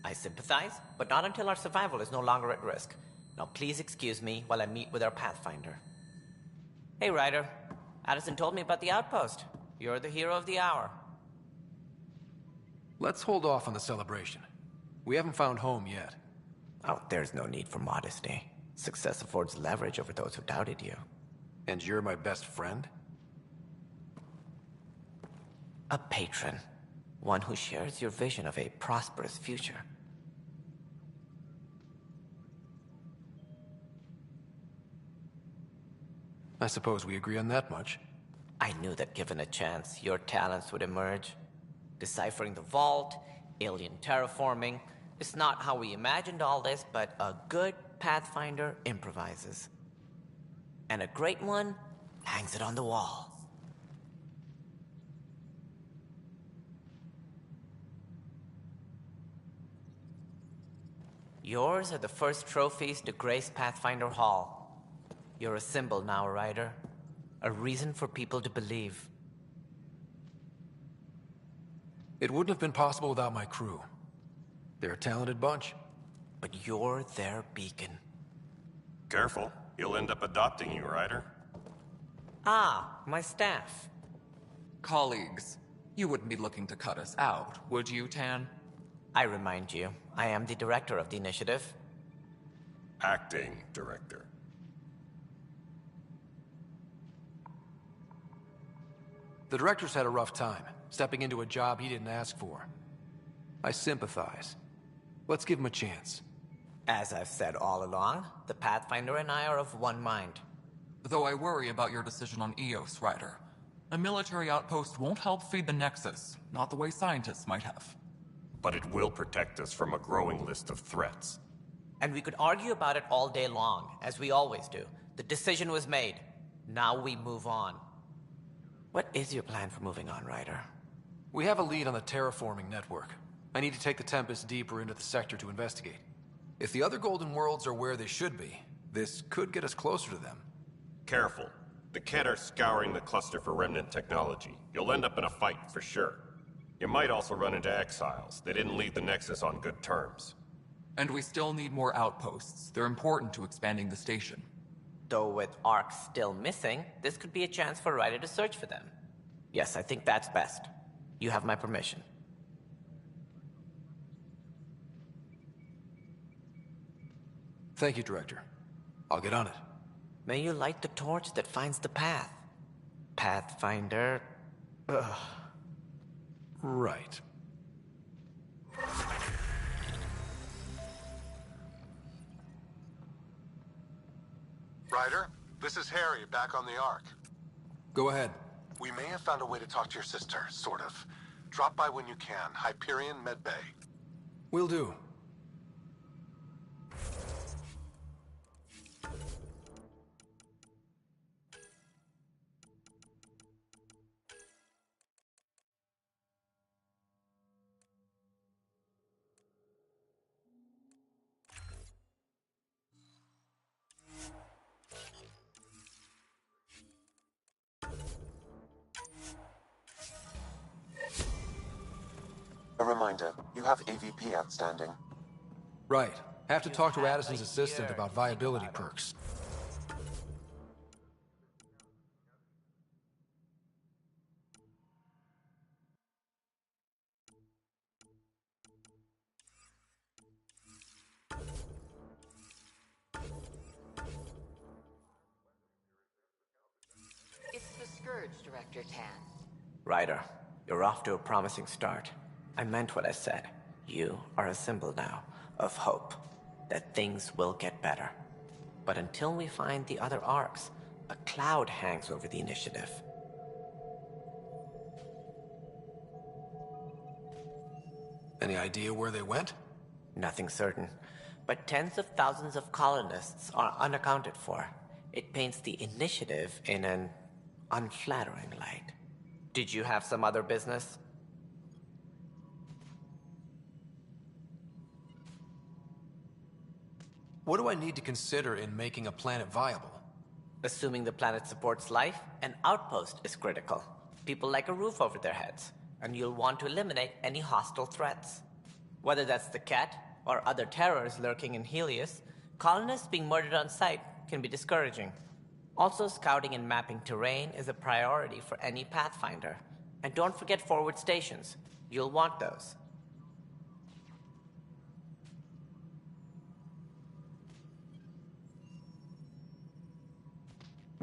I sympathize, but not until our survival is no longer at risk. Now please excuse me while I meet with our Pathfinder. Hey, Ryder. Addison told me about the outpost. You're the hero of the hour. Let's hold off on the celebration. We haven't found home yet. Oh, there's no need for modesty. Success affords leverage over those who doubted you. And you're my best friend? A patron. One who shares your vision of a prosperous future. I suppose we agree on that much. I knew that given a chance, your talents would emerge. Deciphering the vault, alien terraforming. It's not how we imagined all this, but a good Pathfinder improvises. And a great one hangs it on the wall. Yours are the first trophies to grace Pathfinder Hall. You're a symbol now, Ryder. A reason for people to believe. It wouldn't have been possible without my crew. They're a talented bunch. but you're their beacon. Careful, he'll end up adopting you, Ryder. Ah, my staff. Colleagues, you wouldn't be looking to cut us out, would you, Tan? I remind you, I am the director of the initiative. Acting director. The director's had a rough time, stepping into a job he didn't ask for. I sympathize. Let's give him a chance. As I've said all along, the Pathfinder and I are of one mind. Though I worry about your decision on Eos, Ryder. A military outpost won't help feed the Nexus, not the way scientists might have. But it will protect us from a growing list of threats. And we could argue about it all day long, as we always do. The decision was made. Now we move on. What is your plan for moving on, Ryder? We have a lead on the terraforming network. I need to take the Tempest deeper into the sector to investigate. If the other Golden Worlds are where they should be, this could get us closer to them. Careful. The Kett are scouring the cluster for remnant technology. You'll end up in a fight, for sure. You might also run into exiles. They didn't leave the Nexus on good terms. And we still need more outposts. They're important to expanding the station. Though with Arcs still missing, this could be a chance for Ryder to search for them. Yes, I think that's best. You have my permission. Thank you, Director. I'll get on it. May you light the torch that finds the path. Pathfinder... Ugh. Right. Ryder, this is Harry, back on the Ark. Go ahead. We may have found a way to talk to your sister, sort of. Drop by when you can. Hyperion Med Bay. Will do. A reminder, you have AVP outstanding. Right. Have to talk to Addison's assistant about viability perks. It's the Scourge, Director Tan. Ryder, you're off to a promising start. I meant what I said. You are a symbol now of hope, that things will get better. But until we find the other Arcs, a cloud hangs over the initiative. Any idea where they went? Nothing certain, but tens of thousands of colonists are unaccounted for. It paints the initiative in an unflattering light. Did you have some other business? What do I need to consider in making a planet viable? Assuming the planet supports life, an outpost is critical. People like a roof over their heads, and you'll want to eliminate any hostile threats. Whether that's the Kett or other terrors lurking in Helios, colonists being murdered on sight can be discouraging. Also, scouting and mapping terrain is a priority for any Pathfinder. And don't forget forward stations. You'll want those.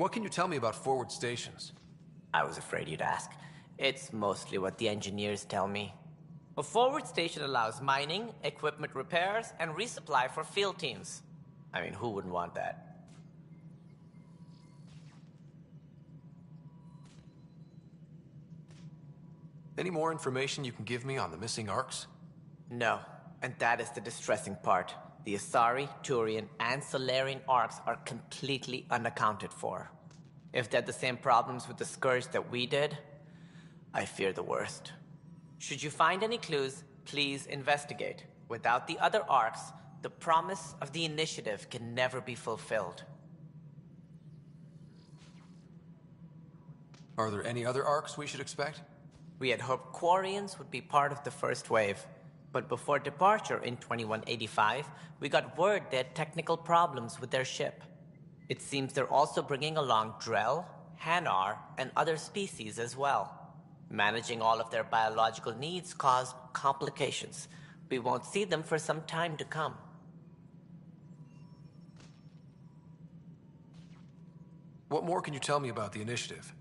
What can you tell me about forward stations? I was afraid you'd ask. It's mostly what the engineers tell me. A forward station allows mining, equipment repairs, and resupply for field teams. I mean, who wouldn't want that? Any more information you can give me on the missing Arcs? No, and that is the distressing part. The Asari, Turian, and Solarian Arcs are completely unaccounted for. If they had the same problems with the Scourge that we did, I fear the worst. Should you find any clues, please investigate. Without the other Arcs, the promise of the initiative can never be fulfilled. Are there any other Arcs we should expect? We had hoped Quarians would be part of the first wave. But before departure in 2185, we got word they had technical problems with their ship. It seems they're also bringing along Drell, Hanar, and other species as well. Managing all of their biological needs caused complications. We won't see them for some time to come. What more can you tell me about the initiative?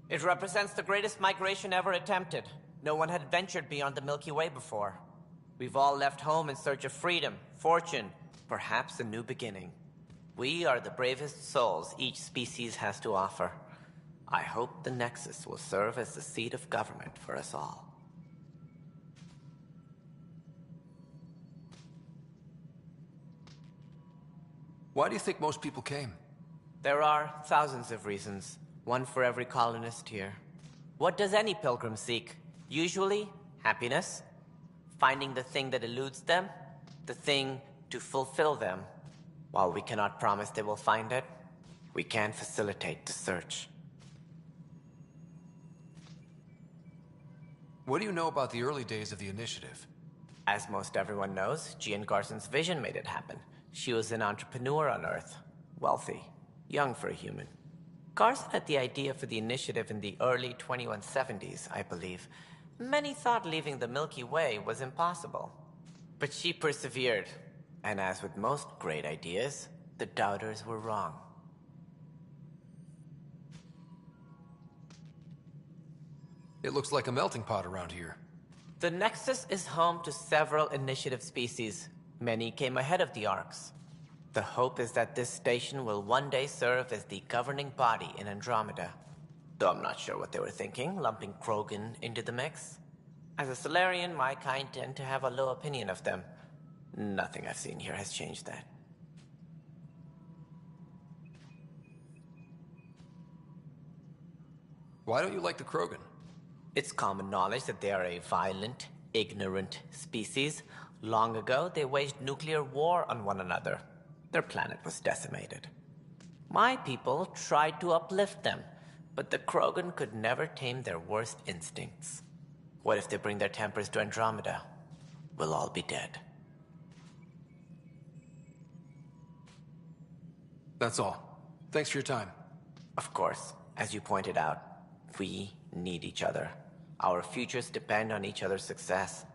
It represents the greatest migration ever attempted. No one had ventured beyond the Milky Way before. We've all left home in search of freedom, fortune, perhaps a new beginning. We are the bravest souls each species has to offer. I hope the Nexus will serve as the seat of government for us all. Why do you think most people came? There are thousands of reasons, one for every colonist here. What does any pilgrim seek? Usually, happiness. Finding the thing that eludes them, the thing to fulfill them. While we cannot promise they will find it, we can facilitate the search. What do you know about the early days of the initiative? As most everyone knows, Jean Garson's vision made it happen. She was an entrepreneur on Earth. Wealthy. Young for a human. Garson had the idea for the initiative in the early 2170s, I believe. Many thought leaving the Milky Way was impossible. But she persevered. And as with most great ideas, the doubters were wrong. It looks like a melting pot around here. The Nexus is home to several initiative species. Many came ahead of the Arks. The hope is that this station will one day serve as the governing body in Andromeda. Though I'm not sure what they were thinking, lumping Krogan into the mix. As a Solarian, my kind tend to have a low opinion of them. Nothing I've seen here has changed that. Why don't you like the Krogan? It's common knowledge that they are a violent, ignorant species. Long ago, they waged nuclear war on one another. Their planet was decimated. My people tried to uplift them, but the Krogan could never tame their worst instincts. What if they bring their tempers to Andromeda? We'll all be dead. That's all. Thanks for your time. Of course, as you pointed out, we need each other. Our futures depend on each other's success.